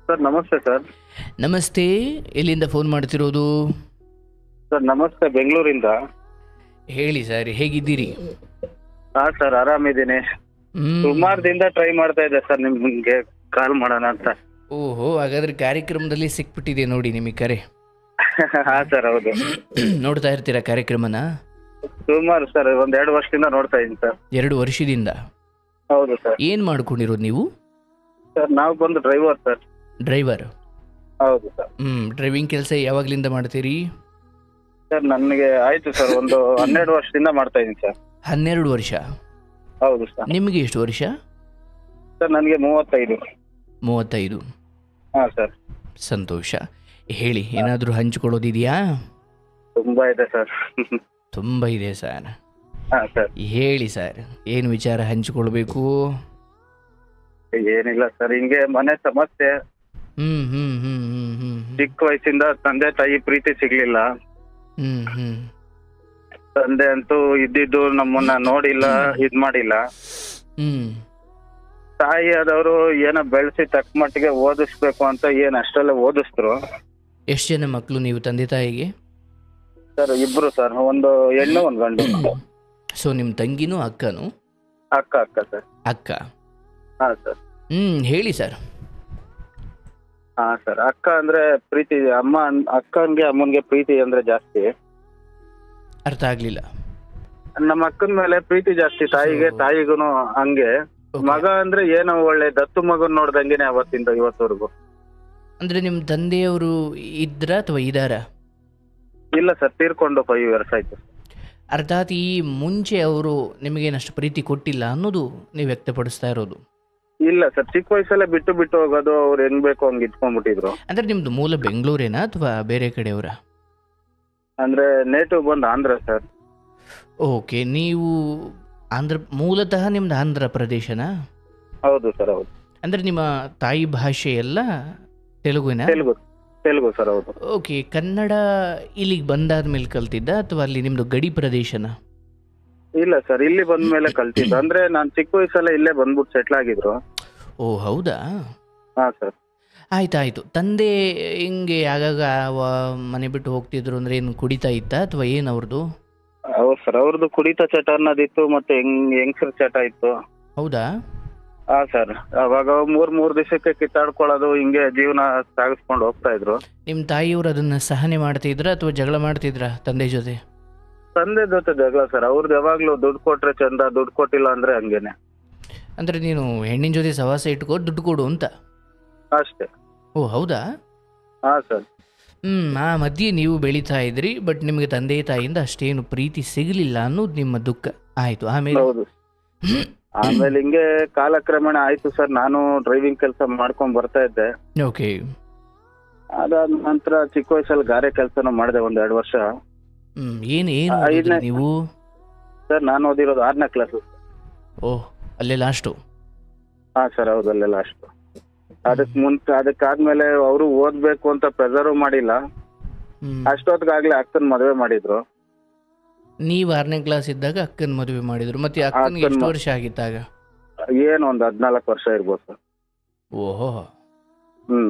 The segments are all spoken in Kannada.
ಸರ್ ನಮಸ್ತೆ ಸರ್. ನಮಸ್ತೆ. ಎಲ್ಲಿಂದ ಫೋನ್ ಮಾಡ್ತಿರೋದು? ಸರ್ ನಮಸ್ತೆ, ಬೆಂಗಳೂರಿಂದ. ಹೇಳಿ ಸರ್, ಹೇಗಿದ್ದೀರಿ? ಹಾ ಸರ್, ಆರಾಮಿದ್ದೀನಿ. ಸುಮಾರು ದಿನದ ಟ್ರೈ ಮಾಡ್ತಾ ಇದ್ದೆ ಸರ್ ನಿಮ್ಗೆ ಕಾಲ್ ಮಾಡೋಣ ಅಂತ. ಓಹೋ, ಹಾಗಾದ್ರೆ ಕಾರ್ಯಕ್ರಮದಲ್ಲಿ ಸಿಕ್ಬಿಟ್ಟಿದೆ ನೋಡಿ ನಿಮಗೆ ಕರೆ. ಹಾ ಸರ್, ಹೌದು. ನೋಡ್ತಾ ಇರ್ತೀರಾ ಕಾರ್ಯಕ್ರಮನ? ಸುಮಾರು ಸರ್, 1-2 ವರ್ಷದಿಂದ ನೋಡ್ತಾ ಇದ್ದೀನಿ ಸರ್. 2 ವರ್ಷದಿಂದ? ಹೌದು ಸರ್. ಏನು ಮಾಡ್ಕೊಂಡಿರೋದು ನೀವು? ಸರ್ ನಾವು ಬಂದು ಡ್ರೈವರ್ ಸರ್. ಡ್ರೈವರ್? ಹೌದು ಸರ್. ಡ್ರೈವಿಂಗ್ ಕೆಲಸ ಯಾವಾಗಲಿಂದ ಮಾಡ್ತೀರಿ? ಸರ್ ನನಗೆ ಆಯ್ತು ಸರ್, ಒಂದು 12 ವರ್ಷದಿಂದ ಮಾಡ್ತಾ ಇದ್ದೀನಿ ಸರ್. 12 ವರ್ಷ? ಹೌದು ಸರ್. ನಿಮಗೆ ಎಷ್ಟು ವರ್ಷ? ಸರ್ ನನಗೆ 35. 35? ಹಾ ಸರ್. ಸಂತೋಷ. ಹೇಳಿ, ಏನಾದರೂ ಹಂಚಿಕೊಳ್ಳೋದಿದೆಯಾ? ತುಂಬಾ ಇದೆ ಸರ್. ತುಂಬ ಇದೆ ಸರ್. ಹಾ ಸರ್. ಹೇಳಿ ಸರ್, ಏನು ವಿಚಾರ ಹಂಚಿಕೊಳ್ಬೇಕು? ಏನಿಲ್ಲ ಸರ್, ಹಿಂಗೆ ಮನೆ ಸಮಸ್ಯೆ. ಚಿಕ್ಕ ವಯಸ್ಸಿಂದ ತಂದೆ ತಾಯಿ ಪ್ರೀತಿ ಸಿಗ್ಲಿಲ್ಲ. ತಂದೆ ಅಂತೂ ಇದ್ದಿದ್ದು ನಮ್ಮನ್ನ ನೋಡಿಲ್ಲ, ಇದ್ ಮಾಡಿಲ್ಲ. ತಾಯಿ ಆದವರು ಏನೋ ಬೆಳೆಸಿ ತಕ್ಕ ಮಟ್ಟಿಗೆ ಓದಿಸ್ಬೇಕು ಅಂತ ಅಷ್ಟೆಲ್ಲ ಓದಿಸಿದ್ರು. ಎಷ್ಟು ಜನ ಮಕ್ಕಳು ನೀವು ತಂದೆ ತಾಯಿಗೆ? ಸರ್ 2 ಸರ್, ಒಂದು ಹೆಣ್ಣು ಒಂದು ಗಂಡು. ಸೊ ನಿಮ್ಮ ತಂಗಿನೂ ಅಕ್ಕನೂ? ಅಕ್ಕ ಸರ್. ಅಕ್ಕ? ಹಾ ಸರ್. ಹೇಳಿ ಸರ್. ಹಾ ಸರ್, ಅಕ್ಕ ಅಂದ್ರೆ ಪ್ರೀತಿ. ಅಕ್ಕನ್ಗೆ ಅಮ್ಮನ್ಗೆ ಪ್ರೀತಿ ಅಂದ್ರೆ ಜಾಸ್ತಿ. ಅರ್ಥ ಆಗ್ಲಿಲ್ಲ. ನಮ್ಮ ಅಕ್ಕನ ಮೇಲೆ ಪ್ರೀತಿ ಜಾಸ್ತಿ, ತಾಯಿಗೂನು ಹಂಗೆ. ಮಗ ಅಂದ್ರೆ ಏನೋ ಒಳ್ಳೆ ದತ್ತು ಮಗನ್ ನೋಡ್ದಂಗೆನೆ ಅವತ್ತಿಂದ ಇವತ್ತವರೆಗೂ. ಅಂದ್ರೆ ನಿಮ್ಮ ತಂದೆಯವರು ಇದ್ರ ಅಥವಾ ಇದಾರ? ಇಲ್ಲ ಸರ್, ತೀರ್ಕೊಂಡು 5 ವರ್ಷ ಆಯ್ತು. ಅರ್ಥಾತ್ ಈ ಮುಂಚೆ ಅವರು ನಿಮಗೇನಷ್ಟು ಪ್ರೀತಿ ಕೊಟ್ಟಿಲ್ಲ ಅನ್ನೋದು ನೀವು ವ್ಯಕ್ತಪಡಿಸ್ತಾ ಇರೋದು? ಇಲ್ಲ ಸರ್, ಚಿಕ್ಕ ವಯಸ್ಸಲ್ಲೇ ಬಿಟ್ಟು ಹೋಗೋದು. ಅವ್ರು ಹೆಂಗ್ ಬೇಕು ಹಂಗ್ ಇಟ್ಕೊಂಡ್ಬಿಟ್ಟಿದ್ರು. ಅಂದ್ರೆ ನಿಮ್ದು ಮೂಲ ಬೆಂಗಳೂರೇನಾ ಅಥವಾ ಬೇರೆ ಕಡೆಯವರ? ಅಂದ್ರೆ ನೇಟಿವ್ ಬಂದು ಆಂಧ್ರ ಸರ್. ಓಕೆ, ನೀವು ಮೂಲತಃ ನಿಮ್ದು ಆಂಧ್ರ ಪ್ರದೇಶನಾ? ಹೌದು ಸರ್, ಹೌದು. ಅಂದ್ರೆ ನಿಮ್ಮ ತಾಯಿ ಭಾಷೆ ಎಲ್ಲ ತೆಲುಗುನಾ? ತೆಲುಗು ಸರ್, ಹೌದು. ಓಕೆ, ಕನ್ನಡ ಇಲ್ಲಿಗೆ ಬಂದಾದ್ಮೇಲೆ ಕಲ್ತಿದ್ದ ಅಥವಾ ಅಲ್ಲಿ ನಿಮ್ದು ಗಡಿ ಪ್ರದೇಶನ? ಇಲ್ಲ ಸರ್, ಇಲ್ಲಿ ಬಂದ್ಮೇಲೆ ಕಲ್ತಿದ್ದು. ಅಂದ್ರೆ ನಾನ್ ಚಿಕ್ಕ ವಯಸ್ಸಲ್ಲೇ ಇಲ್ಲೇ ಬಂದ್ಬಿಟ್ಟು ಸೆಟ್ಲ್ ಆಗಿದ್ರು. ಓ ಹೌದಾ? ಹಾ ಸರ್. ಆಯ್ತಾಯ್ತು. ತಂದೆ ಹಿಂಗೆ ಆಗಾಗ ಮನೆ ಬಿಟ್ಟು ಹೋಗ್ತಿದ್ರು ಅಂದ್ರೆ ಏನು ಕುಡಿತಾ ಇತ್ತ ಅಥವಾ ಏನು ಅವ್ರದ್ದು? ಹೌದು ಸರ್, ಅವ್ರದ್ದು ಕುಡಿತ ಚಟ ಅನ್ನೋದಿತ್ತು, ಮತ್ತೆ ಹೆಂಗಸರ ಚಟ ಇತ್ತು. ಹೌದಾ? ಹಾ ಸರ್. ಅವಾಗ 3 ದಿವಸಕ್ಕೆ ಕಿತ್ತಾಡ್ಕೊಳ್ಳೋದು, ಹಿಂಗೆ ಜೀವನ ಸಾಗಿಸ್ಕೊಂಡು ಹೋಗ್ತಾ ಇದ್ರು. ನಿಮ್ಮ ತಾಯಿಯವರು ಅದನ್ನ ಸಹನೆ ಮಾಡ್ತಿದ್ರ ಅಥವಾ ಜಗಳ ಮಾಡ್ತಿದ್ರ ತಂದೆ ಜೊತೆ? ತಂದೆ ಜೊತೆ ಜಗಳ ಸರ್. ಅವ್ರದ್ದು ಯಾವಾಗ್ಲೂ ದುಡ್ಡು ಕೊಟ್ರೆ ಚಂದ, ದುಡ್ಡು ಕೊಟ್ಟಿಲ್ಲ ಅಂದ್ರೆ ಹಂಗೇನೆ. ಅಂದ್ರೆ ನೀನು ಹೆಣ್ಣಿನ ಜೊತೆ ಸವಾಸ ಇಟ್ಕೋ, ದುಡ್ಡು ಕೊಡು ಅಂತ? ಅಷ್ಟೇ. ಓ ಹೌದಾ? ಹಾ ಸರ್. ಆ ಮಧ್ಯೆ ನೀವು ಬೆಳೀತಾ ಇದ್ರಿ, ಬಟ್ ನಿಮಗೆ ತಂದೆ ತಾಯಿಯಿಂದ ಅಷ್ಟೇನು ಪ್ರೀತಿ ಸಿಗಲಿಲ್ಲ ಅನ್ನೋದು ನಿಮ್ಮ ದುಃಖ. ಆಯ್ತು, ಆಮೇಲೆ? ಹೌದು. ಆಮೇಲೆ ಹಿಂಗೆ ಕಾಲಕ್ರಮೇಣ ಆಯ್ತು ಸರ್. ನಾನು ಡ್ರೈವಿಂಗ್ ಕೆಲಸ ಮಾಡ್ಕೊಂಡ್ ಬರ್ತಾ ಇದ್ದೆ. ಓಕೆ. ಅದಾದ ನಂತರ ಚಿಕ್ಕ ವಯಸ್ಸಲ್ಲಿ ಗಾರೆ ಕೆಲಸನೂ ಮಾಡಿದೆ 1-2 ವರ್ಷ. ಏನು ನೀವು? ಸರ್ ನಾನು ಓದಿರೋದು 6ನೇ ಕ್ಲಾಸ್. ಓಹ್, ಅಲ್ಲೇ ಲಾಸ್ಟು? ಹಾ ಸರ್, ಹೌದು, ಅಲ್ಲೇ ಲಾಸ್ಟ್. ಅದಕ್ಕಾದ್ಮೇಲೆ ಅವರು ಓದ್ಬೇಕು ಅಂತ ಪ್ರೆಸರು ಮಾಡಿಲ್ಲ. ಅಷ್ಟೊತ್ತಿಗಾಗ್ಲೇ ಅಕ್ಕನ ಮದುವೆ ಮಾಡಿದ್ರು. ನೀವು 6ನೇ ಕ್ಲಾಸ್ ಇದ್ದಾಗ ಅಕ್ಕನ ಮದುವೆ ಮಾಡಿದ್ರು? ಮತ್ತೆ ಅಕ್ಕನಿಗೆ ಎಷ್ಟು ವರ್ಷ ಆಗಿತ್ತಾಗ? ಏನು ಒಂದು 14 ವರ್ಷ ಇರ್ಬೋದು ಸರ್. ಓಹೋ.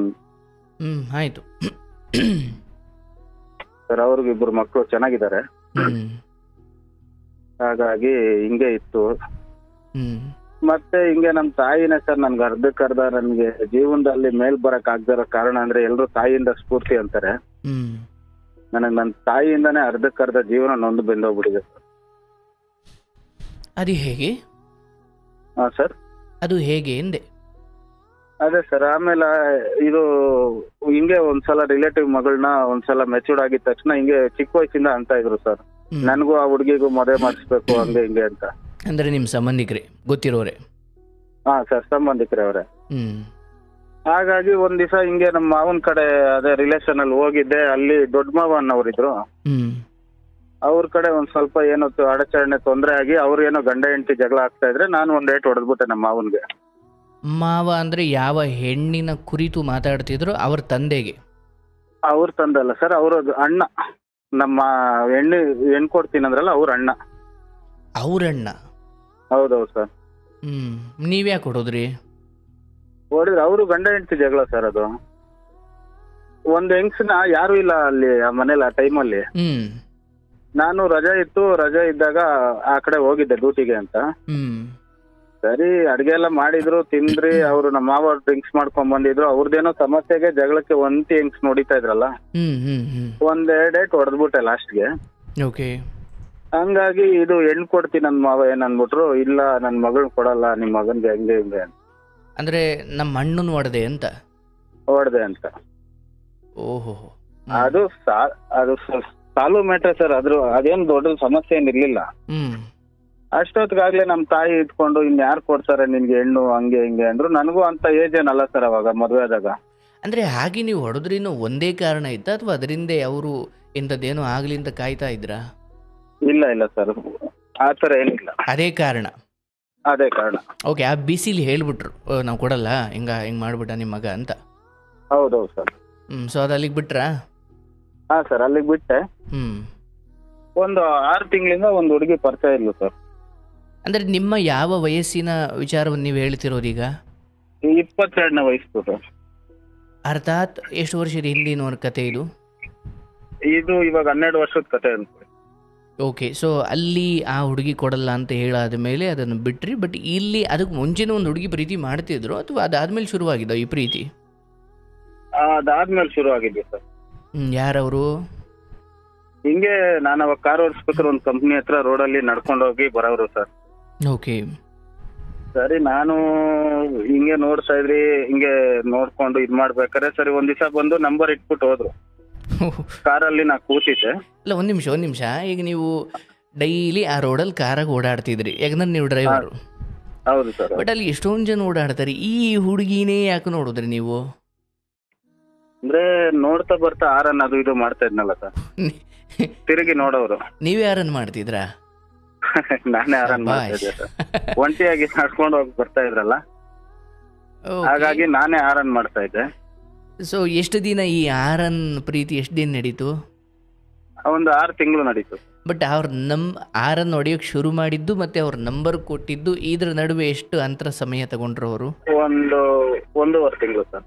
ಆಯ್ತು ಸರ್. ಅವ್ರಿಗೆ 2 ಮಕ್ಕಳು ಚೆನ್ನಾಗಿದ್ದಾರೆ. ಹಾಗಾಗಿ ಹಿಂಗೆ ಇತ್ತು. ಮತ್ತೆ ಹಿಂಗೆ ನಮ್ ತಾಯಿನೇ ಸರ್ ನನ್ಗೆ ಅರ್ಧಕ್ಕರ್ಧ ನನ್ಗೆ ಜೀವನದಲ್ಲಿ ಮೇಲ್ ಬರಕ್ ಆಗದಿರೋ ಕಾರಣ. ಅಂದ್ರೆ ಎಲ್ರು ತಾಯಿಯಿಂದ ಸ್ಫೂರ್ತಿ ಅಂತಾರೆ. ನನಗ್ ನನ್ನ ತಾಯಿಯಿಂದಾನೇ ಅರ್ಧಕ್ಕರ್ಧ ಜೀವನ ನೊಂದು ಬೆಂದೋಗ್ಬಿಟ್ಟಿದೆ ಸರ್. ಅದು ಹೇಗೆ? ಹಾ ಸರ್. ಅದು ಹೇಗೆ ಎಂದೆ? ಅದೇ ಸರ್, ಆಮೇಲೆ ಇದು ಹಿಂಗೆ ಒಂದ್ಸಲ ರಿಲೇಟಿವ್ ಮಗಳನ್ನ ಒಂದ್ಸಲ ಮೆಚೂರ್ಡ್ ಆಗಿದ ತಕ್ಷಣ ಹಿಂಗೆ ಚಿಕ್ಕ ವಯಸ್ಸಿಂದ ಅಂತ ಇದ್ರು ಸರ್, ನನ್ಗೂ ಆ ಹುಡುಗಿಗೂ ಮದುವೆ ಮಾಡಿಸ್ಬೇಕು ಹಂಗೆ ಹಿಂಗೆ ಅಂತ. ಅಂದ್ರೆ ನಿಮ್ ಸಂಬಂಧಿಕರೇ, ಗೊತ್ತಿರೋರೆ? ಹಾ ಸರ್, ಸಂಬಂಧಿಕರೇ ಅವರೇ. ಹಾಗಾಗಿ ಒಂದ್ ದಿವಸ ಹಿಂಗೆ ನಮ್ಮ ಮಾವನ್ ಕಡೆ ಅದೇ ರಿಲೇಷನ್ ಅಲ್ಲಿ ಹೋಗಿದ್ದೆ. ಅಲ್ಲಿ ದೊಡ್ಡ ಮಾವ ಅನ್ನೋರಿದ್ರು. ಅವ್ರ ಕಡೆ ಒಂದ್ ಸ್ವಲ್ಪ ಏನೋ ಅಡಚಣೆ ತೊಂದರೆ ಆಗಿ ಅವ್ರು ಏನೋ ಗಂಡ ಹೆಂಡತಿ ಜಗಳ ಆಗ್ತಾ ಇದ್ರೆ ನಾನು ಒಂದ್ ಏಟ್ ಹೊಡೆದ್ಬಿಟ್ಟೆ ನಮ್ಮ ಮಾವನ್ಗೆ. ಮಾವ ಅಂದ್ರೆ ಯಾವ ಹೆಣ್ಣಿನ ಕುರಿತು ಮಾತಾಡ್ತಿದ್ರು? ಅವ್ರ ತಂದೆಗೆ? ಅವ್ರ ತಂದೆ ಅಲ್ಲ ಸರ್, ಅವ್ರ ಅಣ್ಣ. ನಮ್ಮ ಹೆಣ್ಣು ಕೊಡ್ತೀನಂದ್ರಲ್ಲ, ಅವ್ರ ಅಣ್ಣ. ಅವ್ರಣ್ಣ? ಹೌದೌದು ಸರ್. ನೀವ್ಯಾಕೆ ಕೊಡೋದ್ರಿ? ಹೊಡಿದ್ರು. ಅವರು ಗಂಡ ಹೆಂಡತಿ ಜಗಳ ಸರ್ ಅದು. ಒಂದ್ ಹೆಂಗ್ಸ್ನ ಯಾರು ಇಲ್ಲ ಅಲ್ಲಿ ಆ ಮನೇಲಿ ಆ ಟೈಮಲ್ಲಿ. ನಾನು ರಜಾ ಇತ್ತು, ರಜಾ ಇದ್ದಾಗ ಆ ಕಡೆ ಹೋಗಿದ್ದೆ ಡ್ಯೂಟಿಗೆ ಅಂತ. ಸರಿ ಅಡ್ಗೆ ಎಲ್ಲ ಮಾಡಿದ್ರು, ತಿಂದ್ರಿ. ಅವ್ರು ನಮ್ಮ ಮಾವ ಡ್ರಿಂಕ್ಸ್ ಮಾಡ್ಕೊಂಡ್ ಬಂದಿದ್ರು. ಅವ್ರದ್ದೇನೋ ಸಮಸ್ಯೆಗೆ ಜಗಳಕ್ಕೆ ಒಂಟಿ ಹೆಂಗ್ಸ್ ನೋಡಿತಾ ಇದ್ರಲ್ಲ, ಒಂದೆರಡೇಟ್ ಹೊಡೆದ್ಬಿಟ್ಟೆ ಲಾಸ್ಟ್ಗೆ. ಹಂಗಾಗಿ ಇದು ಹೆಣ್ಣು ಕೊಡ್ತೀನಿ ನನ್ ಮಾವ ಏನ್ ಅನ್ಬಿಟ್ರು, ಇಲ್ಲ ನನ್ ಮಗಳ್ ಕೊಡಲ್ಲ, ನಿಮ್ ಮಗನ್ಗೆ ಹೆಂಗೆ ಹಿಂಗೆ ಅಂದ್ರೆ ನಮ್ಮ ಅಣ್ಣನ್ ಹೊಡೆದೆ ಅಂತ. ಓಹೋ, ಅದು ಸಾಲು ಮ್ಯಾಟ್ರ್ ಸರ್. ಅದೇನ್ ದೊಡ್ಡ ಸಮಸ್ಯೆ ಏನ್ ಇರ್ಲಿಲ್ಲ. ಅಷ್ಟೊತ್ತಿಗಾಗ್ಲೇ ನಮ್ ತಾಯಿ ಇಟ್ಕೊಂಡು ಇನ್ಯಾರು ಕೊಡ್ತಾರೆ ನಿನ್ಗೆ ಹೆಣ್ಣು ಹಂಗೆ ಹಿಂಗೆ ಅಂದ್ರು. ನನಗೂ ಅಂತ ಏಜ್ ಏನಲ್ಲ ಸರ್ ಅವಾಗ ಮದ್ವೆ ಆದಾಗ. ಅಂದ್ರೆ ಹಾಗೆ ನೀವು ಹೊಡೆದ್ರಿನೂ ಒಂದೇ ಕಾರಣ ಇತ್ತ ಅಥವಾ ಅದರಿಂದ ಅವರು ಇಂಥದ್ದೇನೋ ಆಗ್ಲಿ ಅಂತ ಕಾಯ್ತಾ ಇದ್ರಾ? ಇಲ್ಲ ಸರ್, ಆತರ ಏನಿಲ್ಲ. ಅದೇ ಕಾರಣ. ಓಕೆ. ಆ ಬಿಸಿಲಿ ಹೇಳ್ಬಿಟ್ರು ನಾವು ಕೊಡಲ್ಲ, ಹಿಂಗ್ ಮಾಡ್ಬಿಟ್ಟ ನಿಮ್ ಮಗ ಅಂತ. ಹೌದೌದು ಸರ್. ಸೊ ಅದು ಅಲ್ಲಿಗೆ ಬಿಟ್ರಾ? ಹಾ ಸರ್, ಅಲ್ಲಿಗೆ ಬಿಟ್ಟೆ. ಒಂದು 6 ತಿಂಗಳಿಂದ ಒಂದು ಹುಡುಗಿ ಪರಿಚಯ ಇದ್ಲು ಸರ್. ಅಂದ್ರೆ ನಿಮ್ಮ ಯಾವ ವಯಸ್ಸಿನ ವಿಚಾರವನ್ನು ನೀವು ಹೇಳ್ತಿರೋದೀಗ? 22ನೇ ವಯಸ್ಸು ಸರ್. ಅರ್ಥಾತ್ ಎಷ್ಟು ವರ್ಷದ ಹಿಂದಿನ ಕತೆ ಇದು? ಇದು ಇವಾಗ 12 ವರ್ಷದ ಕತೆ ಅನ್ಕೊಳ್ಳಿ. ಓಕೆ. ಸೊ ಅಲ್ಲಿ ಆ ಹುಡುಗಿ ಕೊಡಲ್ಲ ಅಂತ ಹೇಳಾದ ಮೇಲೆ ಅದನ್ನು ಬಿಟ್ರಿ. ಬಟ್ ಇಲ್ಲಿ ಅದಕ್ಕೆ ಮುಂಚೆನೇ ಒಂದು ಹುಡುಗಿ ಪ್ರೀತಿ ಮಾಡ್ತಿದ್ರು ಅಥವಾ ಅದಾದ್ಮೇಲೆ ಶುರುವಾಗಿದ್ದ ಈ ಪ್ರೀತಿ? ಅದಾದ್ಮೇಲೆ ಶುರು ಆಗಿದ್ದೆ ಸರ್. ಯಾರವರು? ಹಿಂಗೆ ನಾನು ಅವಾಗ ಕಾರ್ ಓಡಿಸ್ಬೇಕಾದ್ರೆ ಒಂದು ಕಂಪ್ನಿ ಹತ್ರ ರೋಡಲ್ಲಿ ನಡ್ಕೊಂಡೋಗಿ ಬರೋರು ಸರ್. ಓಕೆ. ಸರಿ ನಾನು ಹಿಂಗೆ ನೋಡ್ತಾ ಇದ್ರಿ, ಹಿಂಗೆ ನೋಡ್ಕೊಂಡು ಇದ್ ಮಾಡ್ಬೇಕಾರೆ ಸರಿ ಒಂದ್ ದಿವಸ ಬಂದು ನಂಬರ್ ಇಟ್ಬಿಟ್ಟು ಹೋದ್ರು. ಕಾರಲ್ಲಿ ನಾ ಕೂತಿದ್ದೆ. ಇಲ್ಲ, ಒಂದ್ ನಿಮಿಷ. ಈಗ ನೀವು ಡೈಲಿ ಆ ರೋಡಲ್ಲಿ ಕಾರಾಗ ಓಡಾಡ್ತಿದ್ರಿ, ಯಾಕಂದ್ರೆ ನೀವು ಡ್ರೈವರ್. ಹೌದು ಸರ್. ಬಟ್ ಅಲ್ಲಿ ಎಷ್ಟೊಂದು ಜನ ಓಡಾಡ್ತಾರೆ, ಈ ಹುಡುಗಿನೇ ಯಾಕೆ ನೋಡಿದ್ರಿ ನೀವು? ಅಂದ್ರೆ ನೋಡ್ತಾ ಬರ್ತಾ ಆರನ್ ಅದು ಇದು ಮಾಡ್ತಾ ಇದ್ನಲ್ಲ ಸರ್, ತಿರುಗಿ ನೋಡೋರು. ನೀವೇ ಆರನ್ ಮಾಡ್ತಿದ್ರಾ? ನಾನೇ ಆರನ್ ಮಾಡ್ತಾ ಇದ್ದೆ ಸರ್. ಒಂಟಿಯಾಗಿ ನಡ್ಕೊಂಡು ಹೋಗಿ ಬರ್ತಾ ಇದ್ರಲ್ಲ, ಹಾಗಾಗಿ ನಾನೇ ಆರನ್ ಮಾಡ್ತಾ ಇದ್ದೆ. ಸೊ ಎಷ್ಟು ದಿನ ಈ ಆರನ್ ಪ್ರೀತಿ ಎಷ್ಟು ದಿನ ನಡೀತು? ಒಂದು 6 ತಿಂಗಳು ನಡೀತು. ಬಟ್ ಅವ್ರ ಆರನ್ ಹೊಡೆಯೋಕೆ ಶುರು ಮಾಡಿದ್ದು ಮತ್ತೆ ಅವ್ರ ನಂಬರ್ ಕೊಟ್ಟಿದ್ದು ಇದ್ರ ನಡುವೆ ಎಷ್ಟು ಅಂತರ ಸಮಯ ತಗೊಂಡ್ರು ಅವರು? 1.5 ತಿಂಗಳು ಸರ್.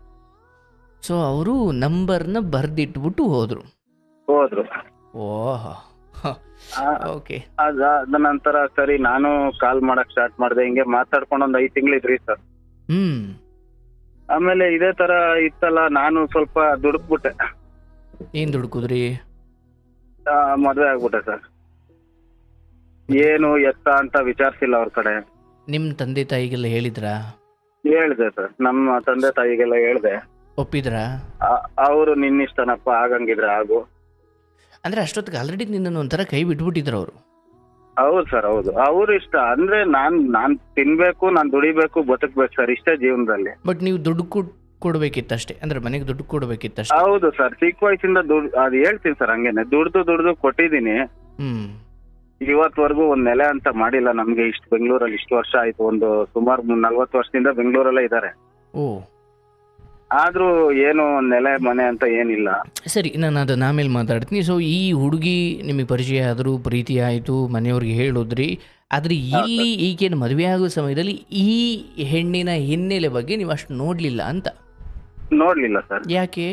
ಸೊ ಅವರು ನಂಬರ್ನ ಬರ್ದಿಟ್ಬಿಟ್ಟು ಹೋದ್ರು. ಓಹ್, ಓಕೆ. ಅದಾದ ನಂತರ ಸರಿ ನಾನು ಕಾಲ್ ಮಾಡಕ್ ಸ್ಟಾರ್ಟ್ ಮಾಡಿದೆ. ಹಿಂಗೆ ಮಾತಾಡ್ಕೊಂಡು ಒಂದು 5 ತಿಂಗಳು ಇದ್ರಿ ಸರ್. ಆಮೇಲೆ ಇದೇ ತರ ಇತ್ತಲ್ಲ, ನಾನು ಸ್ವಲ್ಪ ದುಡುಕ್ಬಿಟ್ಟೆ. ಏನ್ ದುಡುಕುದ್ರಿ? ಮದ್ವೆ ಆಗ್ಬಿಟ್ಟೆ ಸರ್. ಏನು ಎತ್ತ ಅಂತ ವಿಚಾರಿಸಿಲ್ಲ ಅವ್ರ ಕಡೆ. ನಿಮ್ ತಂದೆ ತಾಯಿಗೆಲ್ಲ ಹೇಳಿದ್ರಾ? ಹೇಳ್ದೆ ಸರ್, ನಮ್ಮ ತಂದೆ ತಾಯಿಗೆಲ್ಲ ಹೇಳ್ದೆ. ಒಪ್ಪಿದ್ರಾ? ಅವರು ನಿನ್ನಿಷ್ಟನಪ್ಪ, ಆಗಂಗಿದ್ರೆ ಆಗು. ಅಂದ್ರೆ ಅಷ್ಟೊತ್ತಿಗೆ ಆಲ್ರೆಡಿ ನಿನ್ನ ಒಂಥರ ಕೈ ಬಿಟ್ಬಿಟ್ಟಿದ್ರು ಅವರು. ಹೌದು ಸರ್, ಹೌದು. ಅವ್ರ ಇಷ್ಟ. ಅಂದ್ರೆ ನಾನ್ ತಿನ್ಬೇಕು, ನಾನ್ ದುಡಿಬೇಕು, ಬದುಕ್ಬೇಕು ಸರ್, ಇಷ್ಟೇ ಜೀವನದಲ್ಲಿ. ಬಟ್ ನೀವು ದುಡ್ಡು ಕೊಡ್ಬೇಕಿತ್ತಷ್ಟೇ, ಅಂದ್ರೆ ಮನೆಗೆ ದುಡ್ಡು ಕೊಡ್ಬೇಕಿತ್ತಷ್ಟೇ. ಹೌದು ಸರ್, ಚಿಕ್ಕ ವಯಸ್ಸಿಂದ ದುಡ್ಡು, ಅದು ಹೇಳ್ತೀನಿ ಸರ್, ಹಂಗೇನೆ ದುಡ್ದು ಕೊಟ್ಟಿದ್ದೀನಿ. ಇವತ್ವರೆಗೂ ಒಂದ್ ನೆಲೆ ಅಂತ ಮಾಡಿಲ್ಲ ನಮ್ಗೆ. ಬೆಂಗಳೂರಲ್ಲಿ ಇಷ್ಟು ವರ್ಷ ಆಯ್ತು, ಒಂದು ಸುಮಾರು 40 ವರ್ಷದಿಂದ ಬೆಂಗಳೂರಲ್ಲೇ ಇದ್ದಾರೆ. ಆದ್ರೂ ಏನು ನೆಲೆ ಮನೆ ಅಂತ ಏನಿಲ್ಲ. ಸರಿ, ನಾನು ಅದನ್ನ ಆಮೇಲೆ ಮಾತಾಡ್ತೀನಿ. ಸೊ ಈ ಹುಡುಗಿ ನಿಮಗೆ ಪರಿಚಯ ಆದರೂ, ಪ್ರೀತಿ ಆಯಿತು, ಮನೆಯವ್ರಿಗೆ ಹೇಳಿದ್ರಿ. ಆದರೆ ಇಲ್ಲಿ ಈಗೇನು ಮದುವೆ ಆಗೋ ಸಮಯದಲ್ಲಿ ಈ ಹೆಣ್ಣಿನ ಹಿನ್ನೆಲೆ ಬಗ್ಗೆ ನೀವು ಅಷ್ಟು ನೋಡ್ಲಿಲ್ಲ ಅಂತ? ನೋಡ್ಲಿಲ್ಲ ಸರ್. ಯಾಕೆ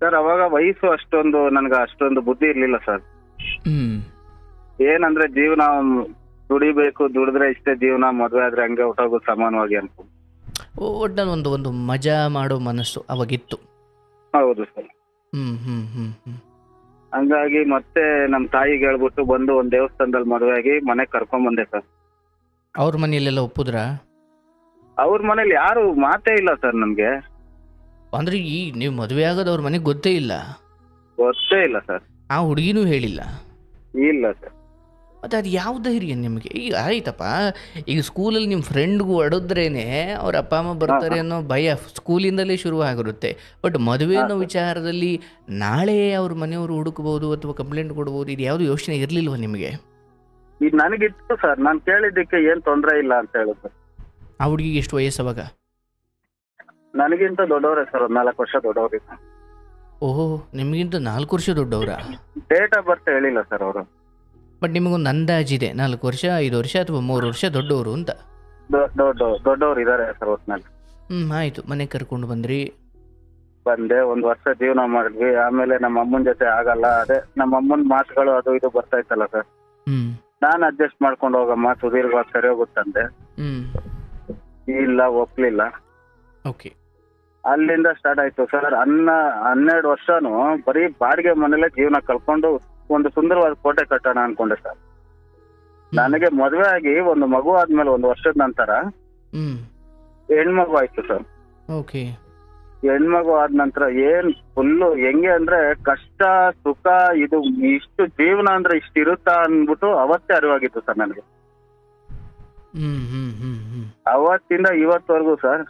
ಸರ್? ಅವಾಗ ವಯಸ್ಸು ಅಷ್ಟೊಂದು ಬುದ್ಧಿ ಇರ್ಲಿಲ್ಲ ಸರ್. ಏನಂದ್ರೆ ಜೀವನ ದುಡಿಬೇಕು, ದುಡಿದ್ರೆ ಇಷ್ಟೇ ಜೀವನ, ಮದುವೆ ಆದ್ರೆ ಹಂಗೆ ಹೊಟ್ಟೋಗೋದು ಸಮಾನವಾಗಿ ಅನ್ಕೊಂಡು ಒಟ್ಟಲ್ಲಿ ಒಂದು ಮಜಾ ಮಾಡೋ ಮನಸ್ಸು ಅವಾಗಿತ್ತು. ಹೌದು ಸರ್. ಹಂಗಾಗಿ ಮತ್ತೆ ನಮ್ ತಾಯಿಗೆ ಹೇಳ್ಬಿಟ್ಟು ಬಂದು ಒಂದ್ ದೇವಸ್ಥಾನದಲ್ಲಿ ಮದುವೆ ಆಗಿ ಮನೆಗ್ ಕರ್ಕೊಂಡ್ ಬಂದೆ ಸರ್. ಅವ್ರ ಮನೆಯಲ್ಲೆಲ್ಲ ಒಪ್ಪುದ್ರಾ? ಅವ್ರ ಮನೇಲಿ ಯಾರು ಮಾತೇ ಇಲ್ಲ ಸರ್ ನಮ್ಗೆ. ಅಂದ್ರೆ ಈ ನೀವು ಮದುವೆ ಆಗೋದು ಅವ್ರ ಮನೆಗೆ ಗೊತ್ತೇ ಇಲ್ಲ? ಗೊತ್ತೇ ಇಲ್ಲ ಸರ್. ಆ ಹುಡುಗಿನೂ ಹೇಳಿಲ್ಲ? ಇಲ್ಲ ಸರ್. ಮತ್ತು ಅದು ಯಾವ ಧೈರ್ಯ ನಿಮಗೆ? ಈಗ ಆಯ್ತಪ್ಪ, ಈಗ ಸ್ಕೂಲಲ್ಲಿ ನಿಮ್ಮ ಫ್ರೆಂಡ್ಗೂ ಹೊಡೆದ್ರೇನೆ ಅವ್ರ ಅಪ್ಪ ಅಮ್ಮ ಬರ್ತಾರೆ ಅನ್ನೋ ಭಯ ಸ್ಕೂಲಿಂದಲೇ ಶುರು ಆಗಿರುತ್ತೆ. ಬಟ್ ಮದುವೆ ಅನ್ನೋ ವಿಚಾರದಲ್ಲಿ ನಾಳೆ ಅವ್ರ ಮನೆಯವರು ಹುಡುಕಬಹುದು ಅಥವಾ ಕಂಪ್ಲೇಂಟ್ ಕೊಡ್ಬೋದು, ಇದು ಯಾವುದು ಯೋಚನೆ ಇರಲಿಲ್ವ ನಿಮಗೆ? ಈಗ ನನಗಿತ್ತು ಸರ್, ನಾನು ಕೇಳಿದ್ದಕ್ಕೆ ಏನು ತೊಂದರೆ ಇಲ್ಲ ಅಂತ ಹೇಳಿದ್ರು. ಆ ಹುಡುಗಿಗೆ ಎಷ್ಟು ವಯಸ್ಸು ಅವಾಗ? ನನಗಿಂತ ದೊಡ್ಡವರೇ ಸರ್, 4 ವರ್ಷ ದೊಡ್ಡವ್ರಿಗೆ. ಓಹೋ, ನಿಮಗಿಂತ 4 ವರ್ಷ ದೊಡ್ಡವರಾ? ಡೇಟ್ ಆಫ್ ಬರ್ತ್ ಹೇಳಿಲ್ಲ ಸರ್ ಅವರು. ಬಟ್ ನಿಮಗೊಂದು ಅಂದಾಜಿದೆ 4 ವರ್ಷ, 5 ವರ್ಷ ಅಥವಾ 3 ವರ್ಷ ದೊಡ್ಡವರು ಅಂತ? ದೊಡ್ಡವರು ಇದ್ದಾರೆ ಸರ್ ಒಟ್ಟಿನಲ್ಲಿ. ಆಯ್ತು. ಮನೆಗೆ ಕರ್ಕೊಂಡು ಬಂದ್ರಿ. ಬಂದೆ, 1 ವರ್ಷ ಜೀವನ ಮಾಡಿದ್ವಿ. ಆಮೇಲೆ ನಮ್ಮ ಅಮ್ಮನ ಜೊತೆ ಆಗಲ್ಲ, ಅದೇ ನಮ್ಮ ಅಮ್ಮನ ಮಾತುಗಳು ಅದು ಇದು ಬರ್ತಾ ಇತ್ತಲ್ಲ ಸರ್, ನಾನು ಅಡ್ಜಸ್ಟ್ ಮಾಡ್ಕೊಂಡು ಹೋಗಮ್ಮ ಸುದೀರ್ಘವಾಗಿ ಸರಿ ಹೋಗುತ್ತಂದೆ. ಇಲ್ಲ, ಒಪ್ಲಿಲ್ಲ. ಓಕೆ. ಅಲ್ಲಿಂದ ಸ್ಟಾರ್ಟ್ ಆಯ್ತು ಸರ್. 12 ವರ್ಷನು ಬರೀ ಬಾಡಿಗೆ ಮನೇಲೆ ಜೀವನ ಕಳ್ಕೊಂಡು ಒಂದು ಸುಂದರವಾದ ಕೋಟೆ ಕಟ್ಟೋಣ ಅನ್ಕೊಂಡೆ ಸರ್. ನನಗೆ ಮದುವೆ ಆಗಿ ಒಂದು ಮಗು ಆದ್ಮೇಲೆ 1 ವರ್ಷದ ನಂತರ ಹೆಣ್ಮಗು ಆಯ್ತು ಸರ್. ಓಕೆ. ಹೆಣ್ಮಗು ಆದ ನಂತರ ಏನ್ ಫುಲ್ಲು ಹೆಂಗೆ ಅಂದ್ರೆ ಕಷ್ಟ ಸುಖ, ಇದು ಇಷ್ಟು ಜೀವನ ಅಂದ್ರೆ ಇಷ್ಟ ಇರುತ್ತಾ ಅನ್ಬಿಟ್ಟು ಅವತ್ತೇ ಅರಿವಾಗಿತ್ತು ಸರ್ ನನಗೆ. ಅವತ್ತಿಂದ ಇವತ್ತವರೆಗೂ ಸರ್,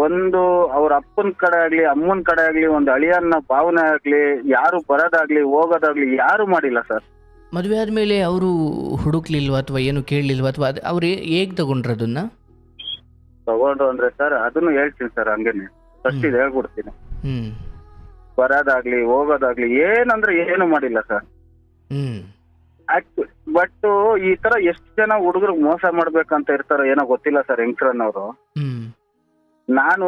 ಒಂದು ಅವ್ರ ಅಪ್ಪನ ಕಡೆ ಆಗ್ಲಿ ಅಮ್ಮನ ಕಡೆ ಆಗ್ಲಿ ಒಂದು ಅಳಿಯನ್ನ ಭಾವನೆ ಆಗ್ಲಿ, ಯಾರು ಬರೋದಾಗ್ಲಿ ಹೋಗೋದಾಗ್ಲಿ ಯಾರು ಮಾಡಿಲ್ಲ ಸರ್. ಮದುವೆ ಆದ್ಮೇಲೆ ಅವರು ಹುಡುಕ್ಲಿಲ್ವಾ ಅಥವಾ ಏನು ಕೇಳಲಿಲ್ವಾ, ಅಥವಾ ಅವ್ರು ಹೇಗೆ ತಗೊಂಡ್ರು ಅದನ್ನ? ತಗೊಂಡ್ರು ಅಂದ್ರೆ ಸರ್, ಅದನ್ನು ಹೇಳ್ತೀನಿ ಸರ್, ಹಂಗೇನೆ ಫಸ್ಟ್ ಇದು ಹೇಳ್ಬಿಡ್ತೀನಿ. ಬರೋದಾಗ್ಲಿ ಹೋಗೋದಾಗ್ಲಿ ಏನಂದ್ರೆ ಏನು ಮಾಡಿಲ್ಲ ಸರ್. ಬಟ್ ಈ ತರ ಎಷ್ಟು ಜನ ಹುಡುಗರು ಮೋಸ ಮಾಡ್ಬೇಕಂತ ಇರ್ತಾರೋ ಏನೋ ಗೊತ್ತಿಲ್ಲ ಸರ್ ಹೆಂಗ್ಸ್ರನ್ನವರು. ನಾನು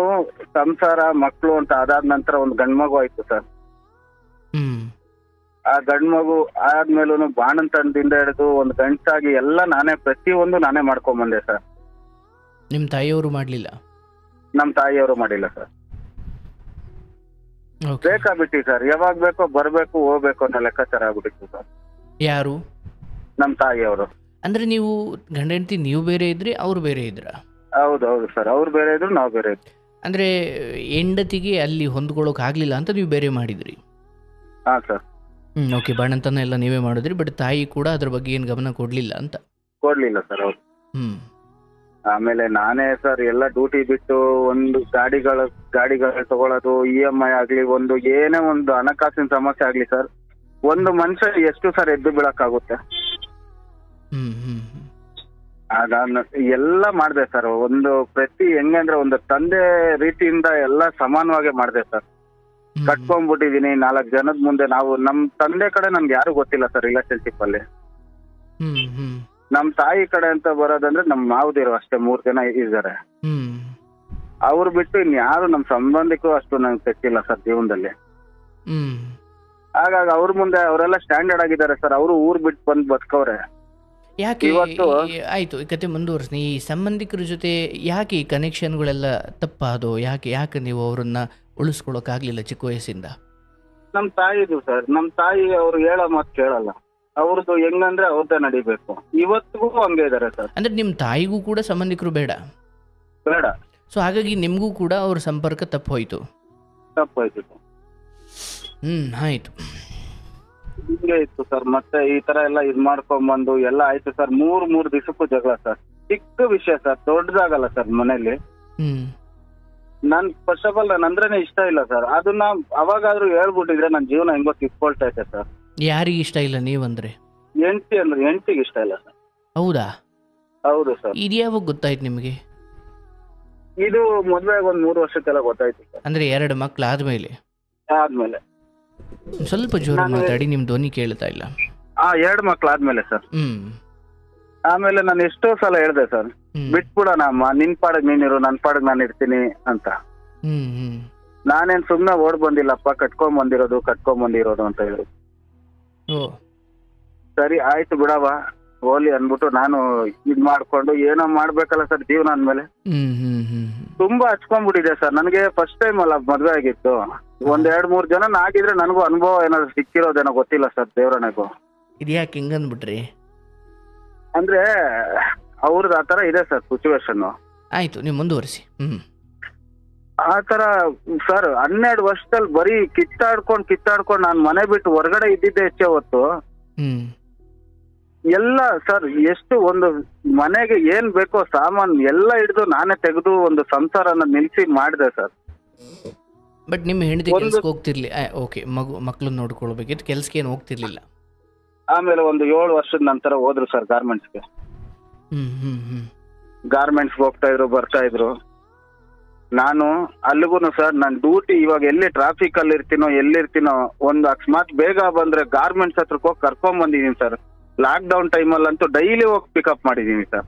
ಸಂಸಾರ ಮಕ್ಳು ಅಂತ ಅದಾದ ನಂತರ ಒಂದು ಗಂಡ್ಮಗು ಆಯ್ತು ಸರ್. ಆ ಗಂಡ್ಮಗು ಆದ್ಮೇಲೂ ಬಾಣಂತನದಿಂದ ಹಿಡಿದು ಒಂದು ಗಂಟಾಗಿ ಎಲ್ಲ ನಾನೇ ಪ್ರತಿಯೊಂದು ನಾನೇ ಮಾಡ್ಕೊಂಡ್ ಬಂದೆ ಸರ್. ನಿಮ್ ತಾಯಿಯವರು ಮಾಡ್ಲಿಲ್ಲ? ನಮ್ ತಾಯಿಯವರು ಮಾಡಿಲ್ಲ ಸರ್. ಬೇಕಾಗ್ಬಿಟ್ಟಿ ಸರ್, ಯಾವಾಗ ಬೇಕೋ ಬರ್ಬೇಕು ಹೋಗ್ಬೇಕು ಅನ್ನೋ ಲೆಕ್ಕಾಚಾರ ಆಗ್ಬಿಟ್ಟಿತ್ತು ಸರ್. ಯಾರು? ನಮ್ ತಾಯಿಯವರು. ಅಂದ್ರೆ ನೀವು ಗಂಡ ಹೆಂಡತಿ ನೀವು ಬೇರೆ ಇದ್ರಿ, ಅವ್ರು ಬೇರೆ ಇದ್ರ? ಹೌದು ಸರ್, ಅವ್ರು ಬೇರೆ ಇದ್ರು ನಾವು ಬೇರೆ ಇದ್ವಿ. ಅಂದ್ರೆ ಹೆಂಡತಿಗೆ ಅಲ್ಲಿ ಹೊಂದ್ಕೊಳ್ಳೋಕೆ ಆಗ್ಲಿಲ್ಲ ಅಂತ ನೀವು ಬೇರೆ ಮಾಡಿದ್ರಿ? ಹಾ ಸರ್. ಓಕೆ. ಬಾಣಂತನ ಎಲ್ಲ ನೀವೇ ಮಾಡಿದ್ರಿ, ಬಟ್ ತಾಯಿ ಕೂಡ ಅದ್ರ ಬಗ್ಗೆ ಏನು ಗಮನ ಕೊಡ್ಲಿಲ್ಲ ಅಂತ? ಕೊಡ್ಲಿಲ್ಲ ಸರ್. ಹೌದು. ಆಮೇಲೆ ನಾನೇ ಸರ್ ಎಲ್ಲ ಡ್ಯೂಟಿ ಬಿಟ್ಟು ಒಂದು ಗಾಡಿಗಳು ತಗೊಳ್ಳೋದು, EMI ಆಗ್ಲಿ, ಒಂದು ಏನೇ ಒಂದು ಹಣಕಾಸಿನ ಸಮಸ್ಯೆ ಆಗ್ಲಿ ಸರ್, ಒಂದು ಮನುಷ್ಯ ಎಷ್ಟು ಸರ್ ಎದ್ದು ಬೀಳಕ್ಕಾಗುತ್ತೆ? ಎಲ್ಲ ಮಾಡ್ದೆ ಸರ್. ಒಂದು ಪ್ರತಿ ಹೆಂಗಂದ್ರೆ ಒಂದು ತಂದೆ ರೀತಿಯಿಂದ ಎಲ್ಲ ಸಮಾನವಾಗಿ ಮಾಡ್ದೆ ಸರ್. ಕಟ್ಕೊಂಡ್ಬಿಟ್ಟಿದೀನಿ 4 ಜನದ ಮುಂದೆ. ನಾವು ನಮ್ ತಂದೆ ಕಡೆ ನಮ್ಗೆ ಯಾರು ಗೊತ್ತಿಲ್ಲ ಸರ್ ರಿಲೇಶನ್ಶಿಪ್ ಅಲ್ಲಿ. ನಮ್ ತಾಯಿ ಕಡೆ ಅಂತ ಬರೋದಂದ್ರೆ ನಮ್ ಮಾವದಿರು ಅಷ್ಟೇ 3 ಜನ ಇದ್ದಾರೆ. ಅವ್ರು ಬಿಟ್ಟು ಇನ್ಯಾರು ನಮ್ ಸಂಬಂಧಿಕರು ಅಷ್ಟು ನಂಗೆ ತೆಕ್ಕಿಲ್ಲ ಸರ್ ಜೀವನದಲ್ಲಿ. ಹಾಗಾಗಿ ಅವ್ರ ಮುಂದೆ ಅವರೆಲ್ಲ ಸ್ಟ್ಯಾಂಡರ್ಡ್ ಆಗಿದ್ದಾರೆ ಸರ್. ಅವರು ಊರ್ ಬಿಟ್ಟು ಬಂದು ಬದುಕವ್ರೆ. ಯಾಕೆ ಆಯ್ತು, ಈ ಕತೆ ಮುಂದುವರ್ಸಿ. ಈ ಸಂಬಂಧಿಕರ ಜೊತೆ ಯಾಕೆ ಈ ಕನೆಕ್ಷನ್ಗಳೆಲ್ಲ ತಪ್ಪಾದೋ? ಯಾಕೆ ನೀವು ಅವ್ರನ್ನ ಉಳಿಸ್ಕೊಳಕ್ಕಾಗ್ಲಿಲ್ಲ ಚಿಕ್ಕ ವಯಸ್ಸಿಂದ? ನಮ್ ತಾಯಿದು ಸರ್, ನಮ್ ತಾಯಿ ಅವ್ರು ಹೇಳೋ ಮಾತು ಕೇಳಲ್ಲ. ಅವ್ರದ್ದು ಹೆಂಗಂದ್ರೆ ಅವ್ರದ್ದೇ ನಡಿಬೇಕು. ಇವತ್ತಿಗೂ ಹಂಗೆ ಇದಾರೆ ಸರ್. ಅಂದ್ರೆ ನಿಮ್ ತಾಯಿಗೂ ಕೂಡ ಸಂಬಂಧಿಕರು ಬೇಡ? ಸೊ ಹಾಗಾಗಿ ನಿಮ್ಗೂ ಕೂಡ ಅವ್ರ ಸಂಪರ್ಕ ತಪ್ಪೋಯ್ತು? ತಪ್ಪೋಯ್ತು. ಆಯ್ತು. ಹಿಂಗೆ ಇತ್ತು ಸರ್. ಮತ್ತೆ ಈ ತರ ಎಲ್ಲ ಇದ್ ಮಾಡ್ಕೊಂಡ್ಬಂದು ಎಲ್ಲ ಆಯ್ತು ಸರ್. 3 ದಿವಸಕ್ಕೂ ಜಗಳ ಸರ್. ಚಿಕ್ಕ ವಿಷಯ ಸರ್, ದೊಡ್ಡದಾಗಲ್ಲ ಸರ್ ಮನೇಲಿ. ನನ್ ಫಸ್ಟ್ ಆಫ್ ಆಲ್ ನನ್ ಅಂದ್ರೇನೆ ಇಷ್ಟ ಇಲ್ಲ ಸರ್. ಅದನ್ನ ಅವಾಗಾದ್ರೂ ಹೇಳ್ಬಿಟ್ಟಿದ್ರೆ ನನ್ ಜೀವನ ಹೆಂಗೋ ತಿಳ್ಕೊಳ್ತಾ ಇದ್ದೆ ಸರ್. ಯಾರಿಗೆ ಇಷ್ಟ ಇಲ್ಲ ನೀವಂದ್ರೆ? ಹೆಂಡತಿಗೆ ಇಷ್ಟ ಇಲ್ಲ ಸರ್. ಹೌದಾ? ಹೌದು ಸರ್. ಇದು ಯಾವಾಗ ಗೊತ್ತಾಯ್ತು ನಿಮ್ಗೆ? ಇದು ಮದ್ವೆ ಆಗಿ 1 3 ವರ್ಷಕ್ಕೆಲ್ಲ ಗೊತ್ತಾಯ್ತು ಸರ್. ಅಂದ್ರೆ 2 ಮಕ್ಳು ಆದ್ಮೇಲೆ? ಸ್ವಲ್ಪ ಜೋರ ಮಾತಾಡಿ, ನಿಮ್ ಧ್ವನಿ ಕೇಳ್ತಾ ಇಲ್ಲ. 2 ಮಕ್ಳು ಆದ್ಮೇಲೆ ಸರ್. ಆಮೇಲೆ ನಾನು ಎಷ್ಟೋ ಸಲ ಹೇಳ್ದೆ ಸರ್, ಬಿಟ್ಬಿಡೋಣ ಅಮ್ಮ, ನಿನ್ ಪಾಡಗ್ ನೀನಿರು, ನನ್ ಪಾಡಗ್ ನಾನು ಇರ್ತೀನಿ ಅಂತ. ನಾನೇನ್ ಸುಮ್ನೆ ಓಡ್ ಬಂದಿಲ್ಲಪ್ಪ, ಕಟ್ಕೊಂಡ್ ಬಂದಿರೋದು ಅಂತ ಹೇಳಿ. ಸರಿ ಆಯ್ತು ಬಿಡವ ಹೋಲಿ ಅನ್ಬಿಟ್ಟು ನಾನು ಇದ್ ಮಾಡ್ಕೊಂಡು ಏನೋ ಮಾಡ್ಬೇಕಲ್ಲ ಸರ್ ಜೀವನ ಅಂದ್ಮೇಲೆ. ತುಂಬಾ ಹಚ್ಕೊಂಡ್ಬಿಟ್ಟಿದೆ ಸರ್. ನನಗೆ ಫಸ್ಟ್ ಟೈಮ್ ಅಲ್ಲ ಮದ್ವೆ ಆಗಿತ್ತು. 1 2 3 ಜನ ಆಗಿದ್ರೆ ನನಗೂ ಅನುಭವ ಏನಾದ್ರು ಸಿಕ್ಕಿರೋದೇನೋ ಗೊತ್ತಿಲ್ಲ ಸರ್ ದೇವ್ರನೆಗೂ. ಇದ್ಯಾಕೆ ಹಿಂಗಂದ್ಬಿಟ್ರಿ? ಅಂದ್ರೆ ಅವ್ರದ್ದು ಆತರ ಇದೆ ಸರ್ ಸಿಚುವೇಶನ್. ಆಯ್ತು, ನೀವು ಮುಂದುವರಿಸಿ. ಆತರ ಸರ್ 12 ವರ್ಷದಲ್ಲಿ ಬರೀ ಕಿತ್ತಾಡ್ಕೊಂಡು ನಾನು ಮನೆ ಬಿಟ್ಟು ಹೊರಗಡೆ ಇದ್ದಿದ್ದೆ ಹೆಚ್ಚೆ ಹೊತ್ತು. ಎಲ್ಲ ಸರ್ ಎಷ್ಟು ಒಂದು ಮನೆಗೆ ಏನ್ ಬೇಕೋ ಸಾಮಾನು ಎಲ್ಲ ಹಿಡಿದು ನಾನೇ ತೆಗೆದು ಒಂದು ಸಂಸಾರನ ನಿಲ್ಸಿ ಮಾಡಿದೆ ಸರ್. ಬಟ್ ನಿಮ್ಮ ಹೆಂಡತಿ ಕೆಲ್ಸಕ್ಕೆ ಹೋಗ್ತಿರ್ಲಿ? ಓಕೆ, ಮಕ್ಳನ್ನ ನೋಡ್ಕೊಳ್ಬೇಕಿತ್ತು, ಕೆಲ್ಸಕ್ಕೆ ಏನು ಹೋಗ್ತಿರ್ಲಿಲ್ಲ? ಆಮೇಲೆ ಒಂದು 7 ವರ್ಷದ ನಂತರ ಹೋದ್ರು ಸರ್ ಗಾರ್ಮೆಂಟ್ಸ್ಗೆ. ಗಾರ್ಮೆಂಟ್ಸ್ಗೆ ಹೋಗ್ತಾ ಇದ್ರು, ಬರ್ತಾ ಇದ್ರು. ನಾನು ಅಲ್ಲಿಗೂ ಸರ್ ನನ್ನ ಡ್ಯೂಟಿ ಇವಾಗ ಎಲ್ಲಿ ಟ್ರಾಫಿಕ್ ಅಲ್ಲಿ ಎಲ್ಲಿರ್ತೀನೋ ಒಂದು ಅಕಸ್ಮಾತ್ ಬೇಗ ಬಂದ್ರೆ ಗಾರ್ಮೆಂಟ್ಸ್ ಹತ್ರಕ್ಕೆ ಹೋಗಿ ಕರ್ಕೊಂಡ್ ಬಂದಿದೀನಿ ಸರ್. ಲಾಕ್ ಡೌನ್ ಟೈಮಲ್ಲಂತೂ ಡೈಲಿ ಹೋಗಿ ಪಿಕಪ್ ಮಾಡಿದೀನಿ ಸರ್.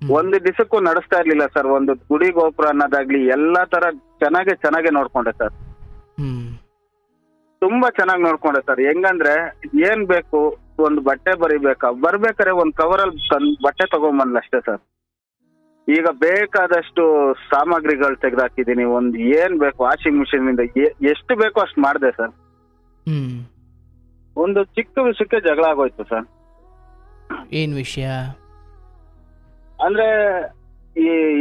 ಒಂದು ದಿವಸಕ್ಕೂ ನಡೆಸ್ತಾ ಇರ್ಲಿಲ್ಲ ಸರ್. ಒಂದು ಗುಡಿ ಗೋಪುರ ಅನ್ನೋದಾಗ್ಲಿ ಎಲ್ಲಾ ತರ ಚೆನ್ನಾಗೆ ನೋಡ್ಕೊಂಡೆ ಸರ್. ತುಂಬಾ ಚೆನ್ನಾಗಿ ನೋಡ್ಕೊಂಡೆ ಸರ್. ಹೆಂಗಂದ್ರೆ ಏನ್ ಬೇಕು, ಒಂದು ಬಟ್ಟೆ ಬರ್ಬೇಕಾರೆ ಒಂದ್ ಕವರಲ್ಲಿ ಬಟ್ಟೆ ತಗೊಂಬಂದ್ಲ ಅಷ್ಟೇ ಸರ್. ಈಗ ಬೇಕಾದಷ್ಟು ಸಾಮಗ್ರಿಗಳು ತೆಗೆದಾಕಿದೀನಿ. ಒಂದ್ ಏನ್ ಬೇಕು ವಾಷಿಂಗ್ ಮಿಷಿನ್ ಇಂದ ಎಷ್ಟು ಬೇಕೋ ಅಷ್ಟು ಮಾಡಿದೆ ಸರ್. ಒಂದು ಚಿಕ್ಕ ವಿಷಯಕ್ಕೆ ಜಗಳ ಆಗೋಯ್ತು ಸರ್. ಏನ್ ವಿಷಯ ಅಂದ್ರೆ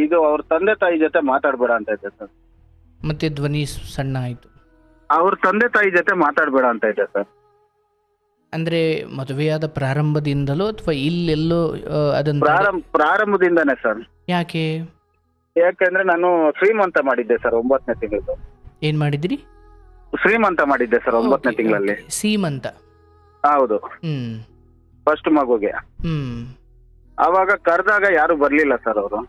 ಇದು ಅವ್ರ ತಂದೆ ತಾಯಿ ಜೊತೆ ಮಾತಾಡ್ಬೇಡ ಅಂತ ಇದೆ ಸರ್. ಮತ್ತೆ ಧ್ವನಿ ಸಣ್ಣ ಆಯ್ತು. ಅವ್ರ ತಂದೆ ತಾಯಿ ಜೊತೆ ಮಾತಾಡ್ಬೇಡ ಅಂತ ಇದೆ ಸರ್. ಅಂದ್ರೆ ಮದುವೆಯಾದ ಪ್ರಾರಂಭದಿಂದಲೋ ಅಥವಾ ಇಲ್ಲೆಲ್ಲೋ ಅದನ್ನ ಪ್ರಾರಂಭದಿಂದಾನೇ ಸರ್. ಯಾಕೆಂದ್ರೆ ನಾನು ಶ್ರೀಮಂತ ಮಾಡಿದ್ದೆ ಸರ್ 9ನೇ ತಿಂಗಳು. ಏನ್ ಮಾಡಿದ್ರಿ? ಶ್ರೀಮಂತ ಮಾಡಿದ್ದೆ ಸರ್ 9ನೇ ತಿಂಗಳಲ್ಲಿ. ಸೀಮಂತ? ಹೌದು, ಫಸ್ಟ್ ಮಗುಗೆ. ಅವಾಗ ಕರೆದಾಗ ಯಾರು ಬರ್ಲಿಲ್ಲ ಸರ್ ಅವರು.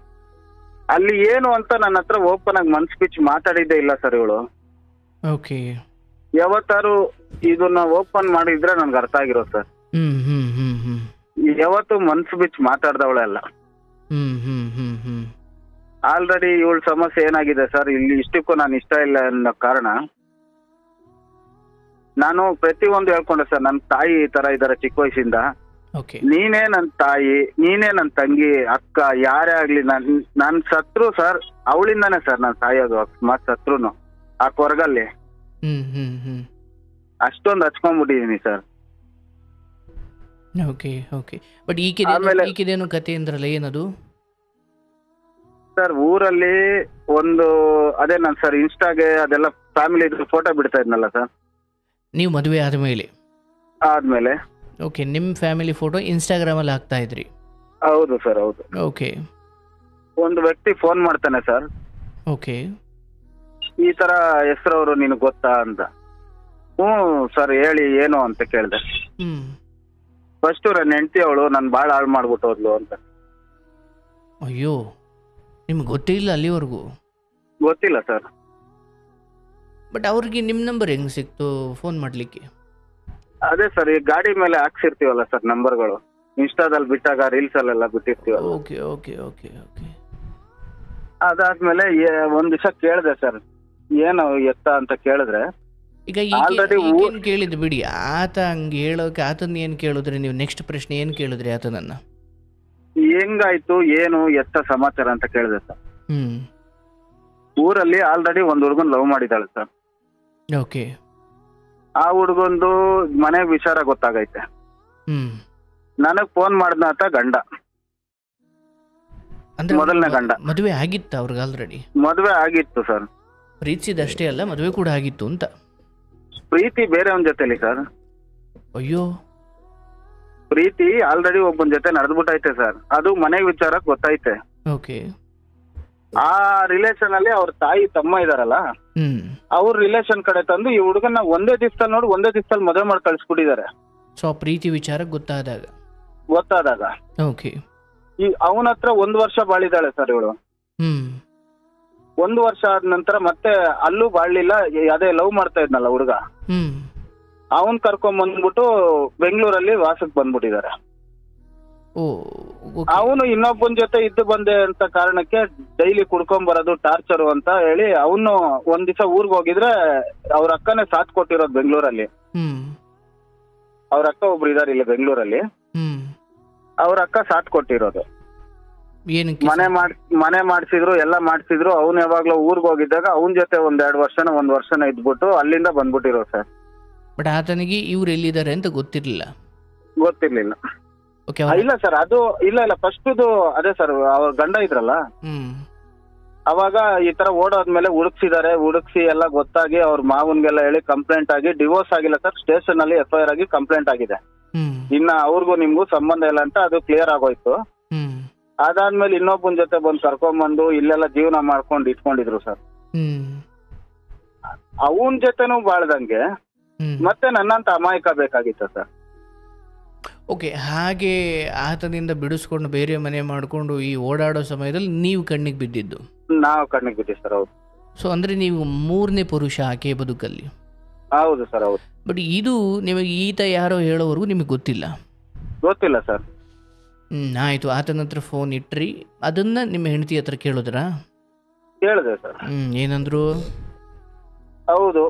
ಅಲ್ಲಿ ಏನು ಅಂತ ನನ್ನ ಹತ್ರ ಓಪನ್ ಆಗಿ ಮನ್ಸ್ ಬಿಚ್ಚಿ ಮಾತಾಡಿದ್ದೇ ಇಲ್ಲ ಸರ್ ಇವಳು. ಓಕೆ. ಯಾವತ್ತಾರು ಇದನ್ನ ಓಪನ್ ಮಾಡಿದ್ರೆ ನನ್ಗೆ ಅರ್ಥ ಆಗಿರೋ ಸರ್. ಯಾವತ್ತು ಮನ್ಸು ಬಿಚ್ಚಿ ಮಾತಾಡ್ದವಳೆ ಅಲ್ಲ. ಆಲ್ರೆಡಿ ಇವಳ ಸಮಸ್ಯೆ ಏನಾಗಿದೆ ಸರ್, ಇಲ್ಲಿ ಇಷ್ಟಕ್ಕೂ ನಾನು ಇಷ್ಟ ಇಲ್ಲ ಅನ್ನೋ ಕಾರಣ ನಾನು ಪ್ರತಿಯೊಂದು ಹೇಳ್ಕೊಂಡೆ ಸರ್. ನನ್ನ ತಾಯಿ ಈ ತರ ಇದಾರೆ ಚಿಕ್ಕ ವಯಸ್ಸಿಂದ. ನೀನೇ ನನ್ನ ತಾಯಿ, ನೀನೇ ನನ್ನ ತಂಗಿ, ಅಕ್ಕ, ಯಾರೇ ಆಗ್ಲಿ ನನ್ ಸತ್ರು ಸರ್ ಅವಳಿಂದಾನೆ ಸರ್ ನಾನು ಸಾಯೋದು. ಅಕಸ್ಮಾತ್ ಸತ್ರುನು ಆ ಕೊರಗಲ್ಲಿ ಅಷ್ಟೊಂದು ಹಚ್ಕೊಂಡ್ಬಿಟ್ಟಿದೀನಿ ಸರ್. ಬಟ್ ಈಗಿದೇನು ಕತೆ ಅಂದ್ರಲ್ಲ, ಏನದು ಸರ್? ಊರಲ್ಲಿ ಒಂದು ಅದೇ ನಾನು ಸರ್ ಇನ್ಸ್ಟಾಗೆ ಅದೆಲ್ಲ ಫ್ಯಾಮಿಲಿ ಫೋಟೋ ಬಿಡ್ತಾ ಇದ್ನಲ್ಲ ಸರ್. ನೀವು ಮದುವೆ ಆದ್ಮೇಲೆ? ಓಕೆ. ನಿಮ್ಮ ಫ್ಯಾಮಿಲಿ ಫೋಟೋ ಇನ್ಸ್ಟಾಗ್ರಾಮ್ ಅಲ್ಲಿ ಹಾಕ್ತಾ ಇದ್ರಿ? ಹೌದು ಸರ್, ಹೌದು. ಓಕೆ. ಒಂದು ವ್ಯಕ್ತಿ ಫೋನ್ ಮಾಡ್ತಾನೆ ಸರ್. ಓಕೆ. ಈ ತರ ಹೆಸರವರು ನಿನಗೆ ಗೊತ್ತಾ ಅಂತ. ಸರ್ ಹೇಳಿ ಏನು ಅಂತ ಕೇಳಿದೆ. ಫಸ್ಟ್ ನನ್ನ ಹೆಂಡತಿ ಅವಳು ನನ್ ಬಾಳ ಹಾಳು ಮಾಡ್ಬಿಟ್ಟು ಹೋದ್ಲು ಅಂತ. ಅಯ್ಯೋ, ನಿಮ್ಗೆ ಗೊತ್ತೇ ಇಲ್ಲ ಅಲ್ಲಿವರೆಗೂ? ಗೊತ್ತಿಲ್ಲ ಸರ್. ಬಟ್ ಅವ್ರಿಗೆ ನಿಮ್ಮ ನಂಬರ್ ಹೆಂಗ್ ಸಿಕ್ತು ಫೋನ್ ಮಾಡ್ಲಿಕ್ಕೆ? ಅದೇ ಸರ್, ಈ ಗಾಡಿ ಮೇಲೆ ಹಾಕ್ಸಿರ್ತೀವಲ್ಲ ಸರ್ ನಂಬರ್ಗಳು, ಇನ್ಸ್ಟಾದಲ್ಲಿ ಬಿಟ್ಟಾಗ ರೀಲ್ಸ್ ಅಲ್ಲೆಲ್ಲ ಬಿಟ್ಟಿರ್ತೀವಲ್ಲ. Okay okay okay okay. ಅದಾದ್ಮೇಲೆ ಒಂದ್ ದಿವಸ ಕೇಳಿದೆ ಸರ್, ಏನು ಎತ್ತ ಅಂತ ಕೇಳಿದ್ರೆ, ಈಗ ಏನ್ ಕೇಳಿದ್ ಬಿಡಿ, ಆತ ಹಂಗೆ ಹೇಳೋಕೆ ಆತನ ಏನ್ ಕೇಳಿದ್ರಿ ನೀವು? ನೆಕ್ಸ್ಟ್ ಪ್ರಶ್ನೆ ಏನ್ ಕೇಳಿದ್ರಿ ಆತನನ್ನ? ಹೆಂಗಾಯ್ತು ಏನು ಎತ್ತ ಸಮಾಚಾರ ಅಂತ ಕೇಳಿದೆ ಸರ್. ಊರಲ್ಲಿ ಆಲ್ರೆಡಿ ಒಂದ್ ಹುಡುಗನ್ ಲವ್ ಮಾಡಿದಾಳೆ ಸರ್. ಓಕೆ. ಆ ಹುಡುಗಂದು ಮನೆ ವಿಚಾರ ಗೊತ್ತಾಗೈತೆ. ನನಗ್ ಫೋನ್ ಮಾಡ್ದ ಗಂಡ, ಮೊದಲನೇ ಗಂಡ. ಮದುವೆ ಆಗಿತ್ತ ಅವ್ರಿಗೆ? ಆಲ್ರೆಡಿ ಮದುವೆ ಆಗಿತ್ತು ಸರ್. ಪ್ರೀತಿಸಿದಷ್ಟೇ ಅಲ್ಲ, ಮದುವೆ ಕೂಡ ಆಗಿತ್ತು ಅಂತ? ಪ್ರೀತಿ ಬೇರೆ ಒಂದ್ ಜೊತೆಲಿ ಸರ್. ಅಯ್ಯೋ, ಪ್ರೀತಿ ಆಲ್ರೆಡಿ ಒಬ್ಬನ ಜೊತೆ ನಡೆದ್ಬಿಟ್ಟೈತೆ ಸರ್. ಅದು ಮನೆ ವಿಚಾರ ಗೊತ್ತೈತೆ. ಓಕೆ. ಆ ರಿಲೇಷನ್ ಅಲ್ಲಿ ಅವ್ರ ತಾಯಿ ತಮ್ಮ ಇದಾರಲ್ಲ, ಅವ್ರ ರಿಲೇಷನ್ ಕಡೆ ತಂದು ಈ ಹುಡುಗನ ಒಂದೇ ದಿವಸದಲ್ಲಿ ನೋಡಿ ಒಂದೇ ದಿವಸದಲ್ಲಿ ಮದುವೆ ಮಾಡಿ ಕಳ್ಸಿಬಿಟ್ಟಿದ್ದಾರೆ. ಸೊ ಪ್ರೀತಿ ವಿಚಾರ ಗೊತ್ತಾದಾಗ ಓಕೆ. ಈ ಅವನ ಹತ್ರ 1 ವರ್ಷ ಬಾಳಿದಾಳೆ ಸರ್ ಇವಳು. 1 ವರ್ಷ ಆದ ನಂತರ ಮತ್ತೆ ಅಲ್ಲೂ ಬಾಳ್ಲಿಲ್ಲ. ಅದೇ ಲವ್ ಮಾಡ್ತಾ ಇದ್ನಲ್ಲ ಹುಡುಗ, ಅವನ್ ಕರ್ಕೊಂಡ್ ಬಂದ್ಬಿಟ್ಟು ಬೆಂಗಳೂರಲ್ಲಿ ವಾಸಕ್ ಬಂದ್ಬಿಟ್ಟಿದ್ದಾರೆ. ಅವನು ಇನ್ನೊಬ್ಬನ ಜೊತೆ ಇದ್ದು ಬಂದೆ ಅಂತ ಕಾರಣಕ್ಕೆ ಡೈಲಿ ಕುಡ್ಕೊಂಡ್ ಬರೋದು ಟಾರ್ಚರು ಅಂತ ಹೇಳಿ ಅವನು ಒಂದ್ ದಿವಸ ಊರ್ಗ್ ಹೋಗಿದ್ರೆ ಅವ್ರ ಅಕ್ಕನೇ ಸಾಥ್ ಕೊಟ್ಟಿರೋದು ಬೆಂಗಳೂರಲ್ಲಿ. ಅವ್ರ ಅಕ್ಕ ಒಬ್ರು ಇದಾರೆ ಇಲ್ಲಿ ಬೆಂಗಳೂರಲ್ಲಿ. ಅವ್ರ ಅಕ್ಕ ಸಾಥ್ ಕೊಟ್ಟಿರೋದು. ಮನೆ ಮಾಡ್ಸಿದ್ರು, ಎಲ್ಲ ಮಾಡ್ಸಿದ್ರು. ಅವ್ನು ಯಾವಾಗ್ಲೂ ಊರ್ಗ್ ಹೋಗಿದ್ದಾಗ ಅವನ ಜೊತೆ 1 ವರ್ಷನ ಇದ್ಬಿಟ್ಟು ಅಲ್ಲಿಂದ ಬಂದ್ಬಿಟ್ಟಿರೋ ಸರ್. ಬಟ್ ಆತನಿಗೆ ಇವ್ರು ಎಲ್ಲಿದ್ದಾರೆ ಅಂತ ಗೊತ್ತಿರ್ಲಿಲ್ಲ? ಇಲ್ಲ ಸರ್, ಅದು ಇಲ್ಲ ಫಸ್ಟ್ ಅದೇ ಸರ್, ಅವ್ರ ಗಂಡ ಇದ್ರಲ್ಲ ಅವಾಗ ಈ ತರ ಓಡೋದ್ಮೇಲೆ ಹುಡುಕ್ಸಿ ಎಲ್ಲ ಗೊತ್ತಾಗಿ ಅವ್ರ ಮಾವನ್ಗೆಲ್ಲ ಹೇಳಿ ಕಂಪ್ಲೇಂಟ್ ಆಗಿ ಡಿವೋರ್ಸ್ ಆಗಿಲ್ಲ ಸರ್. ಸ್ಟೇಷನ್ ಅಲ್ಲಿ FIR ಆಗಿ ಕಂಪ್ಲೇಂಟ್ ಆಗಿದೆ. ಇನ್ನ ಅವ್ರಿಗೂ ನಿಮ್ಗೂ ಸಂಬಂಧ ಇಲ್ಲ ಅಂತ ಅದು ಕ್ಲಿಯರ್ ಆಗೋಯ್ತು. ಅದಾದ್ಮೇಲೆ ಇನ್ನೊಬ್ಬನ ಜೊತೆ ಬಂದು ಕರ್ಕೊಂಡ್ಬಂದು ಇಲ್ಲೆಲ್ಲ ಜೀವನ ಮಾಡ್ಕೊಂಡು ಇಟ್ಕೊಂಡಿದ್ರು ಸರ್. ಅವನ್ ಜೊತೆನೂ ಬಾಳ್ದಂಗೆ ಮತ್ತೆ ನನ್ನಂತ ಅಮಾಯಕ ಬೇಕಾಗಿತ್ತು ಸರ್. ಓಕೆ. ಹಾಗೆ ಆತನಿಂದ ಬಿಡಿಸ್ಕೊಂಡು ಬೇರೆ ಮನೆ ಮಾಡಿಕೊಂಡು ಈ ಓಡಾಡೋ ಸಮಯದಲ್ಲಿ ನೀವು ಕಣ್ಣಿಗೆ ಬಿದ್ದಿದ್ದು? ನಾವು ಕಣ್ಣಿಗೆ ಬಿದ್ದಿದ್ದು ಸರ್. ಹೌದು. ಸೊ ಅಂದ್ರೆ ನೀವು 3ನೇ ಪುರುಷ ಆಕೆ ಬದುಕಲ್ಲಿ? ಹೌದು ಸರ್, ಹೌದು. ಬಟ್ ಇದು ನಿಮಗೆ ಈತ ಯಾರೋ ಹೇಳೋವರೆಗೂ ನಿಮಗೆ ಗೊತ್ತಿಲ್ಲ ಸರ್. ಆಯಿತು. ಆತನ ಹತ್ರ ಫೋನ್ ಇಟ್ರಿ, ಅದನ್ನು ನಿಮ್ಮ ಹೆಂಡತಿ ಹತ್ರ ಕೇಳಿದ್ರಾ? ಕೇಳಿದೆ ಸರ್. ಏನಂದ್ರು? ಹೌದು,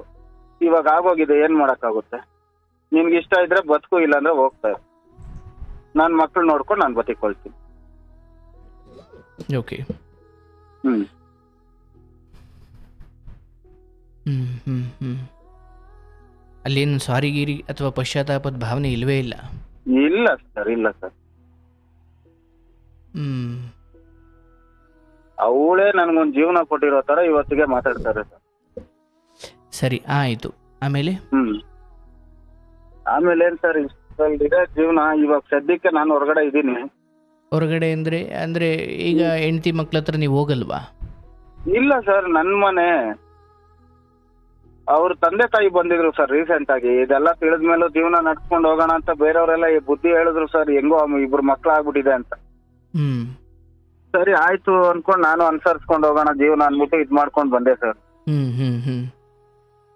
ಇವಾಗ ಆಗೋಗಿದೆ, ಏನ್ ಮಾಡಕ್ಕಾಗುತ್ತೆ, ನಿನ್ಗೆ ಇಷ್ಟ ಇದ್ರೆ ಬದುಕು, ಇಲ್ಲಾಂದ್ರೆ ಹೋಗ್ತಾ ಇರು, ನಾನು ಮಕ್ಳು ನೋಡ್ಕೊಂಡು ನಾನು ಬದುಕೊಳ್ತೀನಿ. ಓಕೆ. ಹ್ಮ್ ಅಲ್ಲೇನು ಸಾರಿಗಿರಿ ಅಥವಾ ಪಶ್ಚಾತ್ತಾಪದ ಭಾವನೆ ಇಲ್ವೇ ಇಲ್ಲ? ಇಲ್ಲ ಸರ್, ಇಲ್ಲ ಸರ್. ಅವಳೇ ನನ್ಗೊಂದು ಜೀವನ ಕೊಟ್ಟಿರೋ ತರ ಇವತ್ತಿಗೆ ಮಾತಾಡ್ತಾರೆ ಸರ್. ಸರಿ, ಆಯಿತು. ಆಮೇಲೆ? ಆಮೇಲೆ ಏನ್ ಸರ್, ಇದೇ ಜೀವನ. ಇವಾಗ ಸದ್ಯಕ್ಕೆ ನಾನು ಹೊರಗಡೆ ಇದ್ದೀನಿ. ಹೊರಗಡೆ ಅಂದ್ರೆ ಈಗ ಹೆಂಡತಿ ಮಕ್ಳ ಹತ್ರ ನೀವು ಹೋಗಲ್ವಾ? ಇಲ್ಲ ಸರ್, ನನ್ ಮನೆ. ಅವ್ರ ತಂದೆ ತಾಯಿ ಬಂದಿದ್ರು ಸರ್ ರೀಸೆಂಟ್ ಆಗಿ. ಇದೆಲ್ಲ ತಿಳಿದ್ಮೇಲೂ ಜೀವನ ನಡ್ಸ್ಕೊಂಡು ಹೋಗೋಣ ಅಂತ ಬೇರೆಯವರೆಲ್ಲ ಬುದ್ಧಿ ಹೇಳಿದ್ರು ಸರ್, ಹೆಂಗೋ ಇಬ್ರು ಮಕ್ಳು ಆಗ್ಬಿಟ್ಟಿದೆ ಅಂತ. ಸರಿ ಆಯ್ತು ಅನ್ಕೊಂಡ್ ನಾನು ಅನ್ಸರ್ಸ್ಕೊಂಡ್ ಹೋಗೋಣ ಜೀವನ ಅನ್ಬಿಟ್ಟು ಇದ್ ಮಾಡ್ಕೊಂಡ್ ಬಂದೆ ಸರ್.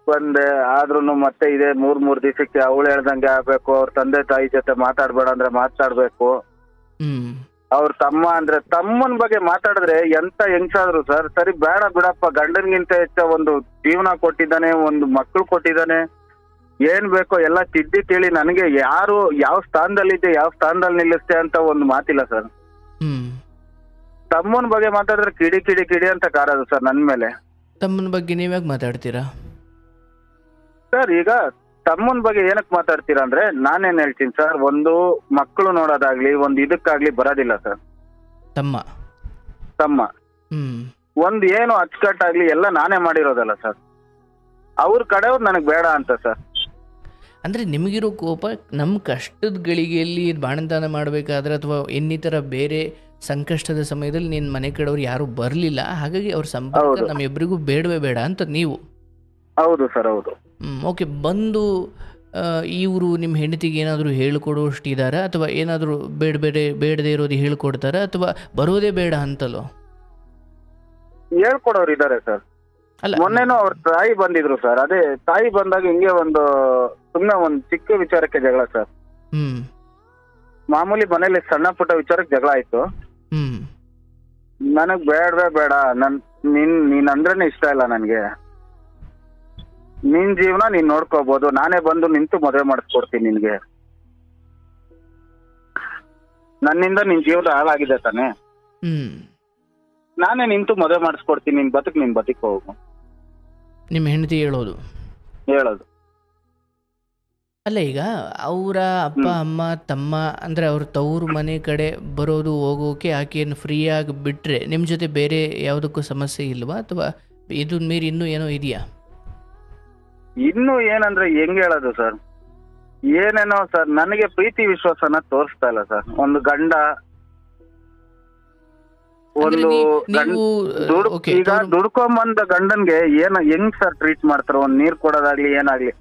ಬಂದೆ, ಆದ್ರೂನು ಮತ್ತೆ ಇದೆ ಮೂರ್ ದಿವಸಕ್ಕೆ ಅವಳು ಹೇಳ್ದಂಗೆ ಆಗ್ಬೇಕು. ಅವ್ರ ತಂದೆ ತಾಯಿ ಜೊತೆ ಮಾತಾಡ್ಬೇಡ ಅಂದ್ರೆ ಮಾತಾಡ್ಬೇಕು. ಅವ್ರ ತಮ್ಮ ಅಂದ್ರೆ ತಮ್ಮನ್ ಬಗ್ಗೆ ಮಾತಾಡಿದ್ರೆ ಎಂತ ಹೆಂಗ್ಸಾದ್ರು ಸರ್, ಸರಿ ಬೇಡ ಬಿಡಪ್ಪ, ಗಂಡನ್ಗಿಂತ ಹೆಚ್ಚ ಒಂದು ಜೀವನ ಕೊಟ್ಟಿದ್ದಾನೆ, ಒಂದು ಮಕ್ಳು ಕೊಟ್ಟಿದ್ದಾನೆ, ಏನ್ ಬೇಕೋ ಎಲ್ಲ ತಿದ್ದಿ ತಿಳಿ ನನಗೆ ಯಾರು ಯಾವ ಸ್ಥಾನದಲ್ಲಿದ್ದೆ ಯಾವ ಸ್ಥಾನದಲ್ಲಿ ನಿಲ್ಲಿಸ್ತೆ ಅಂತ ಒಂದು ಮಾತಿಲ್ಲ ಸರ್. ತಮ್ಮನ ಬಗ್ಗೆ ಮಾತಾಡಿದ್ರೆ ಕಿಡಿ ಕಿಡಿ ಕಿಡಿ ಅಂತ ಕಾರೋದು ಸರ್ ನನ್ ಮೇಲೆ. ತಮ್ಮನ ಬಗ್ಗೆ ನೀವ್ಯಾಗ ಮಾತಾಡ್ತೀರಾ ಸರ್? ಈಗ ತಮ್ಮನ ಬಗ್ಗೆ ಏನಕ್ ಮಾತಾಡ್ತೀರಾ ಅಂದ್ರೆ ನಾನೇನ್ ಹೇಳ್ತೀನಿ ಸರ್, ಒಂದು ಮಕ್ಕಳು ನೋಡೋದಾಗ್ಲಿ ಒಂದ್ ಇದಕ್ಕಾಗ್ಲಿ ಬರೋದಿಲ್ಲ ಸರ್. ತಮ್ಮ ಒಂದ್ ಏನು ಅಚ್ಚುಕಟ್ಟಾಗ್ಲಿ ಎಲ್ಲ ನಾನೇ ಮಾಡಿರೋದಲ್ಲ ಸರ್. ಅವ್ರ ಕಡೆಯವ್ರು ನನಗ್ ಬೇಡ ಅಂತ ಸರ್. ಅಂದ್ರೆ ನಿಮಗಿರೋ ಕೋಪ ನಮ್ಮ ಕಷ್ಟದ ಗಳಿಗೆಯಲ್ಲಿ ಬಾಣಂತನ ಮಾಡಬೇಕಾದ್ರೆ ಅಥವಾ ಇನ್ನಿತರ ಬೇರೆ ಸಂಕಷ್ಟದ ಸಮಯದಲ್ಲಿ ನಿನ್ನ ಮನೆ ಕಡೆಯವ್ರು ಯಾರು ಬರಲಿಲ್ಲ, ಹಾಗಾಗಿ ಅವ್ರ ಸಂಪರ್ಕ ನಮ್ಮಿಬ್ಬರಿಗೂ ಬೇಡವೇ ಬೇಡ ಅಂತ ನೀವು? ಹೌದು ಸರ್, ಹೌದು. ಓಕೆ. ಬಂದು ಇವರು ನಿಮ್ಮ ಹೆಂಡತಿಗೆ ಏನಾದರೂ ಹೇಳ್ಕೊಡೋಷ್ಟಿದಾರ ಅಥವಾ ಏನಾದರೂ ಬೇಡದೇ ಇರೋದು ಹೇಳ್ಕೊಡ್ತಾರ ಅಥವಾ ಬರೋದೇ ಬೇಡ ಅಂತಲೋ? ಹೇಳ್ಕೊಡೋರು ಇದ್ದಾರೆ ಸರ್. ಅಲ್ಲ, ಮೊನ್ನೆನೂ ಅವ್ರ ತಾಯಿ ಬಂದಿದ್ರು ಸರ್. ಅದೇ ತಾಯಿ ಬಂದಾಗ ಹಿಂಗೆ ಸುಮ್ನೆ ಒಂದು ಚಿಕ್ಕ ವಿಚಾರಕ್ಕೆ ಜಗಳ ಸರ್. ಮಾಮೂಲಿ ಮನೇಲಿ ಸಣ್ಣ ಪುಟ್ಟ ವಿಚಾರಕ್ಕೆ ಜಗಳ ಆಯ್ತು. ನನಗ್ ಬೇಡವೇ ಬೇಡ, ನೀನ್ ಅಂದ್ರೇನೆ ಇಷ್ಟ ಇಲ್ಲ ನನ್ಗೆ, ನಿನ್ ಜೀವನ ನೀನ್ ನೋಡ್ಕೋಬಹುದು, ನಾನೇ ಬಂದು ನಿಂತು ಮದುವೆ ಮಾಡಿಸ್ಕೊಡ್ತೀನಿ ನಿನ್ಗೆ, ನನ್ನಿಂದ ನಿನ್ ಜೀವನ ಹಾಳಾಗಿದೆ ತಾನೆ, ನಾನೇ ನಿಂತು ಮದುವೆ ಮಾಡಿಸ್ಕೊಡ್ತೀನಿ, ನೀನ್ ಬದುಕು ಹೋಗು. ನಿಮ್ಮ ಹೆಂಡತಿ ಹೇಳೋದು? ಅಲ್ಲ, ಈಗ ಅವರ ಅಪ್ಪ ಅಮ್ಮ ತಮ್ಮ ಅಂದ್ರೆ ಅವ್ರ ತವ್ರ ಮನೆ ಕಡೆ ಬರೋದು ಹೋಗೋಕೆ ಆಕೆಯನ್ನು ಫ್ರೀಯಾಗಿ ಬಿಟ್ರೆ ನಿಮ್ಮ ಜೊತೆ ಬೇರೆ ಯಾವುದಕ್ಕೂ ಸಮಸ್ಯೆ ಇಲ್ವಾ ಅಥವಾ ಇದು ಮೀರಿ ಇನ್ನೂ ಏನೋ ಇದೆಯಾ? ಇನ್ನು ಏನಂದ್ರೆ ಹೆಂಗ್ ಹೇಳೋದು ಸರ್, ಏನೇನೋ ಸರ್, ನನಗೆ ಪ್ರೀತಿ ವಿಶ್ವಾಸನ ತೋರಿಸ್ತಾ ಇಲ್ಲ ಸರ್. ಒಂದು ಗಂಡ ಈಗ ದುಡ್ಕೊಂಬಂದ ಗಂಡನ್ಗೆ ಹೆಂಗ್ ಸರ್ ಟ್ರೀಟ್ ಮಾಡ್ತಾರ, ಒಂದ್ ನೀರ್ ಕೊಡೋದಾಗ್ಲಿ ಏನಾಗ್ಲಿ.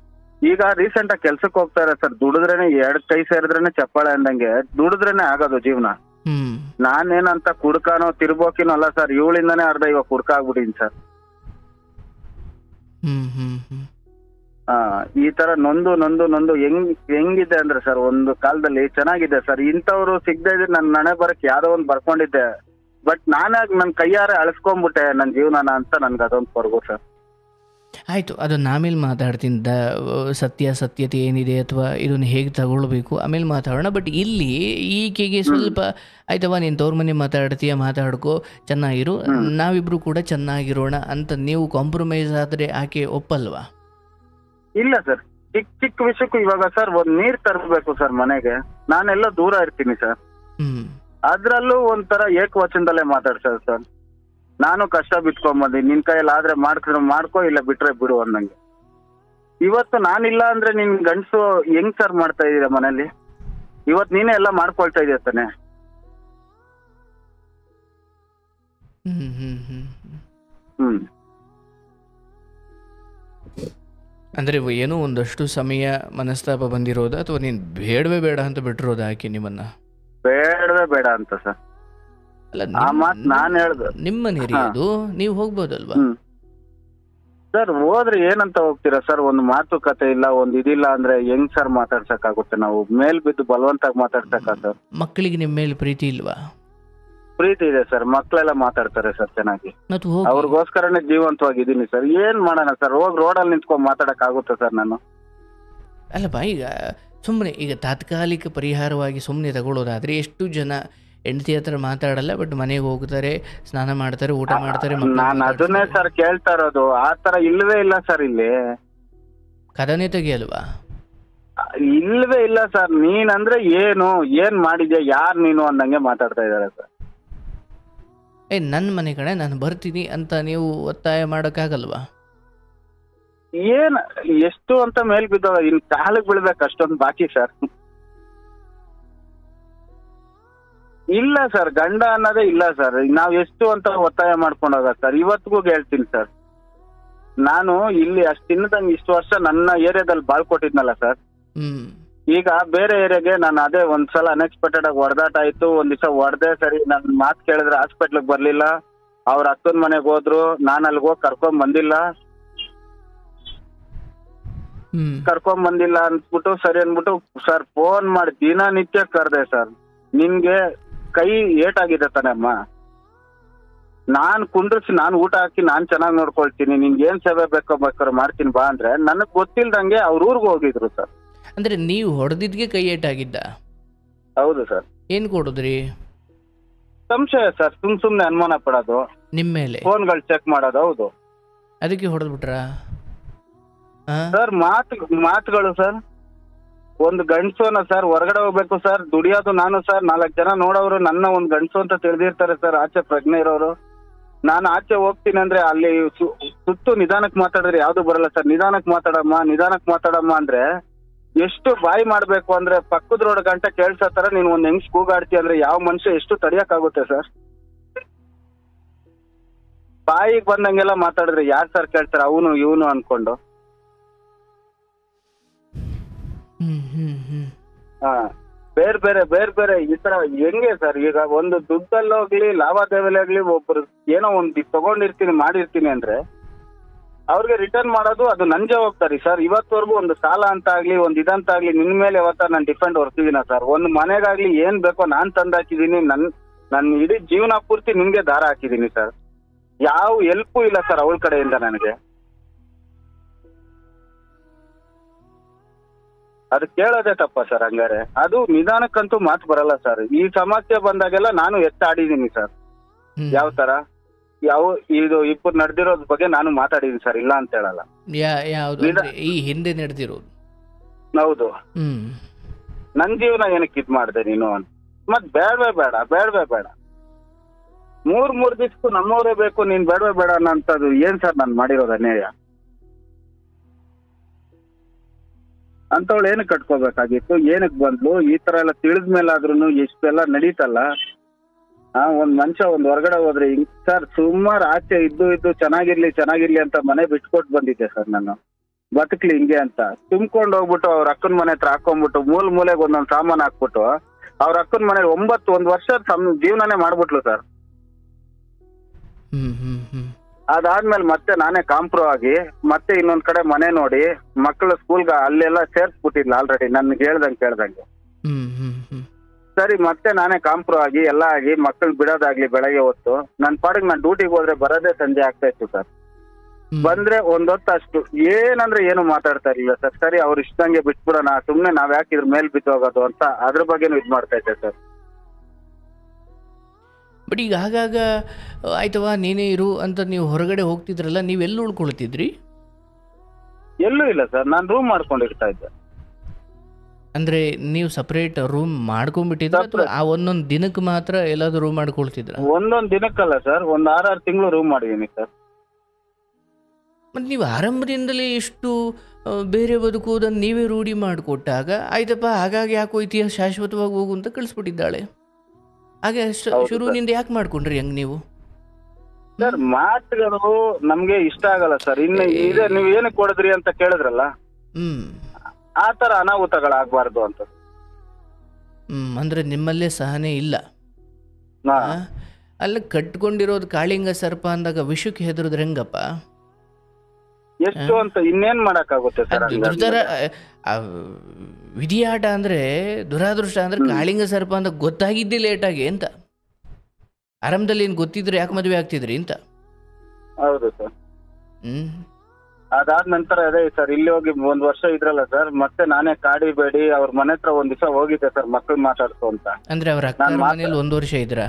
ಈಗ ರೀಸೆಂಟ್ ಆಗಿ ಕೆಲ್ಸಕ್ಕೆ ಹೋಗ್ತಾರೆ ಸರ್, ದುಡಿದ್ರೇನೆ 2 ಕೈ ಸೇರಿದ್ರೇನೆ ಚಪ್ಪಾಳೆ ಅಂದಂಗೆ ದುಡಿದ್ರೇನೆ ಆಗೋದು ಜೀವನ. ನಾನೇನಂತ ಕುಡ್ಕಾನೋ ತಿರ್ಬೋಕಿನೋ ಅಲ್ಲ ಸರ್, ಇವಳಿಂದಾನೇ ಅರ್ಧ ಇವಾಗ ಕುಡ್ಕ ಆಗ್ಬಿಟ್ಟಿನಿ ಸರ್. ಈ ತರ ನೊಂದು ಹೆಂಗಿದೆ ಅಂದ್ರೆ ಸರ್, ಒಂದು ಕಾಲದಲ್ಲಿ ಚೆನ್ನಾಗಿದೆ ಸರ್. ಇಂಥವ್ರು ಸಿಗದೆ ಇದ್ರೆ ನನ್ನ ನನೆ ಬರಕ್ ಯಾರೋ ಒಂದ್ ಬರ್ಕೊಂಡಿದ್ದೆ, ಬಟ್ ನಾನಾಗ ನನ್ ಕೈಯಾರೆ ಅಳಿಸ್ಕೊಂಡ್ಬಿಟ್ಟೆ ನನ್ನ ಜೀವನನ ಅಂತ ನನ್ಗೆ ಅದೊಂದು ಕೊರಗು ಸರ್. ಆಯಿತು, ಅದನ್ನು ಆಮೇಲೆ ಮಾತಾಡ್ತೀನಿ. ಸತ್ಯತೆ ಏನಿದೆ ಅಥವಾ ಇದನ್ನು ಹೇಗೆ ತಗೊಳ್ಬೇಕು ಆಮೇಲೆ ಮಾತಾಡೋಣ. ಬಟ್ ಇಲ್ಲಿ ಈಕೆಗೆ ಸ್ವಲ್ಪ ಆಯ್ತವ, ನೀನು ತವ್ರ ಮನೆ ಮಾತಾಡ್ಕೋ, ಚೆನ್ನಾಗಿರು, ನಾವಿಬ್ರು ಕೂಡ ಚೆನ್ನಾಗಿರೋಣ ಅಂತ ನೀವು ಕಾಂಪ್ರಮೈಸ್ ಆದರೆ ಆಕೆ ಒಪ್ಪಲ್ವಾ? ಇಲ್ಲ ಸರ್, ಚಿಕ್ಕ ವಿಷಯಕ್ಕೂ ಇವಾಗ ಸರ್ ಒಂದ್ ನೀರ್ ತರಬೇಕು ಸರ್ ಮನೆಗೆ, ನಾನೆಲ್ಲ ದೂರ ಇರ್ತೀನಿ ಸರ್. ಅದ್ರಲ್ಲೂ ಒಂಥರ ಏಕವಚನದಲ್ಲೇ ಮಾತಾಡ್ತಾರೆ ಸರ್. ನಾನು ಕಷ್ಟ ಬಿಟ್ಕೊಂಬಂದಿ, ನಿನ್ ಕೈಯಲ್ಲಿ ಆದ್ರೆ ಮಾಡ್ಕೊ, ಇಲ್ಲ ಬಿಟ್ರೆ ಬಿಡು ಅನ್ನಂಗೆ. ಇವತ್ತು ನಾನಿಲ್ಲ ಅಂದ್ರೆ ನಿನ್ ಗಂಡಸು ಹೆಂಗ್ ಸರ್ ಮಾಡ್ತಾ ಇದೀರ ಮನೇಲಿ? ಇವತ್ ನೀನೇ ಎಲ್ಲ ಮಾಡ್ಕೊಳ್ತಾ ಇದೀಯ ತಾನೆ. ಅಂದ್ರೆ ಏನೋ ಒಂದಷ್ಟು ಸಮಯ ಮನಸ್ತಾಪ ಬಂದಿರೋದು ಅಥವಾ ನೀನ್ ಬೇಡವೇ ಬೇಡ ಅಂತ ಬಿಟ್ಟಿರೋದು ಆಕೆ ನಿಮ್ಮನ್ನ? ಬೇಡವೇ ಬೇಡ ಅಂತ ಸರ್. ಅಲ್ಲ, ನಾನು ಹೇಳ್ದೆ ನಿಮ್ಮ ಮನೆ ಅದು, ನೀವು ಹೋಗ್ಬೋದಲ್ವಾ? ಸರ್ ಹೋದ್ರೆ ಏನಂತ ಹೋಗ್ತೀರಾ ಸರ್? ಒಂದು ಮಾತುಕತೆ ಇಲ್ಲ, ಒಂದು ಇದಿಲ್ಲ ಅಂದ್ರೆ ಹೆಂಗ್ ಸರ್ ಮಾತಾಡ್ಸಕ್ಕಾಗುತ್ತೆ? ನಾವು ಮೇಲ್ ಬಿದ್ದು ಬಲವಂತಾಗಿ ಮಾತಾಡ್ಸಕ್ಕ ಸರ್? ಮಕ್ಕಳಿಗೆ ನಿಮ್ಮ ಮೇಲೆ ಪ್ರೀತಿ ಇಲ್ವಾ? ಪ್ರೀತಿ ಇದೆ ಸರ್, ಮಕ್ಳೆಲ್ಲ ಮಾತಾಡ್ತಾರೆ ಸರ್ ಚೆನ್ನಾಗಿ. ಮತ್ತು ಹೋಗಿ ಅವ್ರಿಗೋಸ್ಕರನೇ ಜೀವಂತವಾಗಿದ್ದೀನಿ ಸರ್. ಏನ್ ಮಾಡೋಣ ಸರ್? ಹೋಗಿ ರೋಡಲ್ಲಿ ನಿಂತ್ಕೊಂಡ್ ಮಾತಾಡಕ್ ಆಗುತ್ತೆ ಸರ್ ನಾನು? ಅಲ್ಲಪ್ಪ, ಈಗ ಸುಮ್ಮನೆ ಈಗ ತಾತ್ಕಾಲಿಕ ಪರಿಹಾರವಾಗಿ ಸುಮ್ಮನೆ ತಗೊಳ್ಳೋದಾದ್ರೆ ಎಷ್ಟು ಜನ ಹೆಂಡತಿ ಹತ್ರ ಮಾತಾಡಲ್ಲ, ಬಟ್ ಮನೆಗೆ ಹೋಗ್ತಾರೆ, ಸ್ನಾನ ಮಾಡ್ತಾರೆ, ಊಟ ಮಾಡ್ತಾರೆ, ನಾನು ಅದನ್ನೇ ಸರ್ ಕೇಳ್ತಾ ಇರೋದು. ಆ ತರ ಇಲ್ವೇ ಇಲ್ಲ ಸರ್ ಇಲ್ಲಿ. ಕದನೆ ತೆಗಿಯಲ್ವಾ? ಇಲ್ವೇ ಇಲ್ಲ ಸರ್. ನೀನಂದ್ರೆ ಏನು, ಏನ್ ಮಾಡಿದ್ಯಾ, ಯಾರ್ ನೀನು ಅಂದಂಗೆ ಮಾತಾಡ್ತಾ ಇದಾರೆ ಸರ್. ನನ್ನ ಮನೆ ಕಡೆ ನಾನು ಬರ್ತೀನಿ ಅಂತ ನೀವು ಒತ್ತಾಯ ಮಾಡೋಕ್ಕಾಗಲ್ವಾ? ಏನ್ ಎಷ್ಟು ಅಂತ ಮೇಲ್ ಬಿದ್ದವ, ಇನ್ ಕಾಲಿಗೆ ಬೀಳ್ಬೇಕು ಅಷ್ಟೊಂದು ಬಾಕಿ ಸರ್. ಇಲ್ಲ ಸರ್, ಗಂಡ ಅನ್ನೋದೇ ಇಲ್ಲ ಸರ್. ನಾವ್ ಎಷ್ಟು ಅಂತ ಒತ್ತಾಯ ಮಾಡ್ಕೊಂಡೋಗ ಸರ್. ಇವತ್ತಿಗೂ ಹೇಳ್ತೀನಿ ಸರ್, ನಾನು ಇಲ್ಲಿ ಅಷ್ಟು ತಿನ್ನದಂಗೆ ಇಷ್ಟು ವರ್ಷ ನನ್ನ ಏರಿಯಾದಲ್ಲಿ ಬಾಳ್ಕೊಟ್ಟಿದ್ನಲ್ಲ ಸರ್. ಈಗ ಬೇರೆ ಏರಿಯಾಗೆ ನಾನು ಅದೇ ಒಂದ್ಸಲ ಅನ್ಎಕ್ಸ್ಪೆಕ್ಟೆಡ್ ಆಗಿ ಹೊಡೆದಾಟ ಆಯ್ತು. ಒಂದ್ ದಿವಸ ಹೊಡೆದೆ, ಸರಿ ನನ್ ಮಾತು ಕೇಳಿದ್ರೆ ಹಾಸ್ಪಿಟ್ಲಿಗೆ ಬರ್ಲಿಲ್ಲ, ಅವ್ರ ಅಕ್ಕನ ಮನೆಗೆ ಹೋದ್ರು, ನಾನು ಅಲ್ಲಿಗೆ ಹೋಗಿ ಕರ್ಕೊಂಡ್ ಬಂದಿಲ್ಲ ಅನ್ಸ್ಬಿಟ್ಟು ಸರಿ ಅನ್ಬಿಟ್ಟು ಸರ್ ಫೋನ್ ಮಾಡಿ ದಿನನಿತ್ಯ ಕರ್ದೆ ಸರ್. ನಿನ್ಗೆ ಕೈ ಏಟಾಗಿದೆ ತಾನೆ ಅಮ್ಮ, ನಾನ್ ಕುಂಡ್ರಿಸಿ ನಾನು ಊಟ ಹಾಕಿ ನಾನ್ ಚೆನ್ನಾಗಿ ನೋಡ್ಕೊಳ್ತೀನಿ, ನಿನ್ಗೆ ಏನ್ ಸೇವೆ ಬೇಕೋ ಬೇಕಾದ್ರೆ ಮಾಡ್ತೀನಿ ಬಾ ಅಂದ್ರೆ ನನಗ್ ಗೊತ್ತಿಲ್ದಂಗೆ ಅವ್ರ ಊರ್ಗ್ ಹೋಗಿದ್ರು ಸರ್. ಅಂದ್ರೆ ನೀವು ಹೊಡೆದಿದ್ಗೆ ಕೈ ಏಟಾಗಿದ್ದ? ಹೌದು ಸರ್. ಏನ್ ಕೊಡುದ್ರಿ? ಸಂಶಯ ಸರ್, ಸುಮ್ನೆ ಅನುಮಾನ ಪಡೋದು, ನಿಮ್ ಮೇಲೆ ಫೋನ್ಗಳು ಚೆಕ್ ಮಾಡೋದು. ಹೌದು. ಅದಕ್ಕೆ ಹೊಡೆದ್ಬಿಟ್ರ ಸರ್? ಮಾತುಗಳು ಸರ್. ಒಂದು ಗಂಡಸೋನ ಸರ್, ಹೊರಗಡೆ ಹೋಗ್ಬೇಕು ಸರ್, ದುಡಿಯೋದು ನಾನು ಸರ್. 4 ಜನ ನೋಡೋರು ನನ್ನ ಒಂದ್ ಗಂಡಸು ಅಂತ ತಿಳಿದಿರ್ತಾರೆ ಸರ್, ಆಚೆ ಪ್ರಜ್ಞೆ ಇರೋರು. ನಾನು ಆಚೆ ಹೋಗ್ತೀನಿ ಅಂದ್ರೆ ಅಲ್ಲಿ ಸುತ್ತು ನಿಧಾನಕ್ಕೆ ಮಾತಾಡಿದ್ರೆ ಯಾವ್ದು ಬರಲ್ಲ ಸರ್. ನಿಧಾನಕ್ಕೆ ಮಾತಾಡಮ್ಮ ಅಂದ್ರೆ ಎಷ್ಟು ಬಾಯಿ ಮಾಡ್ಬೇಕು ಅಂದ್ರೆ ಪಕ್ಕದ ರೋಡ್ ಗಂಟೆ ಕೇಳ್ಸತ್ತಾರ ನೀನ್ ಒಂದ್ ಹೆಂಗ್ ಕೂಗಾಡ್ತಿ ಅಂದ್ರೆ ಯಾವ ಮನುಷ್ಯ ಎಷ್ಟು ತಡಿಯಕ್ಕಾಗುತ್ತೆ ಸರ್? ಬಾಯಿಗೆ ಬಂದಂಗೆಲ್ಲ ಮಾತಾಡಿದ್ರೆ ಯಾರು ಸರ್ ಕೇಳ್ತಾರೆ? ಅವನು ಇವನು ಅನ್ಕೊಂಡು. ಬೇರೆ ಬೇರೆ ಈ ತರ ಹೆಂಗೆ ಸರ್? ಈಗ ಒಂದು ದುಡ್ಡಲ್ಲೋಗ್ಲಿ ಲಾವಾದೇವಿಲಿ ಆಗ್ಲಿ ಒಬ್ರು ಏನೋ ಒಂದು ತಗೊಂಡಿರ್ತೀನಿ ಮಾಡಿರ್ತೀನಿ ಅಂದ್ರೆ ಅವ್ರಿಗೆ ರಿಟರ್ನ್ ಮಾಡೋದು ಅದು ನನ್ ಜವಾಬ್ದಾರಿ ಸರ್. ಇವತ್ತವರೆಗೂ ಒಂದು ಸಾಲ ಅಂತ ಆಗ್ಲಿ ಒಂದ್ ಇದಂತ ಆಗ್ಲಿ ನಿನ್ ಮೇಲೆ ಯಾವತ್ತ ನಾನು ಡಿಪೆಂಡ್ ಹೊರ್ತಿದ್ದೀನ ಸರ್. ಒಂದು ಮನೆಗಾಗ್ಲಿ ಏನ್ ಬೇಕೋ ನಾನ್ ತಂದಾಕಿದೀನಿ. ನನ್ ಇಡೀ ಜೀವನ ಪೂರ್ತಿ ನಿನ್ಗೆ ದಾರ ಹಾಕಿದೀನಿ ಸರ್. ಯಾವ ಹೆಲ್ಪು ಇಲ್ಲ ಸರ್ ಅವಳ ಕಡೆಯಿಂದ ನನಗೆ. ಅದು ಕೇಳೋದೇ ತಪ್ಪ ಸರ್. ಹಂಗಾರೆ ಅದು ನಿಧಾನಕ್ಕಂತೂ ಮಾತು ಬರಲ್ಲ ಸರ್. ಈ ಸಮಸ್ಯೆ ಬಂದಾಗೆಲ್ಲ ನಾನು ಎತ್ತಾಡಿದೀನಿ ಸರ್. ಯಾವ ತರ ಇದು ಇಬ್ಬರು ನಡೆದಿರೋದ್ ಬಗ್ಗೆ ನಾನು ಮಾತಾಡಿದೀನಿ ಸರ್, ಇಲ್ಲ ಅಂತ ಹೇಳಲ್ಲ. ಈ ಹಿಂದೆ ನಡೆದಿರೋದು? ಹೌದು. ನನ್ ಜೀವನ ಏನಕ್ಕೆ ಇದ್ ಮಾಡ್ದೆ ನೀನು ಅಂತ. ಮತ್ ಬೇಡವೇ ಬೇಡ 3 ದಿವ್ಸಕ್ಕೂ ನಮ್ಮವರೇ ಬೇಕು, ನೀನ್ ಬೇಡವೇ ಬೇಡ ಅನ್ನೋಂಥದ್ದು ಏನ್ ಸರ್ ನಾನು ಮಾಡಿರೋದು ಅನ್ಯಾಯ? ಅಂತವಳು ಏನಕ್ಕೆ ಕಟ್ಕೋಬೇಕಾಗಿತ್ತು? ಏನಕ್ಕೆ ಬಂದ್ಲು? ಈ ತರ ಎಲ್ಲ ತಿಳಿದ್ಮೇಲಾದ್ರೂ ಇಷ್ಟೆಲ್ಲ ನಡೀತಲ್ಲ. ಒಂದ್ ಮನುಷ್ಯ ಒಂದ್ ಹೊರಗಡೆ ಹೋದ್ರೆ ಸರ್ ಸುಮಾರು ಆಚೆ ಇದ್ದು ಚೆನ್ನಾಗಿರ್ಲಿ ಅಂತ ಮನೆ ಬಿಟ್ಕೊಟ್ಟು ಬಂದಿದ್ದೆ ಸರ್ ನಾನು. ಬದುಕ್ಲಿ ಹಿಂಗೆ ಅಂತ ತುಂಬ್ಕೊಂಡು ಹೋಗ್ಬಿಟ್ಟು ಅವ್ರ ಅಕ್ಕನ ಮನೆ ಹತ್ರ ಹಾಕೊಂಡ್ಬಿಟ್ಟು ಮೂಲೆಗೆ ಒಂದೊಂದ್ ಸಾಮಾನು ಹಾಕ್ಬಿಟ್ಟು ಅವ್ರ ಅಕ್ಕನ ಮನೆ 1 ವರ್ಷ ಜೀವನನೇ ಮಾಡ್ಬಿಟ್ಲು ಸರ್. ಅದಾದ್ಮೇಲೆ ಮತ್ತೆ ನಾನೇ ಕಾಂಪ್ರೋ ಆಗಿ ಮತ್ತೆ ಇನ್ನೊಂದ್ ಕಡೆ ಮನೆ ನೋಡಿ ಮಕ್ಕಳು ಸ್ಕೂಲ್ಗೆ ಅಲ್ಲೆಲ್ಲ ಸೇರ್ಸ್ಬಿಟ್ಟಿದ್ಲ ಆಲ್ರೆಡಿ ನನ್ಗೆ ಕೇಳ್ದಂಗೆ. ಸರಿ ಮತ್ತೆ ನಾನೇ ಕಾಂಪ್ರೋ ಆಗಿ ಎಲ್ಲ ಆಗಿ ಮಕ್ಕಳು ಬಿಡೋದಾಗ್ಲಿ ಬೆಳಗ್ಗೆ ಹೊತ್ತು ನನ್ ಪಾಡಿಗೆ ನಾನು ಡ್ಯೂಟಿಗೆ ಹೋದ್ರೆ ಬರೋದೇ ಸಂಜೆ ಆಗ್ತಾ ಇತ್ತು ಸರ್. ಬಂದ್ರೆ ಒಂದೊತ್ತು ಅಷ್ಟು ಏನಂದ್ರೆ ಏನು ಮಾತಾಡ್ತಾ ಇರ್ಲಿಲ್ಲ ಸರ್. ಸರಿ ಅವ್ರು ಇಷ್ಟಂಗೆ ಬಿಟ್ಬಿಡೋಣ, ಸುಮ್ನೆ ನಾವ್ ಯಾಕೆ ಇದ್ರ ಮೇಲ್ ಬಿದ್ದೋಗೋದು ಅಂತ ಅದ್ರ ಬಗ್ಗೆನೂ ಇದ್ ಮಾಡ್ತಾ ಇದ್ದೆ ಸರ್. ಬಟ್ ಈಗ ಆಗಾಗ ಆಯ್ತವಾ ನೀನೇ ಇರು ಅಂತ ನೀವು ಹೊರಗಡೆ ಹೋಗ್ತಿದ್ರಲ್ಲ, ನೀವೆಲ್ಲಿ ಉಳ್ಕೊಳ್ತಿದ್ರಿ? ಎಲ್ಲೂ ಇಲ್ಲ ಸರ್, ನಾನು ರೂಮ್ ಮಾಡ್ಕೊಂಡಿರ್ತಾ ಇದ್ದೆ. ಅಂದ್ರೆ ನೀವು ಸಪರೇಟ್ ರೂಮ್ ಮಾಡ್ಕೊಂಡ್ಬಿಟ್ಟಿದ್ರ ಅಥವಾ ಆ ಒಂದೊಂದು ದಿನಕ್ಕೆ ಮಾತ್ರ ಎಲ್ಲಾದ್ರೂ ರೂಮ್ ಮಾಡ್ಕೊಳ್ತಿದ್ರ? ಒಂದೊಂದು ದಿನಕ್ಕಲ್ಲ ಸರ್, ಒಂದ್ 6 ತಿಂಗಳು ರೂಮ್ ಮಾಡಿದೀನಿ ಸರ್. ಮತ್ತೆ ನೀವು ಆರಂಭದಿಂದಲೇ ಎಷ್ಟು ಬೇರೆ ಬದುಕುವುದನ್ನು ನೀವೇ ರೂಢಿ ಮಾಡಿಕೊಟ್ಟಾಗ ಆಯ್ತಪ್ಪ ಹಾಗಾಗಿ ಯಾಕೋ ಇತಿಹಾಸ ಶಾಶ್ವತವಾಗಿ ಹೋಗು ಅಂತ ಕಳಿಸ್ಬಿಟ್ಟಿದ್ದಾಳೆ. ಹಾಗೆ ಶುರುವಿನಿಂದ ಯಾಕೆ ಮಾಡ್ಕೊಂಡ್ರಿ ಹಂಗ್ ನೀವು? ಸರ್ ಮಾತುಗಳು ನಮ್ಗೆ ಇಷ್ಟ ಆಗಲ್ಲ ಸರ್. ಇನ್ನು ಇದೆ ನೀವ್ ಏನಕ್ಕೆ ಕೊಡಿದ್ರಿ ಅಂತ ಕೇಳಿದ್ರಲ್ಲ, ಆ ತರ ಅನಾಹುತಗಳಾಗಬಾರ್ದು ಅಂತ. ಅಂದ್ರೆ ನಿಮ್ಮಲ್ಲೇ ಸಹನೆ ಇಲ್ಲ. ಅಲ್ಲ ಕಟ್ಕೊಂಡಿರೋದು ಕಾಳಿಂಗ ಸರ್ಪ ಅಂದಾಗ ವಿಷಕ್ಕೆ ಹೆದರಿದ್ರೆ ಹೆಂಗಪ್ಪ? ಎಷ್ಟು ಅಂತ ಇನ್ನೇನ್ ಮಾಡಕ್ಕಾಗುತ್ತೆ ಸರ್? ದುರ್ದರ ಆ, ವಿಧಿಯಾಟ ಅಂದ್ರೆ ದುರಾದೃಷ್ಟ ಅಂದ್ರೆ ಕಾಳಿಂಗ ಸರ್ಪ ಅಂತ ಗೊತ್ತಾಗಿದ್ದೇ ಲೇಟಾಗಿ ಅಂತ. ಆರಂಭದಲ್ಲಿ ಏನ್ ಗೊತ್ತಿದ್ರೆ ಯಾಕೆ ಮದುವೆ ಆಗ್ತಿದ್ರಿ ಅಂತ. ಹೌದು ಸರ್. ಹ್ಮ್ ಅದಾದ ನಂತರ ಅದೇ ಸರ್, ಇಲ್ಲಿ ಹೋಗಿ 1 ವರ್ಷ ಇದ್ರಲ್ಲ ಸರ್, ಮತ್ತೆ ನಾನೇ ಕಾಡಿಬೇಡಿ ಅವ್ರ ಮನೆ ಹತ್ರ ಒಂದ್ ದಿವಸ ಹೋಗಿದ್ದೆ ಸರ್, ಮಕ್ಳು ಮಾತಾಡ್ಸು ಅಂತ. ಅಂದ್ರೆ ಅವ್ರ ಅಕ್ಕ ಮನೇಲಿ 1 ವರ್ಷ ಇದ್ರ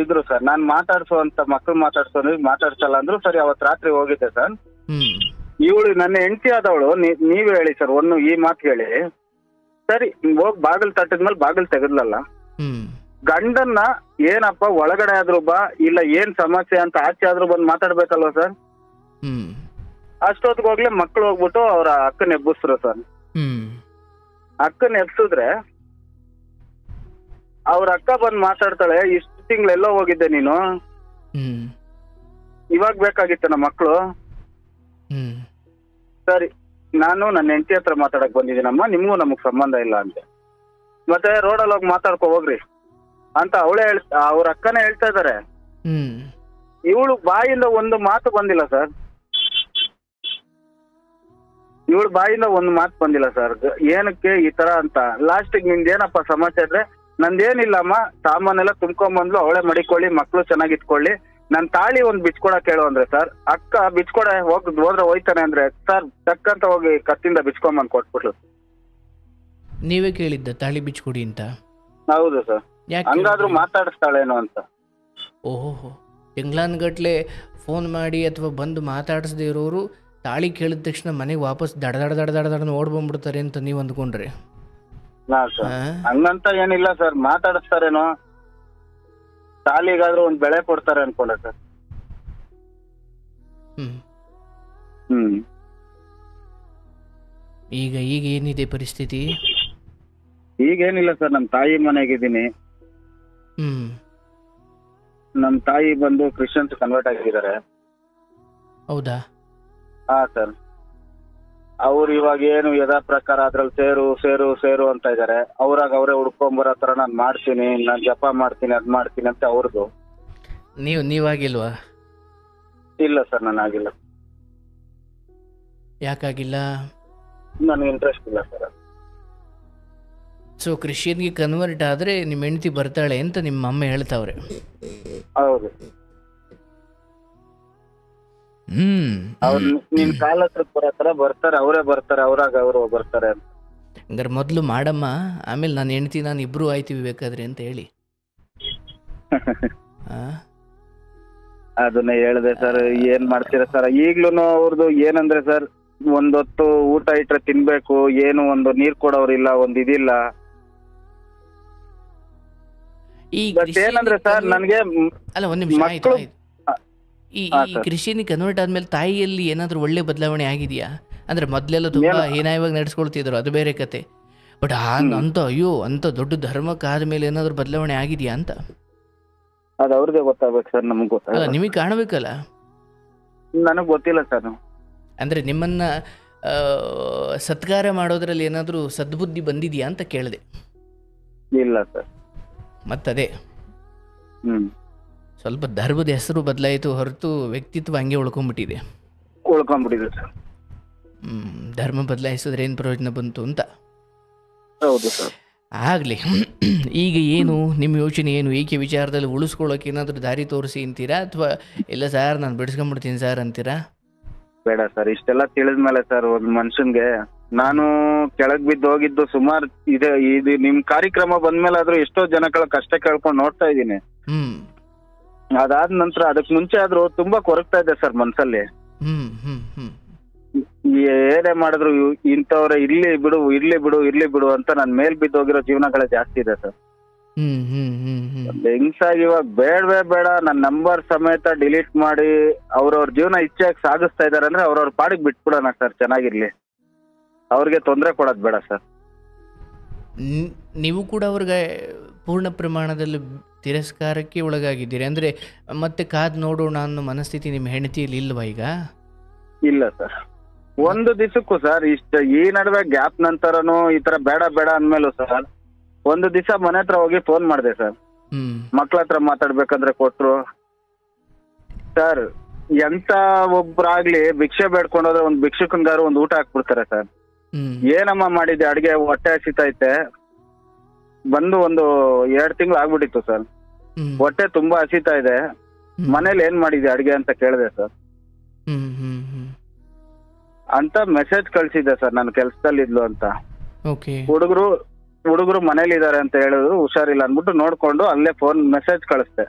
ಇದ್ರು ಸರ್. ನಾನ್ ಮಾತಾಡ್ಸು ಅಂತ ಮಕ್ಳು ಮಾತಾಡ್ಸೋ ಮಾತಾಡ್ಸಲ್ಲ ಅಂದ್ರು. ಸರಿ, ಅವತ್ ರಾತ್ರಿ ಹೋಗಿದ್ದೆ ಸರ್. ಇವಳು ನನ್ನ ಹೆಂಡತಿ ಆದವಳು, ನೀವ್ ಹೇಳಿ ಸರ್ ಈ ಮಾತು ಹೇಳಿ. ಸರಿ, ಹೋಗ್ ಬಾಗಿಲ್ ತಟ್ಟಿದ್ಮೇಲೆ ಬಾಗಿಲ್ ತೆಗದ್ಲಲ್ಲ. ಗಂಡನ್ನ ಏನಪ್ಪ ಒಳಗಡೆ ಆದ್ರೂ ಬಾ, ಇಲ್ಲ ಏನ್ ಸಮಸ್ಯೆ ಅಂತ ಆಚೆ ಆದ್ರೂ ಬಂದ್ ಮಾತಾಡ್ಬೇಕಲ್ವ ಸರ್? ಅಷ್ಟೊತ್ತಿಗೆ ಹೋಗ್ಲಿ ಮಕ್ಳು ಹೋಗ್ಬಿಟ್ಟು ಅವ್ರ ಅಕ್ಕನ ಎಬ್ಬಿಸ್ರು ಸರ್. ಅಕ್ಕನ ಎಬ್ಸಿದ್ರೆ ಅವ್ರ ಅಕ್ಕ ಬಂದ್ ಮಾತಾಡ್ತಾಳೆ, ಇಷ್ಟು ತಿಂಗಳೆಲ್ಲೋ ಹೋಗಿದ್ದೆ ನೀನು, ಇವಾಗ ಬೇಕಾಗಿತ್ತು ನಮ್ಮ ಮಕ್ಳು. ಸರಿ, ನಾನು ನನ್ನ ಹೆಂಡತಿ ಹತ್ರ ಮಾತಾಡಕ್ ಬಂದಿದ್ದೀನಮ್ಮ, ನಿಮ್ಗೂ ನಮಗ್ ಸಂಬಂಧ ಇಲ್ಲ ಅಂತೆ. ಮತ್ತೆ ರೋಡಲ್ಲಿ ಹೋಗಿ ಮಾತಾಡ್ಕೊ ಹೋಗ್ರಿ ಅಂತ ಅವಳೇ ಅವ್ರ ಅಕ್ಕನೇ ಹೇಳ್ತಾ ಇದಾರೆ. ಇವಳು ಬಾಯಿಂದ ಒಂದು ಮಾತು ಬಂದಿಲ್ಲ ಸರ್. ಇವಳು ಬಾಯಿಂದ ಒಂದು ಮಾತು ಬಂದಿಲ್ಲ ಸರ್. ಏನಕ್ಕೆ ಈ ತರ ಅಂತ. ಲಾಸ್ಟಿಗೆ ನಿಂದೇನಪ್ಪ ಸಮಸ್ಯೆ ಅಂದ್ರೆ, ನಂದೇನಿಲ್ಲಮ್ಮ, ಸಾಮಾನೆಲ್ಲ ತುಂಬ್ಕೊಂಬಂದ್ಲು, ಅವಳೇ ಮಡಿಕೊಳ್ಳಿ, ಮಕ್ಳು ಚೆನ್ನಾಗಿಟ್ಕೊಳ್ಳಿ, ನನ್ ತಾಳಿ ಒಂದ್ ಬಿಚ್ಕೊಡಕ್ ಹೇಳು ಅಂದ್ರೆ ಸರ್, ಅಕ್ಕ ಬಿಚ್ಕೊಡ ಹೋದ್ರೆ ಹೋಯ್ತಾನೆ ಅಂದ್ರೆ ಸರ್, ತಕ್ಕಂತ ಹೋಗಿ ಕತ್ತಿಂದ ಬಿಚ್ಕೊಂಬಂದ್ ಕೊಟ್ಬಿಟ್ಲು. ನೀವೇ ಕೇಳಿದ್ದ ತಾಳಿ ಬಿಚ್ಕೊಡಿ ಅಂತ? ಹೌದು ಸರ್. ಹಂಗಾದ್ರೂ ಮಾತಾಡಿಸ್ತಾಳೇನೋ ಅಂತ. ಓಹೋ, ತಿಂಗ್ಳಾನ್ಗಟ್ಲೆ ಫೋನ್ ಮಾಡಿ ಅಥವಾ ಬಂದು ಮಾತಾಡಿಸದೇ ಇರೋರು ತಾಳಿ ಕೇಳಿದ ತಕ್ಷಣ ಮನೆಗೆ ವಾಪಸ್ ದಡ ಓಡ್ ಬಂದ್ಬಿಡ್ತಾರೆ ಅಂತ ನೀವ್ ಅಂದ್ಕೊಂಡ್ರಿ? ಹಂಗಂತ ಏನಿಲ್ಲ ಸರ್, ಮಾತಾಡಿಸ್ತಾರೇನೋ, ತಾಲಿಗಾದ್ರೂ ಒಂದ್ ಬೆಳೆ ಕೊಡ್ತಾರೆ ಅನ್ಕೊಂಡೆ ಸರ್. ಈಗ ಏನಿದೆ ಪರಿಸ್ಥಿತಿ? ಈಗೇನಿಲ್ಲ ಸರ್, ನಮ್ ತಾಯಿ ಮನೆಗಿದ್ದೀನಿ. ನಮ್ ತಾಯಿ ಬಂದು ಕ್ರಿಶ್ಚಿಯನ್ಸ್ ಕನ್ವರ್ಟ್ ಆಗಿದ್ದಾರೆ. ಹೌದಾ? ಹಾ ಸರ್. ಅವ್ರು ಇವಾಗ ಏನು ಯಥಾ ಪ್ರಕಾರ ಅದ್ರಲ್ಲಿ ಸೇರು ಅಂತ ಇದಾರೆ. ಅವರೇ ಹುಡ್ಕೊಂಬರೋ ತರ ನಾನ್ ಮಾಡ್ತೀನಿ, ನಾನ್ ಜಪ ಮಾಡ್ತೀನಿ, ಅದ್ ಮಾಡ್ತೀನಿ ಅಂತ ಅವ್ರದ್ದು. ನೀವಾಗಿಲ್ವಾ? ಇಲ್ಲ ಸರ್, ನಾನು ಆಗಿಲ್ಲ. ಯಾಕಾಗಿಲ್ಲ? ನನಗೆ ಇಂಟ್ರೆಸ್ಟ್ ಇಲ್ಲ ಸರ್. ಸೊ ಕ್ರಿಶ್ಚಿಯನ್ಗೆ ಕನ್ವರ್ಟ್ ಆದ್ರೆ ನಿಮ್ಮ ಹೆಂಡತಿ ಬರ್ತಾಳೆ ಅಂತ ನಿಮ್ಮ ಅಮ್ಮ ಹೇಳ್ತಾವ್ರೆ? ಹೌದು. ನಿನ್ ಕಾಲ ಹತ್ರ ಬರೋ ತರ ಬರ್ತಾರೆ, ಅವರೇ ಬರ್ತಾರೆ, ಅವರು ಬರ್ತಾರೆ ಅಂತ. ಹಂಗಾರೆ ಮೊದ್ಲು ಮಾಡಮ್ಮ, ಆಮೇಲೆ ನನ್ನ ಹೆಂಡತಿ ನಾನು ಇಬ್ರು ಆಯ್ತೀವಿ ಬೇಕಾದ್ರೆ ಅಂತ ಹೇಳಿ. ಅದನ್ನ ಹೇಳ್ದೆ ಸರ್. ಏನ್ ಮಾಡ್ತೀರಾ ಸರ್? ಈಗ್ಲೂನು ಅವ್ರದ್ದು ಏನಂದ್ರೆ ಸರ್, ಒಂದೊತ್ತು ಊಟ ಇಟ್ರೆ ತಿನ್ಬೇಕು, ಏನು ಒಂದು ನೀರ್ ಕೊಡೋರಿಲ್ಲ, ಒಂದ್ ಇದಿಲ್ಲ. ಏನಂದ್ರೆ ಸರ್, ನನ್ಗೆ ಅಲ್ಲ ಒಂದ್ ನಿಮಿಷ ಆಯ್ತು. ಈ ಕ್ರಿಶ್ಚಿಯನ್ ಕನ್ವರ್ಟ್ ಆದ್ಮೇಲೆ ತಾಯಿಯಲ್ಲಿ ಏನಾದ್ರೂ ಒಳ್ಳೆ ಬದಲಾವಣೆ ಆಗಿದೆಯಾ? ಅಂದ್ರೆ ಮೊದ್ಲೆಲ್ಲ ತುಂಬಾ ಹೀನಾಯವಾಗಿ ನಡೆಸ್ಕೊಳ್ತಿದ್ರು, ಅದು ಬೇರೆ ಕತೆ. ಬಟ್ ಅಂತ ದೊಡ್ಡ ಧರ್ಮಕ್ಕಾದ್ಮೇಲೆ ಏನಾದ್ರು ಬದಲಾವಣೆ ಆಗಿದೆಯಾ ಅಂತ? ಅದು ಅವ್ರಿಗೆ ಗೊತ್ತಾಗ್ಬೇಕು ಸರ್, ನಮ್ಗೆ ಗೊತ್ತಾಗಲ್ಲ. ನಿಮಗೆ ಕಾಣಬೇಕಲ್ಲ. ನನಗ್ ಗೊತ್ತಿಲ್ಲ ಸರ್. ಅಂದ್ರೆ ನಿಮ್ಮನ್ನ ಸತ್ಕಾರ ಮಾಡೋದ್ರಲ್ಲಿ ಏನಾದ್ರೂ ಸದ್ಬುದ್ಧಿ ಬಂದಿದ್ಯಾ ಅಂತ ಕೇಳಿದೆ. ಇಲ್ಲ ಸರ್. ಮತ್ತದೇ ಸ್ವಲ್ಪ ಧರ್ಮದ ಹೆಸರು ಬದಲಾಯಿತು ಹೊರತು ವ್ಯಕ್ತಿತ್ವ ಹಂಗೆ ಉಳ್ಕೊಂಡ್ಬಿಟ್ಟಿದೆ ಸರ್. ಧರ್ಮ ಬದಲಾಯಿಸಿದ್ರೆ ಏನು ಪ್ರಯೋಜನ ಬಂತು ಅಂತ. ಹೌದು ಸರ್. ಆಗ್ಲಿ. ಈಗ ಏನು ನಿಮ್ಮ ಯೋಚನೆ ಏನು? ಏಕೆ ವಿಚಾರದಲ್ಲಿ ಉಳಿಸ್ಕೊಳ್ಳೋಕೆ ಏನಾದರೂ ದಾರಿ ತೋರಿಸಿ ಅಂತೀರಾ, ಅಥವಾ ಇಲ್ಲ ಸರ್ ನಾನು ಬಿಡಿಸ್ಕೊಂಡ್ಬಿಡ್ತೀನಿ ಸರ್ ಅಂತೀರಾ? ಬೇಡ ಸರ್, ಇಷ್ಟೆಲ್ಲ ತಿಳಿದ್ಮೇಲೆ ಸರ್, ಒಂದ್ ಮನುಷ್ಯನ್ಗೆ ನಾನು ಕೆಳಗ್ ಬಿದ್ದು ಹೋಗಿದ್ದು ಸುಮಾರು ಇದು ನಿಮ್ ಕಾರ್ಯಕ್ರಮ ಬಂದ್ಮೇಲೆ ಆದ್ರೂ ಎಷ್ಟೋ ಜನಗಳ ಕಷ್ಟ ಕೇಳ್ಕೊಂಡು ನೋಡ್ತಾ ಇದ್ದೀನಿ. ಅದಾದ ನಂತರ ಅದಕ್ ಮುಂಚೆ ಆದ್ರೂ ತುಂಬಾ ಕೊರಗ್ತಾ ಇದೆ ಸರ್ ಮನ್ಸಲ್ಲಿ. ಏನೇ ಮಾಡಿದ್ರು ಇಂಥವ್ರೆ ಇರ್ಲಿ ಬಿಡು ಅಂತ ನನ್ ಮೇಲ್ ಬಿದ್ದೋಗಿರೋ ಜೀವನಗಳೇ ಜಾಸ್ತಿ ಇದೆ ಸರ್. ಹೆಂಗ್ಸಾಗಿ ಇವಾಗ ಬೇಡ ನನ್ನ ನಂಬರ್ ಸಮೇತ ಡಿಲೀಟ್ ಮಾಡಿ ಅವ್ರವ್ರ ಜೀವನ ಇಚ್ಛೆಯಾಗಿ ಸಾಗಿಸ್ತಾ ಇದಾರೆ ಅಂದ್ರೆ ಅವ್ರವ್ರ ಪಾಡಿಗೆ ಬಿಟ್ಬಿಡೋಣ ಸರ್, ಚೆನ್ನಾಗಿರ್ಲಿ. ಅವ್ರಿಗೆ ತೊಂದರೆ ಕೊಡೋದ್ ಬೇಡ ಸರ್. ನೀವು ಕೂಡ ಅವ್ರಿಗೆ ಪೂರ್ಣ ಪ್ರಮಾಣದಲ್ಲಿ ತಿರಸ್ಕಾರಕ್ಕೆ ಒಳಗಾಗಿದ್ದೀರಿ ಅಂದ್ರೆ ಮತ್ತೆ ಕಾದ್ ನೋಡೋಣ ಅನ್ನೋ ಮನಸ್ಥಿತಿ ನಿಮ್ಮ ಹೆಂಡತಿಯಲ್ಲಿ ಇಲ್ವಾ ಈಗ? ಇಲ್ಲ ಸರ್. ಒಂದು ದಿವಸಕ್ಕೂ ಸರ್, ಈ ನಡುವೆ ಗ್ಯಾಪ್ ನಂತರನು ಈ ತರ ಬೇಡ ಅಂದ್ಮೇಲೂ ಸರ್, ಒಂದು ದಿವಸ ಮನೆ ಹತ್ರ ಹೋಗಿ ಫೋನ್ ಮಾಡಿದೆ ಸರ್. ಮಕ್ಳ ಹತ್ರ ಮಾತಾಡ್ಬೇಕಂದ್ರೆ ಕೊಟ್ರು ಸರ್. ಎಂತ ಒಬ್ರಾಗ್ಲಿ ಭಿಕ್ಷೆ ಬೇಡ್ಕೊಂಡೋದ್ರೆ ಒಂದ್ ಭಿಕ್ಷುಕನ್ಗಾರು ಒಂದ್ ಊಟ ಹಾಕ್ಬಿಡ್ತಾರೆ ಸರ್. ಏನಮ್ಮ ಮಾಡಿದ್ದೆ ಅಡ್ಗೆ, ಹೊಟ್ಟೆ ಹಸಿತೈತೆ, ಬಂದು ಒಂದು 2 ತಿಂಗಳು ಆಗ್ಬಿಟ್ಟಿತ್ತು ಸರ್, ಹೊಟ್ಟೆ ತುಂಬಾ ಹಸಿತಾ ಇದೆ, ಮನೇಲಿ ಏನ್ ಮಾಡಿದ್ದೆ ಅಡ್ಗೆ ಅಂತ ಕೇಳಿದೆ ಸರ್. ಅಂತ ಮೆಸೇಜ್ ಕಳ್ಸಿದ್ದೆ ಸರ್, ನಾನು ಕೆಲ್ಸದಲ್ಲಿ ಇದ್ಲು ಅಂತ. ಹುಡುಗರು ಮನೇಲಿ ಇದಾರೆ ಅಂತ ಹೇಳಿದ್ರು, ಹುಷಾರಿಲ್ಲ ಅನ್ಬಿಟ್ಟು ನೋಡ್ಕೊಂಡು ಅಲ್ಲೇ ಫೋನ್ ಮೆಸೇಜ್ ಕಳಿಸ್ದೆ.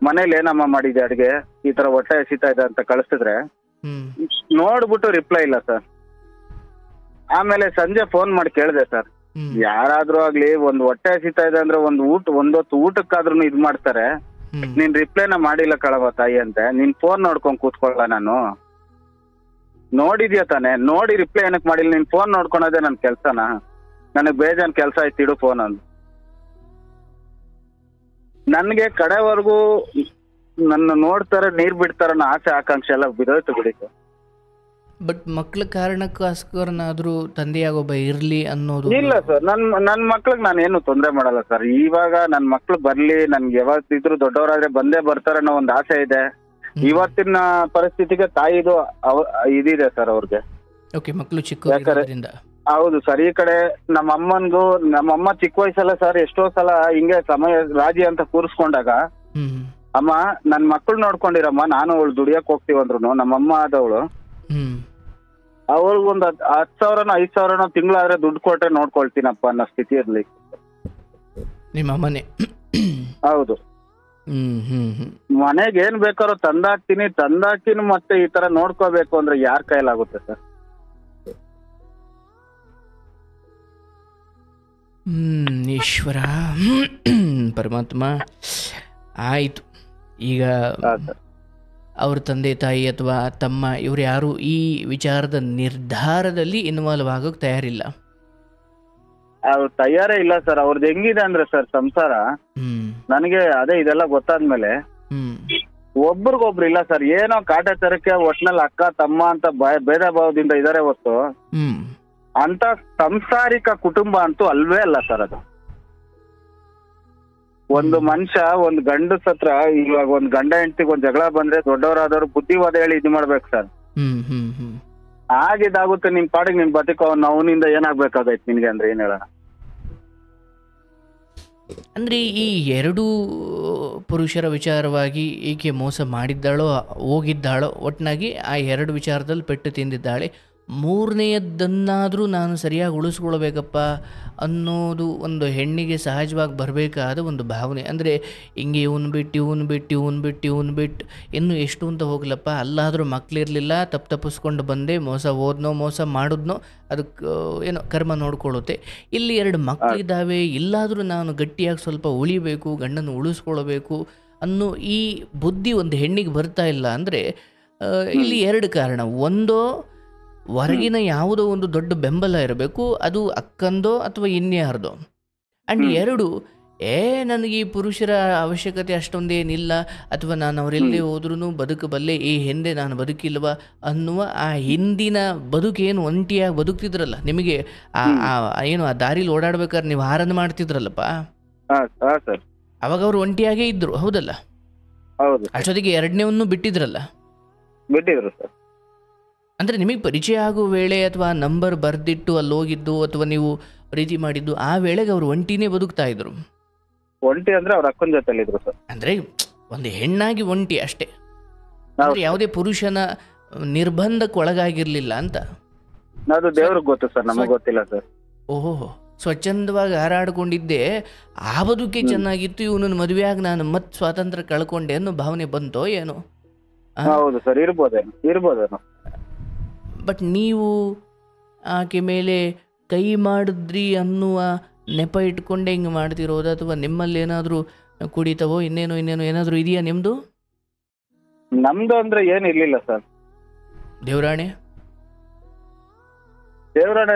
ಮನೇಲಿ ಏನಮ್ಮ ಮಾಡಿದ್ದೆ ಅಡ್ಗೆ, ಈ ತರ ಹೊಟ್ಟೆ ಹಸಿತಾ ಇದೆ ಅಂತ ಕಳಿಸಿದ್ರೆ ನೋಡ್ಬಿಟ್ಟು ರಿಪ್ಲೈ ಇಲ್ಲ ಸರ್. ಆಮೇಲೆ ಸಂಜೆ ಫೋನ್ ಮಾಡಿ ಕೇಳಿದೆ ಸರ್, ಯಾರಾದ್ರೂ ಆಗ್ಲಿ ಒಂದ್ ಹೊಟ್ಟೆ ಹಸಿತಾ ಇದೆ ಅಂದ್ರೆ ಒಂದೊತ್ತು ಊಟಕ್ಕಾದ್ರೂ ಇದ್ ಮಾಡ್ತಾರೆ, ನೀನ್ ರಿಪ್ಲೈನ ಮಾಡಿಲ್ಲ ಕಳವ ತಾಯಿ ಅಂತೆ, ನೀನ್ ಫೋನ್ ನೋಡ್ಕೊಂಡ್ ಕೂತ್ಕೊಳ್ಳ, ನಾನು ನೋಡಿದ್ಯಾ ತಾನೆ, ನೋಡಿ ರಿಪ್ಲೈ ಏನಕ್ ಮಾಡಿಲ್ಲ, ನೀನ್ ಫೋನ್ ನೋಡ್ಕೊಳೋದೇ ನನ್ ಕೆಲ್ಸನಾ, ನನಗ್ ಬೇಜಾನ್ ಕೆಲ್ಸ ಆಯ್ತು ಇಡು ಫೋನ್ ಅಂದ್. ನನ್ಗೆ ಕಡೆವರೆಗೂ ನನ್ನ ನೋಡ್ತಾರ ನೀರ್ ಬಿಡ್ತಾರ ಆಸೆ ಆಕಾಂಕ್ಷೆ ಎಲ್ಲ ಬಿದೋಯ್ತು ಬಿಡಿ ಸರ್. ಬಟ್ ಮಕ್ಳ ಕಾರಣಕ್ಕೋಸ್ಕರನಾದ್ರೂ ತಂದೆಯಾಗೊಬ್ಬ ಇರ್ಲಿ ಅನ್ನೋದು ಇಲ್ಲ ಸರ್. ನನ್ ಮಕ್ಳಿಗೆ ನಾನು ಏನು ತೊಂದರೆ ಮಾಡಲ್ಲ ಸರ್. ಇವಾಗ ನನ್ ಮಕ್ಳು ಬರ್ಲಿ, ನನ್ಗೆ ಯಾವತ್ತಿದ್ರು ದೊಡ್ಡವರಾದ್ರೆ ಬಂದೇ ಬರ್ತಾರೆ ಅನ್ನೋ ಒಂದ್ ಆಸೆ ಇದೆ. ಇವತ್ತಿನ ಪರಿಸ್ಥಿತಿಗೆ ತಾಯಿದು ಇದಿದೆ ಸರ್ ಅವ್ರಿಗೆ. ಮಕ್ಳು ಚಿಕ್ಕ. ಹೌದು ಸರ್. ಈ ಕಡೆ ನಮ್ಮಮ್ಮ ಚಿಕ್ಕ ವಯಸ್ಸಲ್ಲ ಸರ್, ಎಷ್ಟೋ ಸಲ ಹಿಂಗೆ ಸಮಯ ರಾಜಿ ಅಂತ ಕೂರಿಸ್ಕೊಂಡಾಗ, ಅಮ್ಮ ನನ್ ಮಕ್ಳು ನೋಡ್ಕೊಂಡಿರಮ್ಮ, ನಾನು ಅವಳು ದುಡಿಯಕ್ ಹೋಗ್ತೀವಂದ್ರು, ನಮ್ಮಮ್ಮ ಆದವಳು ಅವಳಿಗೊಂದು 10,000 5,000 ತಿಂಗಳಾದ್ರೆ ದುಡ್ಡು ಕೊಟ್ರೆ ನೋಡ್ಕೊಳ್ತೀನಪ್ಪ ಅನ್ನೋ ಸ್ಥಿತಿ ಇರ್ಲಿ. ನಿಮ್ಮ ಅಮ್ಮನೇ? ಹೌದು. ಮನೆಗೆ ಏನ್ ಬೇಕಾರೋ ತಂದಾಕ್ತೀನಿ ಮತ್ತೆ ಈ ತರ ನೋಡ್ಕೋಬೇಕು ಅಂದ್ರೆ ಯಾರ ಕೈಲಾಗುತ್ತೆ ಸರ್? ಈಶ್ವರ ಪರಮಾತ್ಮ. ಆಯ್ತು, ಈಗ ಅವ್ರ ತಂದೆ ತಾಯಿ ಅಥವಾ ತಮ್ಮ ಇವ್ರು ಯಾರು ಈ ವಿಚಾರದ ನಿರ್ಧಾರದಲ್ಲಿ ಇನ್ವಾಲ್ವ್ ಆಗೋಕ್ ತಯಾರಿಲ್ಲ? ಅವ್ರು ತಯಾರೇ ಇಲ್ಲ ಸರ್. ಅವ್ರದ್ದು ಹೆಂಗಿದೆ ಅಂದ್ರೆ ಸರ್ ಸಂಸಾರ, ನನಗೆ ಅದೇ ಇದೆಲ್ಲ ಗೊತ್ತಾದ್ಮೇಲೆ ಒಬ್ರಿಗೊಬ್ರು ಇಲ್ಲ ಸರ್. ಏನೋ ಕಾಟಾಚಾರಕ್ಕೆ ಒಟ್ನಲ್ಲಿ ಅಕ್ಕ ತಮ್ಮ ಅಂತ ಭೇದ ಭಾವದಿಂದ ಇದಾರೆ ಹೊತ್ತು ಅಂತ ಸಂಸಾರಿಕ ಕುಟುಂಬ ಅಂತೂ ಅಲ್ವೇ ಅಲ್ಲ ಸರ್. ಅದು ಒಂದು ಮನುಷ್ಯ ಒಂದ್ ಗಂಡಸ ಹತ್ರ ಇವಾಗ ಒಂದ್ ಗಂಡ ಹೆಂಡತಿಗೆ ಒಂದ್ ಜಗಳ ಬಂದ್ರೆ ದೊಡ್ಡವರಾದವ್ರು ಬುದ್ಧಿವಾದ ಹೇಳಿ ಇದು ಮಾಡ್ಬೇಕು ಸರ್. ಆಗಿದಾಗುತ್ತೆ, ನಿನ್ ಪಾಡಿಗೆ ನಿನ್ ಬದುಕೋ, ಅವನಿಂದ ಏನಾಗ್ಬೇಕಾಗೈತ್ ನಿನ್ಗೆ ಅಂದ್ರೆ ಏನ್ ಹೇಳೋಣ? ಅಂದ್ರೆ ಈ 2 ಪುರುಷರ ವಿಚಾರವಾಗಿ ಈಕೆ ಮೋಸ ಮಾಡಿದ್ದಾಳೋ ಹೋಗಿದ್ದಾಳೋ, ಒಟ್ನಾಗಿ ಆ 2 ವಿಚಾರದಲ್ಲಿ ಪೆಟ್ಟು ತಿಂದಿದ್ದಾಳೆ. 3ನೇಯದ್ದನ್ನಾದರೂ ನಾನು ಸರಿಯಾಗಿ ಉಳಿಸ್ಕೊಳ್ಬೇಕಪ್ಪ ಅನ್ನೋದು ಒಂದು ಹೆಣ್ಣಿಗೆ ಸಹಜವಾಗಿ ಬರಬೇಕಾದ ಒಂದು ಭಾವನೆ. ಅಂದರೆ ಹಿಂಗೆ ಇವನು ಬಿಟ್ಟು ಇನ್ನೂ ಎಷ್ಟು ಅಂತ ಹೋಗ್ಲಪ್ಪ, ಅಲ್ಲಾದರೂ ಮಕ್ಕಳಿರಲಿಲ್ಲ, ತಪ್ಪಿಸ್ಕೊಂಡು ಬಂದೆ, ಮೋಸ ಮಾಡಿದ್ನೋ ಅದಕ್ಕೆ ಏನೋ ಕರ್ಮ ನೋಡ್ಕೊಳ್ಳುತ್ತೆ. ಇಲ್ಲಿ 2 ಮಕ್ಕಳಿದ್ದಾವೆ, ಇಲ್ಲಾದರೂ ನಾನು ಗಟ್ಟಿಯಾಗಿ ಸ್ವಲ್ಪ ಉಳಿಬೇಕು, ಗಂಡನ್ನು ಉಳಿಸ್ಕೊಳ್ಬೇಕು ಅನ್ನೋ ಈ ಬುದ್ಧಿ ಒಂದು ಹೆಣ್ಣಿಗೆ ಬರ್ತಾ ಇಲ್ಲ. ಅಂದರೆ ಇಲ್ಲಿ 2 ಕಾರಣ. ಒಂದೋ ಹೊರಗಿನ ಯಾವುದೋ ಒಂದು ದೊಡ್ಡ ಬೆಂಬಲ ಇರಬೇಕು, ಅದು ಅಕ್ಕಂದೋ ಅಥವಾ ಇನ್ಯಾರ್ದೋ. ಆ್ಯಂಡ್ 2, ನನಗೆ ಈ ಪುರುಷರ ಅವಶ್ಯಕತೆ ಅಷ್ಟೊಂದೇನಿಲ್ಲ, ಅಥವಾ ನಾನು ಅವರೆಲ್ಲೇ ಹೋದ್ರೂ ಬದುಕಬಲ್ಲೆ, ಈ ಹಿಂದೆ ನಾನು ಬದುಕಿಲ್ವ ಅನ್ನುವ ಆ ಹಿಂದಿನ ಬದುಕೇನು ಒಂಟಿಯಾಗಿ ಬದುಕ್ತಿದ್ರಲ್ಲ, ನಿಮಗೆ ಏನು ಆ ದಾರಿಲಿ ಓಡಾಡ್ಬೇಕಾದ್ರೆ ನೀವು ಹಾರನ್ನು ಮಾಡ್ತಿದ್ರಲ್ಲಪ್ಪ, ಅವಾಗ ಅವರು ಒಂಟಿಯಾಗೇ ಇದ್ರು, ಹೌದಲ್ಲ? ಅಷ್ಟೊತ್ತಿಗೆ 2ನೇವನ್ನು ಬಿಟ್ಟಿದ್ರು ಸರ್. ಅಂದರೆ ನಿಮಗೆ ಪರಿಚಯ ಆಗೋ ವೇಳೆ ಅಥವಾ ನಂಬರ್ ಬರೆದಿಟ್ಟು ಅಲ್ಲಿ ಹೋಗಿದ್ದು ಅಥವಾ ನೀವು ಪ್ರೀತಿ ಮಾಡಿದ್ದು ಆ ವೇಳೆಗೆ ಅವರು ಒಂಟಿನೇ ಬದುಕ್ತಾ ಇದ್ರು. ಒಂಟಿ ಅಂದ್ರೆ ಅವ್ರ ಅಕ್ಕನ ಜೊತೆಲಿ ಇದ್ರು ಸರ್. ಅಂದ್ರೆ ಒಂದು ಹೆಣ್ಣಾಗಿ ಒಂಟಿ ಅಷ್ಟೇ, ಅಂದ್ರೆ ಯಾವುದೇ ಪುರುಷನ ನಿರ್ಬಂಧಕ್ಕೆ ಒಳಗಾಗಿರ್ಲಿಲ್ಲ ಅಂತ. ಅದು ದೇವ್ರಿಗೆ ಗೊತ್ತು ಸರ್, ನಮಗೆ ಗೊತ್ತಿಲ್ಲ ಸರ್. ಓಹೋ, ಸ್ವಚ್ಛಂದವಾಗಿ ಹಾರಾಡ್ಕೊಂಡಿದ್ದೆ, ಆ ಬದುಕೆ ಚೆನ್ನಾಗಿತ್ತು, ಇವನನ್ನು ಮದುವೆಯಾಗಿ ನಾನು ಮತ್ತೆ ಸ್ವಾತಂತ್ರ್ಯ ಕಳ್ಕೊಂಡೆ ಅನ್ನೋ ಭಾವನೆ ಬಂತೋ ಏನೋ? ಹೌದು ಸರ್, ಇರ್ಬೋದೇನೋ. ಬಟ್ ನೀವು ಆಕೆ ಮೇಲೆ ಕೈ ಮಾಡಿದ್ರಿ ಅನ್ನುವ ನೆಪ ಇಟ್ಕೊಂಡೆ ಹಿಂಗೆ ಮಾಡ್ತಿರೋದು, ಅಥವಾ ನಿಮ್ಮಲ್ಲಿ ಏನಾದರೂ ಕುಡಿತವೋ ಇನ್ನೇನೋ ಏನಾದರೂ ಇದೆಯಾ ನಿಮ್ಮದು? ನಮ್ದು ಅಂದ್ರೆ ಏನಿರ್ಲಿಲ್ಲ ಸರ್. ದೇವರಾಣೆ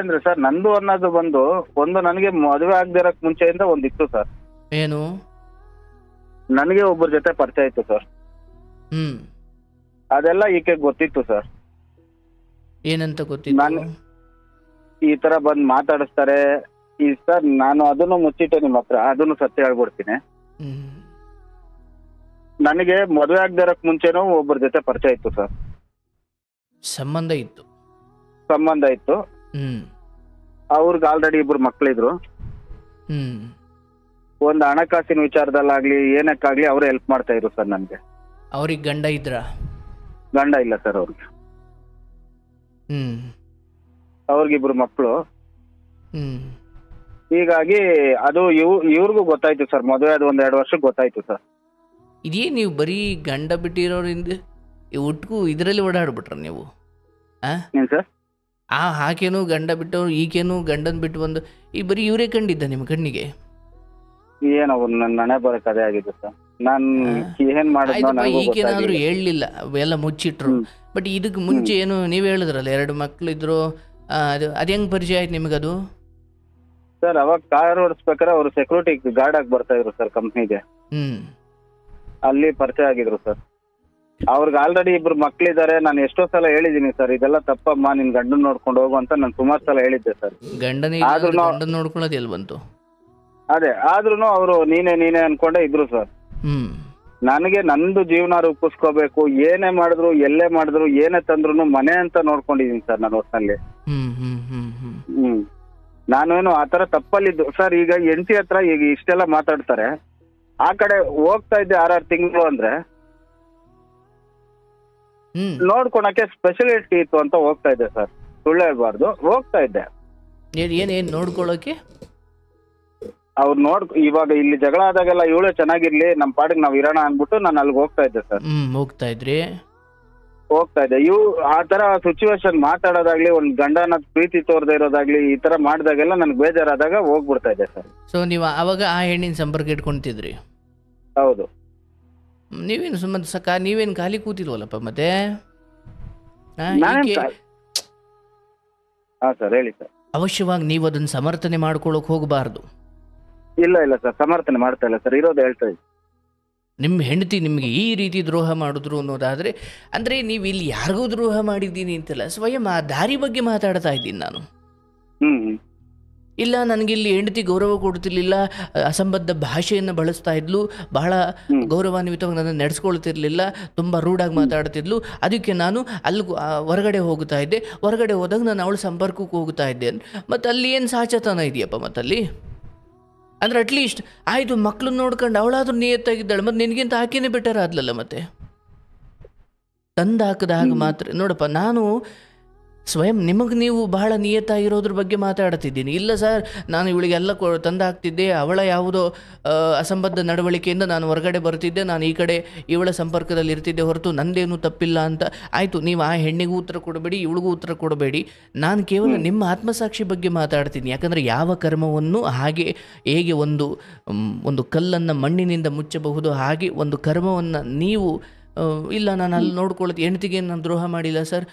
ಅಂದ್ರೆ ಸರ್, ನಂದು ಅನ್ನೋದು ಒಂದು ನನಗೆ ಮದುವೆ ಆಗದಿರಕ್ ಮುಂಚೆಯಿಂದ ಒಂದಿತ್ತು ಸರ್. ಏನು? ನನಗೆ ಒಬ್ಬರ ಜೊತೆ ಪರಿಚಯ ಇತ್ತು ಸರ್. ಅದೆಲ್ಲ ಈಕೆ ಗೊತ್ತಿತ್ತು ಸರ್. ಏನಂತ ಗೊತ್ತಿತ್ತು? ಈ ತರ ಬಂದ್ ಮಾತಾಡಿಸ್ತಾರೆ ಈ ಸರ್. ನಾನು ಅದನ್ನು ಮುಚ್ಚಿಟ್ಟೆ ನಿಮ್ಮ ಹತ್ರ, ಅದನ್ನು ಸತ್ಯ ಹೇಳ್ಬಿಡ್ತೀನಿ. ನನಗೆ ಮದುವೆ ಆಗದೆ ಇರಕ್ ಮುಂಚೆನೂ ಒಬ್ಬರ ಜೊತೆ ಪರಿಚಯ ಇತ್ತು ಸರ್. ಸಂಬಂಧ ಇತ್ತು. ಸಂಬಂಧ ಇತ್ತು. ಅವ್ರಿಗೆ ಆಲ್ರೆಡಿ ಇಬ್ರು ಮಕ್ಳಿದ್ರು. ಒಂದು ಹಣಕಾಸಿನ ವಿಚಾರದಲ್ಲಾಗ್ಲಿ ಏನಕ್ಕಾಗ್ಲಿ ಅವರೇ ಹೆಲ್ಪ್ ಮಾಡ್ತಾ ಇದ್ರು ಸರ್ ನನ್ಗೆ. ಅವ್ರಿಗೆ ಗಂಡ ಇದ್ರ? ಗಂಡ ಇಲ್ಲ ಸರ್ ಅವ್ರಿಗೆ. ಅವ್ರಿಗಿಬ್ರು ಮಕ್ಕಳು. ಹೀಗಾಗಿ ಅದು ಇವ್ರಿಗೂ ಗೊತ್ತಾಯ್ತು ಸರ್, ಮದುವೆ ಅದು 1-2 ವರ್ಷಕ್ಕೆ ಗೊತ್ತಾಯ್ತು ಸರ್. ಇದೇ ನೀವು ಬರೀ ಗಂಡ ಬಿಟ್ಟಿರೋರಿಂದ ಒಟ್ಟಿಗೂ ಇದರಲ್ಲಿ ಓಡಾಡ್ಬಿಟ್ರ ನೀವು? ಏನ್ ಸರ್? ಆಕೆನೂ ಗಂಡ ಬಿಟ್ಟವ್ರು, ಈಗೇನು ಗಂಡನ್ ಬಿಟ್ಟು ಬಂದು ಈ ಬರೀ ಇವರೇ ಕಂಡಿದ್ದ ನಿಮ್ಮ ಕಣ್ಣಿಗೆ? ಏನೋ ನನ್ನ ಹಣೆ ಬರಕ್ ಅದೇ ಆಗಿದ್ದು ಸರ್. ನಾನು ಏನ್ ಮಾಡಿದ್ನೋ ಈಗೇನಾದ್ರೂ ಹೇಳಲಿಲ್ಲ, ಎಲ್ಲ ಮುಚ್ಚಿಟ್ರು. ಬಟ್ ಇದಕ್ಕೆ ಮುಂಚೆ ಏನು ನೀವು ಹೇಳಿದ್ರಲ್ಲ 2 ಮಕ್ಳಿದ್ರು, ಅದು ಹೆಂಗ್ ಪರಿಚಯ ಆಯ್ತು ನಿಮಗದು? ಸರ್ ಅವಾಗ ಕಾರ್ ಓಡಿಸ್ಬೇಕಾದ್ರೆ ಅವರು ಸೆಕ್ಯೂರಿಟಿ ಗಾರ್ಡ್ ಆಗಿ ಬರ್ತಾ ಇದ್ರು ಸರ್ ಕಂಪ್ನಿಗೆ. ಅಲ್ಲಿ ಪರಿಚಯ ಆಗಿದ್ರು ಸರ್. ಅವ್ರಿಗೆ ಆಲ್ರೆಡಿ ಇಬ್ರು ಮಕ್ಳಿದ್ದಾರೆ. ನಾನು ಎಷ್ಟೋ ಸಲ ಹೇಳಿದೀನಿ ಸರ್, ಇದೆಲ್ಲ ತಪ್ಪಮ್ಮ, ನಿನ್ ಗಂಡನ್ ನೋಡ್ಕೊಂಡು ಹೋಗು ಅಂತ ನಾನು ಸುಮಾರು ಸಲ ಹೇಳಿದ್ದೆ ಸರ್. ಗಂಡನ ನೋಡ್ಕೊಳ್ಳೋದು ಎಲ್ಲಿ ಬಂತು? ಅದೇ ಆದ್ರೂ ಅವರು ನೀನೇ ಅನ್ಕೊಂಡೇ ಇದ್ರು ಸರ್. ನನಗೆ ನಂದು ಜೀವನ ರೂಪಿಸ್ಕೋಬೇಕು, ಏನೇ ಮಾಡಿದ್ರು ಎಲ್ಲೇ ಮಾಡಿದ್ರು ಏನೇ ತಂದ್ರು ಮನೆ ಅಂತ ನೋಡ್ಕೊಂಡಿದೀನಿ ಸರ್ ನಾನು ಒಟ್ಟಿನಲ್ಲಿ. ನಾನೇನು ಆತರ ತಪ್ಪಲ್ಲಿದ್ದು ಸರ್. ಈಗ ಹೆಂಡತಿ ಹತ್ರ ಈಗ ಇಷ್ಟೆಲ್ಲ ಮಾತಾಡ್ತಾರೆ, ಆ ಕಡೆ ಹೋಗ್ತಾ ಇದ್ದೆ 6 ತಿಂಗಳು ಅಂದ್ರೆ ನೋಡ್ಕೊಳಕ್ಕೆ ಸ್ಪೆಷಲಿಟಿ ಇತ್ತು ಅಂತ ಹೋಗ್ತಾ ಇದ್ದೆ ಸರ್. ಸುಳ್ಳು ಹೇಳ್ಬಾರ್ದು, ಹೋಗ್ತಾ ಇದ್ದೆ. ಏನ್ ನೋಡ್ಕೊಳಕ್ಕೆ? ಅವ್ರು ಇವಾಗ ಇಲ್ಲಿ ಜಗಳ ಆದಾಗೆಲ್ಲ ಇವಳೇ ಚೆನ್ನಾಗಿರ್ಲಿ, ನಮ್ ಪಾಡಿಗೆ ನಾವ್ ಇರೋಣ ಅನ್ಬಿಟ್ಟು ನಾನು ಅಲ್ಲಿಗೆ ಹೋಗ್ತಾ ಇದ್ದೆ ಸರ್. ಹೋಗ್ತಾ ಇದ್ದೆ. ಆ ತರ ಸಿಚುವೇಶನ್ ಮಾತಾಡೋದಾಗ್ಲಿ, ಒಂದ್ ಗಂಡನ ಪ್ರೀತಿ ತೋರ್ದೇ ಇರೋದಾಗ್ಲಿ, ಈ ತರ ಮಾಡಿದಾಗೆಲ್ಲ ನನ್ಗೆ ಬೇಜಾರಾದಾಗ ಹೋಗ್ಬಿಡ್ತಾ ಇದ್ದೆ ಸರ್. ಸೊ ನೀವು ಅವಾಗ ಆ ಹೆಣ್ಣಿನ ಸಂಪರ್ಕ ಇಟ್ಕೊಂತಿದ್ರಿ? ಹೌದು. ನೀವೇನು ಸುಮ್ಮನೆ ನೀವೇನು ಖಾಲಿ ಕೂತಿಲ್ವಲ್ಲಪ್ಪ ಮತ್ತೆ? ಸರ್ ಹೇಳಿ ಸರ್. ಅವಶ್ಯವಾಗಿ ನೀವು ಅದನ್ನ ಸಮರ್ಥನೆ ಮಾಡ್ಕೊಳಕ್ ಹೋಗಬಾರ್ದು. ಇಲ್ಲ ಸರ್, ಸಮರ್ಥನೆ ಮಾಡ್ತಾ ಇಲ್ಲ ಸರ್, ಇರೋದು ಹೇಳ್ತಾ ಇದ್ದೀನಿ. ನಿಮ್ಮ ಹೆಂಡತಿ ನಿಮಗೆ ಈ ರೀತಿ ದ್ರೋಹ ಮಾಡಿದ್ರು ಅನ್ನೋದಾದರೆ, ಅಂದರೆ ನೀವು ಇಲ್ಲಿ ಯಾರಿಗೂ ದ್ರೋಹ ಮಾಡಿದ್ದೀನಿ ಅಂತಲ್ಲ, ಸ್ವಯಂ ಆ ದಾರಿ ಬಗ್ಗೆ ಮಾತಾಡ್ತಾ ಇದ್ದೀನಿ ನಾನು. ಇಲ್ಲ ನನಗಿಲ್ಲಿ ಹೆಂಡತಿ ಗೌರವ ಕೊಡ್ತಿರ್ಲಿಲ್ಲ, ಅಸಂಬದ್ಧ ಭಾಷೆಯನ್ನು ಬಳಸ್ತಾ ಇದ್ಲು, ಬಹಳ ಗೌರವಾನ್ವಿತವಾಗಿ ನನ್ನ ನಡೆಸ್ಕೊಳ್ತಿರ್ಲಿಲ್ಲ, ತುಂಬ ರೂಢಾಗಿ ಮಾತಾಡ್ತಿದ್ಲು, ಅದಕ್ಕೆ ನಾನು ಅಲ್ಲಿ ಹೊರಗಡೆ ಹೋಗ್ತಾ ಇದ್ದೆ, ಹೊರಗಡೆ ಹೋದಾಗ ನಾನು ಅವಳ ಸಂಪರ್ಕಕ್ಕೆ ಹೋಗ್ತಾ ಇದ್ದೆ. ಮತ್ತು ಅಲ್ಲಿ ಏನು ಸಾಚತನ ಇದೆಯಪ್ಪ ಮತ್ತಲ್ಲಿ? ಅಂದರೆ ಅಟ್ಲೀಸ್ಟ್ ಆಯಿತು, ಮಕ್ಳನ್ನ ನೋಡ್ಕೊಂಡು ಅವಳಾದ್ರೂ ನಿಯತ್ತಾಗಿದ್ದಾಳೆ, ಮತ್ತು ನಿನಗಿಂತ ಆಕೆನೇ ಬೆಟರ್ ಆದ್ಲಲ್ಲ. ಮತ್ತೆ ತಂದು ಹಾಕದ ಹಾಗೆ ಮಾತ್ರ ನೋಡಪ್ಪ, ನಾನು ಸ್ವಯಂ ನಿಮಗೆ ನೀವು ಬಹಳ ನಿಯತ್ತಾಗಿರೋದ್ರ ಬಗ್ಗೆ ಮಾತಾಡ್ತಿದ್ದೀನಿ. ಇಲ್ಲ ಸರ್, ನಾನು ಇವಳಿಗೆಲ್ಲ ತಂದು ಹಾಕ್ತಿದ್ದೆ, ಅವಳ ಯಾವುದೋ ಅಸಂಬದ್ಧ ನಡವಳಿಕೆಯಿಂದ ನಾನು ಹೊರಗಡೆ ಬರ್ತಿದ್ದೆ, ನಾನು ಈ ಕಡೆ ಇವಳ ಸಂಪರ್ಕದಲ್ಲಿ ಇರ್ತಿದ್ದೆ ಹೊರತು ನಂದೇನು ತಪ್ಪಿಲ್ಲ ಅಂತ. ಆಯಿತು, ನೀವು ಆ ಹೆಣ್ಣಿಗೂ ಉತ್ತರ ಕೊಡಬೇಡಿ, ಇವಳಿಗೂ ಉತ್ತರ ಕೊಡಬೇಡಿ. ನಾನು ಕೇವಲ ನಿಮ್ಮ ಆತ್ಮಸಾಕ್ಷಿ ಬಗ್ಗೆ ಮಾತಾಡ್ತೀನಿ. ಯಾಕಂದರೆ ಯಾವ ಕರ್ಮವನ್ನು ಹೇಗೆ ಒಂದು ಕಲ್ಲನ್ನು ಮಣ್ಣಿನಿಂದ ಮುಚ್ಚಬಹುದು, ಹಾಗೆ ಒಂದು ಕರ್ಮವನ್ನು ನೀವು ಇಲ್ಲ ನಾನು ಅಲ್ಲಿ ನೋಡ್ಕೊಳ್ತೀನಿ, ಹೆಂಡತಿಗೆ ನಾನು ದ್ರೋಹ ಮಾಡಿಲ್ಲ ಸರ್,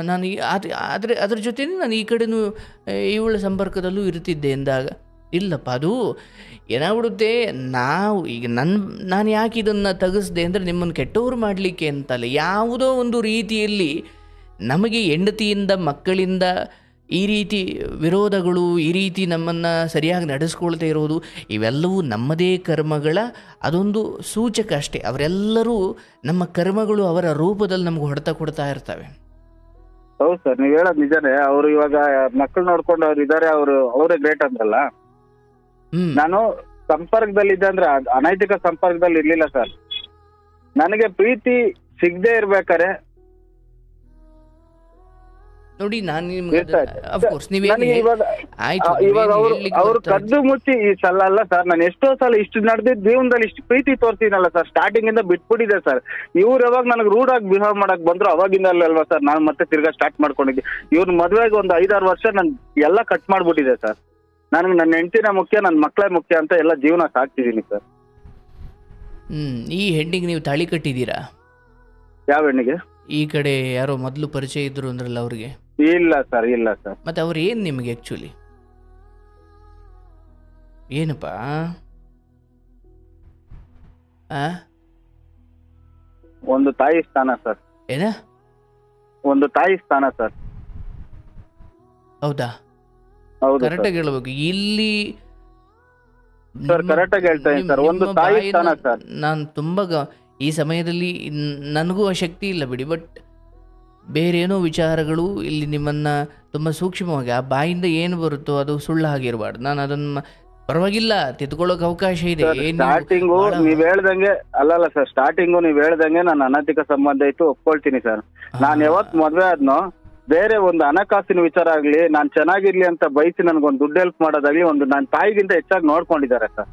ನಾನು ಅದ್ರ ಜೊತೆ ನಾನು ಈ ಕಡೆನೂ ಇವಳ ಸಂಪರ್ಕದಲ್ಲೂ ಇರ್ತಿದ್ದೆ ಎಂದಾಗ, ಇಲ್ಲಪ್ಪ ಅದು ಏನಾಗ್ಬಿಡುತ್ತೆ. ಈಗ ನಾನು ಯಾಕೆ ಇದನ್ನು ತೆಗೆಸ್ದೆ ಅಂದರೆ ನಿಮ್ಮನ್ನು ಕೆಟ್ಟವರು ಮಾಡಲಿಕ್ಕೆ ಅಂತಲ್ಲ, ಯಾವುದೋ ಒಂದು ರೀತಿಯಲ್ಲಿ ನಮಗೆ ಹೆಂಡತಿಯಿಂದ ಮಕ್ಕಳಿಂದ ಈ ರೀತಿ ವಿರೋಧಗಳು, ಈ ರೀತಿ ನಮ್ಮನ್ನು ಸರಿಯಾಗಿ ನಡೆಸ್ಕೊಳ್ತಾ ಇರೋದು, ಇವೆಲ್ಲವೂ ನಮ್ಮದೇ ಕರ್ಮಗಳ ಅದೊಂದು ಸೂಚಕ ಅಷ್ಟೇ. ಅವರೆಲ್ಲರೂ ನಮ್ಮ ಕರ್ಮಗಳು ಅವರ ರೂಪದಲ್ಲಿ ನಮ್ಗೆ ಹೊಡೆತ ಕೊಡ್ತಾ ಇರ್ತವೆ. ಹೌದು ಸರ್, ನೀವ್ ಹೇಳೋದು ನಿಜಾನೇ. ಅವ್ರು ಇವಾಗ ಮಕ್ಕಳು ನೋಡ್ಕೊಂಡು ಅವ್ರು ಇದಾರೆ, ಅವರೇ ಗ್ರೇಟ್ ಅಂದ್ರಲ್ಲ. ನಾನು ಸಂಪರ್ಕದಲ್ಲಿದ್ದೆ ಅಂದ್ರೆ ಅನೈತಿಕ ಸಂಪರ್ಕದಲ್ಲಿ ಇರ್ಲಿಲ್ಲ ಸರ್. ನನಗೆ ಪ್ರೀತಿ ಸಿಗದೆ ಇರ್ಬೇಕಾರೆ ನೋಡಿ, ಇವಾಗ ಅವ್ರು ಕದ್ದು ಮುಚ್ಚಿ ಈ ಸಲ ಅಲ್ಲ ಸರ್, ನಾನು ಎಷ್ಟೋ ಸಲ ಇಷ್ಟು ನಡೆದಿದ್ದ ಜೀವನದಲ್ಲಿ ಇಷ್ಟು ಪ್ರೀತಿ ತೋರ್ತೀನಲ್ಲ ಸರ್, ಸ್ಟಾರ್ಟಿಂಗ್ ಇಂದ ಬಿಟ್ಬಿಟ್ಟಿದೆ ಸರ್. ಇವ್ರು ಯಾವಾಗ ನನಗೆ ರೂಢ್ ಆಗಿ ಬಿಹೇವ್ ಮಾಡಕ್ ಬಂದ್ರು ಅವಾಗಿಂದ ಅಲ್ವಾ ಸರ್ ನಾನು ಮತ್ತೆ ತಿರ್ಗಾ ಸ್ಟಾರ್ಟ್ ಮಾಡ್ಕೊಂಡಿದ್ದೆ. ಇವ್ರ ಮದುವೆಗೆ ಒಂದು 5-6 ವರ್ಷ ನಾನು ಎಲ್ಲ ಕಟ್ ಮಾಡ್ಬಿಟ್ಟಿದೆ ಸರ್. ನನಗೆ ನನ್ನ ಹೆಂಡತಿನ ಮುಖ್ಯ, ನನ್ನ ಮಕ್ಕಳೇ ಮುಖ್ಯ ಅಂತ ಎಲ್ಲ ಜೀವನ ಸಾಕ್ತಿದ್ದೀನಿ ಸರ್. ಈ ಹೆಣ್ಣಿಗೆ ನೀವು ತಾಳಿ ಕಟ್ಟಿದ್ದೀರಾ? ಯಾವ ಹೆಣ್ಣಿಗೆ? ಈ ಕಡೆ ಯಾರೋ ಮೊದಲು ಪರಿಚಯ ಇದ್ರು ಅಂದ್ರಲ್ಲ ಅವ್ರಿಗೆ? ಇಲ್ಲ ಸರ್, ಇಲ್ಲ ಸರ್. ಮತ್ತೆ ಅವ್ರು ಏನು ನಿಮಗೆ ಆ್ಯಕ್ಚುಲಿ ಏನಪ್ಪ? ಒಂದು ತಾಯಿ ಸ್ಥಾನ ಸರ್. ಏನ? ಒಂದು ತಾಯಿ ಸ್ಥಾನ ಸರ್. ಹೌದಾ? ಹೌದು, ಕರೆಕ್ಟಾಗಿ ಹೇಳ್ಬೇಕು ಇಲ್ಲಿ ಸರ್, ಕರೆಕ್ಟಾಗಿ ಹೇಳ್ತಾ ಇದ್ದೀನಿ ಸರ್. ಒಂದು ತಾಯಿ ಸ್ಥಾನ ಸರ್. ನಾನು ತುಂಬ ಈ ಸಮಯದಲ್ಲಿ ನನಗೂ ಆ ಶಕ್ತಿ ಇಲ್ಲ ಬಿಡಿ. ಬಟ್ ಬೇರೇನೋ ವಿಚಾರಗಳು ಇಲ್ಲಿ ನಿಮ್ಮನ್ನು ತುಂಬ ಸೂಕ್ಷ್ಮವಾಗಿ ಆ ಬಾಯಿಂದ ಏನು ಬರುತ್ತೋ ಅದು ಸುಳ್ಳಾಗಿರಬಾರ್ದು. ನಾನು ಅದನ್ನು ಪರವಾಗಿಲ್ಲ ತಿದ್ಕೊಳ್ಳೋಕೆ ಅವಕಾಶ ಇದೆ. ಸ್ಟಾರ್ಟಿಂಗು ನೀವ್ ಹೇಳ್ದಂಗೆ ಅಲ್ಲಲ್ಲ ಸರ್, ಸ್ಟಾರ್ಟಿಂಗು ನೀವ್ ಹೇಳ್ದಂಗೆ ನಾನು ಅನೈತಿಕ ಸಂಬಂಧ ಇತ್ತು ಒಪ್ಕೊಳ್ತೀನಿ ಸರ್. ನಾನು ಯಾವತ್ ಮದ್ವೆ ಆದ್ನೋ ಬೇರೆ ಒಂದು ಹಣಕಾಸಿನ ವಿಚಾರ ಆಗ್ಲಿ, ನಾನ್ ಚೆನ್ನಾಗಿರ್ಲಿ ಅಂತ ಬಯಸಿ ನನ್ಗೊಂದು ದುಡ್ಡು ಹೆಲ್ಪ್ ಮಾಡೋದಾಗ್ಲಿ ಒಂದು ನನ್ನ ತಾಯಿಗಿಂತ ಹೆಚ್ಚಾಗಿ ನೋಡ್ಕೊಂಡಿದ್ದಾರೆ ಸರ್.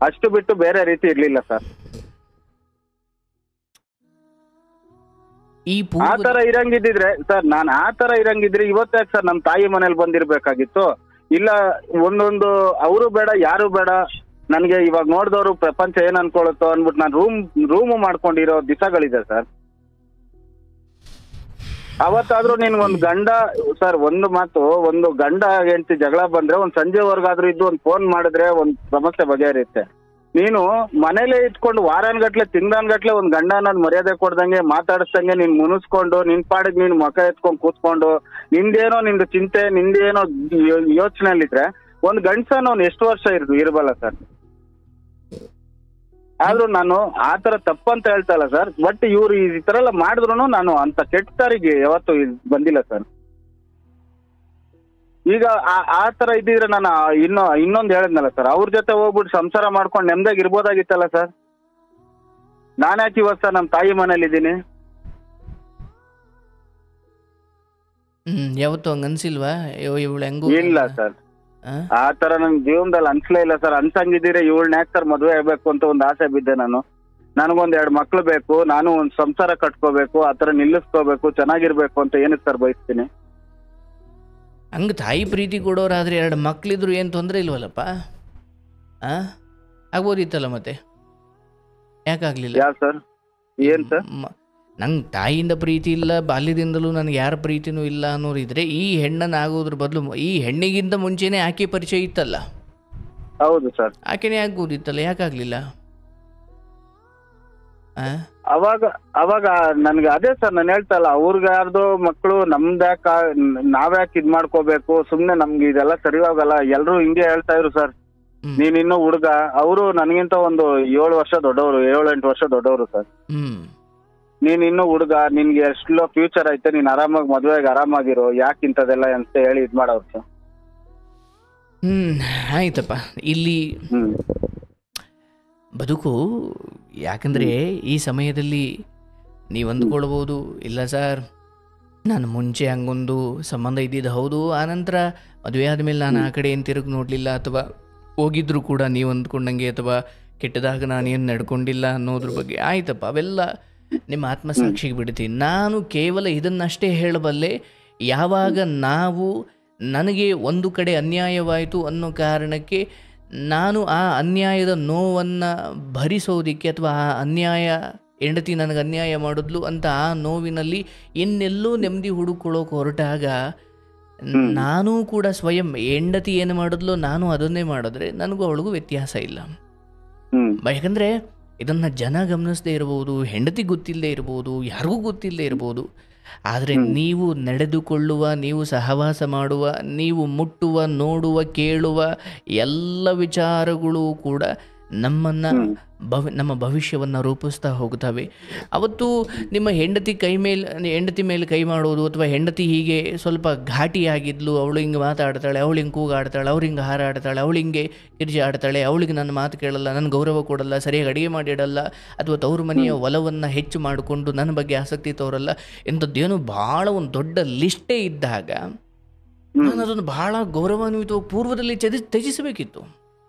ಅಷ್ಟು ಬಿಟ್ಟು ಬೇರೆ ರೀತಿ ಇರ್ಲಿಲ್ಲ ಸರ್. ಆ ತರ ಇರಂಗಿದ್ರೆ ಸರ್, ನಾನು ಆ ತರ ಇರಂಗಿದ್ರೆ ಇವತ್ತಾಗ ಸರ್ ನಮ್ ತಾಯಿ ಮನೇಲಿ ಬಂದಿರ್ಬೇಕಾಗಿತ್ತು. ಇಲ್ಲ ಒಂದೊಂದು ಅವರು ಬೇಡ ಯಾರು ಬೇಡ, ನನ್ಗೆ ಇವಾಗ ನೋಡಿದವರು ಪ್ರಪಂಚ ಏನ್ ಅನ್ಕೊಳುತ್ತೋ ಅನ್ಬಿಟ್ಟು ನಾನು ರೂಮು ಮಾಡ್ಕೊಂಡಿರೋ ದಿವಸಗಳಿದೆ ಸರ್. ಅವತ್ತಾದ್ರೂ ನಿನ್ಗೊಂದು ಗಂಡ ಸರ್, ಒಂದು ಮಾತು, ಒಂದು ಗಂಡ ಹೆಂಡತಿ ಜಗಳ ಬಂದ್ರೆ ಒಂದ್ ಸಂಜೆವರೆಗಾದ್ರೂ ಇದ್ದು ಒಂದ್ ಫೋನ್ ಮಾಡಿದ್ರೆ ಒಂದ್ ಸಮಸ್ಯೆ ಬಗೆಹರಿಯುತ್ತೆ. ನೀನು ಮನೇಲೆ ಇಟ್ಕೊಂಡು ವಾರಾನ್ಗಟ್ಲೆ ತಿಂಗ್ಳಾನ್ಗಟ್ಲೆ ಒಂದ್ ಗಂಡ ಅನ್ನೋದು ಮರ್ಯಾದೆ ಕೊಡ್ದಂಗೆ ಮಾತಾಡಿಸ್ದಂಗೆ ನೀನ್ ಮುನಿಸ್ಕೊಂಡು ನಿನ್ ಪಾಡಿಗೆ ನೀನ್ ಮುಖ ಎತ್ಕೊಂಡ್ ಕೂತ್ಕೊಂಡು ನಿಂದೇನೋ ನಿಂದು ಚಿಂತೆ ನಿಂದೇನೋ ಯೋಚನೆಯಲ್ಲಿದ್ರೆ ಒಂದ್ ಗಂಡಸನ ಅವ್ನು ಎಷ್ಟು ವರ್ಷ ಇರಬಲ್ಲ ಸರ್. ಆದ್ರೂ ನಾನು ಆತರ ತಪ್ಪಂತ ಹೇಳ್ತಲ್ಲ ಸರ್. ಬಟ್ ಇವ್ರು ಈ ತರ ಎಲ್ಲ ಮಾಡಿದ್ರು ನಾನು ಅಂತ ಕೆಟ್ಟ ತಾರಿಗೆ ಯಾವತ್ತು ಬಂದಿಲ್ಲ ಸರ್. ಈಗ ಆ ತರ ಇದ್ದಿದ್ರೆ ನಾನು ಇನ್ನೊಂದು ಹೇಳಿದ್ನಲ್ಲ ಸರ್, ಅವ್ರ ಜೊತೆ ಹೋಗ್ಬಿಟ್ಟು ಸಂಸಾರ ಮಾಡ್ಕೊಂಡು ನೆಮ್ಮದಿಯಾಗಿ ಇರ್ಬೋದಾಗಿತ್ತಲ್ಲ ಸರ್. ನಾನ್ಯಾಕೆ ಇವತ್ತು ಸರ್ ನಮ್ಮ ತಾಯಿ ಮನೇಲಿ ಇದ್ದೀನಿ? ಯಾವತ್ತು ಹಂಗ ಅನ್ಸಿಲ್ವಾ? ಇಲ್ಲ ಸರ್, ಆ ತರ ನನ್ ಜೀವನದಲ್ಲಿ ಅನ್ಸ್ಲೇ ಇಲ್ಲ ಸರ್. ಅನ್ಸಂಗಿದ್ದೀರಿ ಇವಳನ್ನ ಯಾಕೆ ಸರ್ ಮದುವೆ ಆಗ್ಬೇಕು ಅಂತ ಒಂದು ಆಸೆ ಬಿದ್ದೆ ನಾನು. ನನಗೊಂದ್ 2 ಮಕ್ಳು ಬೇಕು, ನಾನು ಒಂದ್ ಸಂಸಾರ ಕಟ್ಕೋಬೇಕು, ಆತರ ನಿಲ್ಲಿಸ್ಕೋಬೇಕು, ಚೆನ್ನಾಗಿರ್ಬೇಕು ಅಂತ ಏನಕ್ಕೆ ಸರ್ ಬಯಸ್ತೀನಿ. ಹಂಗೆ ತಾಯಿ ಪ್ರೀತಿ ಕೊಡೋರಾದ್ರೆ 2 ಮಕ್ಳಿದ್ರು ಏನು ತೊಂದರೆ ಇಲ್ವಲ್ಲಪ್ಪ? ಆಗ್ಬೋದಿತ್ತಲ್ಲ ಮತ್ತೆ, ಯಾಕಾಗ್ಲಿಲ್ಲ? ಯಾ ಸರ್, ಏನ್ ಸರ್? ನಂಗೆ ತಾಯಿಯಿಂದ ಪ್ರೀತಿ ಇಲ್ಲ, ಬಾಲ್ಯದಿಂದಲೂ ನನಗೆ ಯಾರ ಪ್ರೀತಿನೂ ಇಲ್ಲ ಅನ್ನೋರಿದ್ರೆ ಈ ಹೆಣ್ಣನ್ನು ಆಗೋದ್ರ ಬದಲು ಈ ಹೆಣ್ಣಿಗಿಂತ ಮುಂಚೆನೇ ಆಕೆ ಪರಿಚಯ ಇತ್ತಲ್ಲ. ಹೌದು ಸರ್, ಆಕೆನೇ ಆಗ್ಬೋದಿತ್ತಲ್ಲ, ಯಾಕಾಗ್ಲಿಲ್ಲ? ಅವಾಗ ನನ್ಗೆ ಅದೇ ಸರ್ ನಾನು ಹೇಳ್ತಲ್ಲ, ಅವ್ರಿಗೆ ಯಾರ್ದು ಮಕ್ಕಳು ನಮ್ದ್ಯಾಕ ನಾವ್ಯಾಕೆ ಇದ್ ಮಾಡ್ಕೋಬೇಕು, ಸುಮ್ನೆ ನಮ್ಗೆ ಇದೆಲ್ಲ ಸರಿ ಹೋಗಲ್ಲ. ಎಲ್ರು ಹಿಂಗೆ ಹೇಳ್ತಾ ಇದ್ರು ಸರ್, ನೀನ್ ಇನ್ನು ಹುಡುಗ. ಅವರು ನನಗಿಂತ ಒಂದು 7 ವರ್ಷ ದೊಡ್ಡವರು, 7-8 ವರ್ಷ ದೊಡ್ಡವರು ಸರ್. ನೀನ್ ಇನ್ನು ಹುಡುಗ, ನಿನ್ಗೆ ಎಷ್ಟೋ ಫ್ಯೂಚರ್ ಐತೆ, ನೀನ್ ಆರಾಮಾಗಿ ಮದ್ವೆಗೆ ಆರಾಮಾಗಿರೋ, ಯಾಕೆ ಇಂಥದೆಲ್ಲ ಅಂತ ಹೇಳಿ ಇದ್ ಮಾಡೋರು ಸರ್. ಆಯ್ತಪ್ಪ, ಇಲ್ಲಿ ಬದುಕು ಯಾಕಂದರೆ ಈ ಸಮಯದಲ್ಲಿ ನೀವು ಅಂದ್ಕೊಳ್ಬೋದು, ಇಲ್ಲ ಸರ್ ನಾನು ಮುಂಚೆ ಹಂಗೊಂದು ಸಂಬಂಧ ಇದ್ದಿದ್ದು ಹೌದು, ಆನಂತರ ಮದುವೆ ಆದಮೇಲೆ ನಾನು ಆ ಕಡೆ ಏನು ತಿರುಗಿ ನೋಡಲಿಲ್ಲ, ಅಥವಾ ಹೋಗಿದ್ರು ಕೂಡ ನೀವು ಅಂದ್ಕೊಂಡಂಗೆ, ಅಥವಾ ಕೆಟ್ಟದಾಗ ನಾನೇನು ನಡ್ಕೊಂಡಿಲ್ಲ ಅನ್ನೋದ್ರ ಬಗ್ಗೆ. ಆಯ್ತಪ್ಪ, ಅವೆಲ್ಲ ನಿಮ್ಮ ಆತ್ಮಸಾಕ್ಷಿಗೆ ಬಿಡ್ತೀನಿ. ನಾನು ಕೇವಲ ಇದನ್ನಷ್ಟೇ ಹೇಳಬಲ್ಲೆ, ಯಾವಾಗ ನಾವು ನನಗೆ ಒಂದು ಕಡೆ ಅನ್ಯಾಯವಾಯಿತು ಅನ್ನೋ ಕಾರಣಕ್ಕೆ ನಾನು ಆ ಅನ್ಯಾಯದ ನೋವನ್ನು ಭರಿಸೋದಕ್ಕೆ, ಅಥವಾ ಆ ಅನ್ಯಾಯ ಹೆಂಡತಿ ನನಗೆ ಅನ್ಯಾಯ ಮಾಡಿದ್ಲು ಅಂತ ಆ ನೋವಿನಲ್ಲಿ ಇನ್ನೆಲ್ಲೋ ನೆಮ್ಮದಿ ಹುಡುಕೊಳ್ಳೋಕೆ ಹೊರಟಾಗ, ನಾನೂ ಕೂಡ ಸ್ವಯಂ ಹೆಂಡತಿ ಏನು ಮಾಡಿದ್ಲು ನಾನು ಅದನ್ನೇ ಮಾಡಿದ್ರೆ ನನಗೂ ಅವಳಿಗೂ ವ್ಯತ್ಯಾಸ ಇಲ್ಲ. ಯಾಕಂದರೆ ಇದನ್ನು ಜನ ಗಮನಿಸದೇ ಇರ್ಬೋದು, ಹೆಂಡತಿ ಗೊತ್ತಿಲ್ಲದೆ ಇರ್ಬೋದು, ಯಾರಿಗೂ ಗೊತ್ತಿಲ್ಲದೆ ಇರ್ಬೋದು. ಆದರೆ ನೀವು ನಡೆದುಕೊಳ್ಳುವ, ನೀವು ಸಹವಾಸ ಮಾಡುವ, ನೀವು ಮುಟ್ಟುವ, ನೋಡುವ, ಕೇಳುವ ಎಲ್ಲ ವಿಚಾರಗಳು ಕೂಡ ನಮ್ಮ ಭವಿಷ್ಯವನ್ನು ರೂಪಿಸ್ತಾ ಹೋಗ್ತವೆ. ಅವತ್ತು ನಿಮ್ಮ ಹೆಂಡತಿ ಮೇಲೆ ಕೈ ಮಾಡೋದು, ಅಥವಾ ಹೆಂಡತಿ ಹೀಗೆ ಸ್ವಲ್ಪ ಘಾಟಿಯಾಗಿದ್ಲು, ಅವಳು ಹಿಂಗೆ ಮಾತಾಡ್ತಾಳೆ, ಅವಳು ಹಿಂಗೆ ಕೂಗಾಡ್ತಾಳೆ, ಅವ್ರು ಹಿಂಗೆ ಹಾರಾಡ್ತಾಳೆ, ಅವಳು ಹಿಂಗೆ ಕಿರ್ಜಿ ಆಡ್ತಾಳೆ, ಅವಳಿಗೆ ನನ್ನ ಮಾತು ಕೇಳಲ್ಲ, ನನ್ನ ಗೌರವ ಕೊಡಲ್ಲ, ಸರಿಯಾಗಿ ಅಡುಗೆ ಮಾಡಿಡಲ್ಲ, ಅಥವಾ ತವರು ಮನೆಯ ಒಲವನ್ನು ಹೆಚ್ಚು ಮಾಡಿಕೊಂಡು ನನ್ನ ಬಗ್ಗೆ ಆಸಕ್ತಿ ತೋರಲ್ಲ, ಇಂಥದ್ದೇನು ಭಾಳ ಒಂದು ದೊಡ್ಡ ಲಿಸ್ಟೇ ಇದ್ದಾಗ ನಾನು ಅದನ್ನು ಭಾಳ ಗೌರವಾನ್ವಿತವಾಗಿ ಪೂರ್ವದಲ್ಲಿ ತ್ಯಜಿಸಬೇಕಿತ್ತು.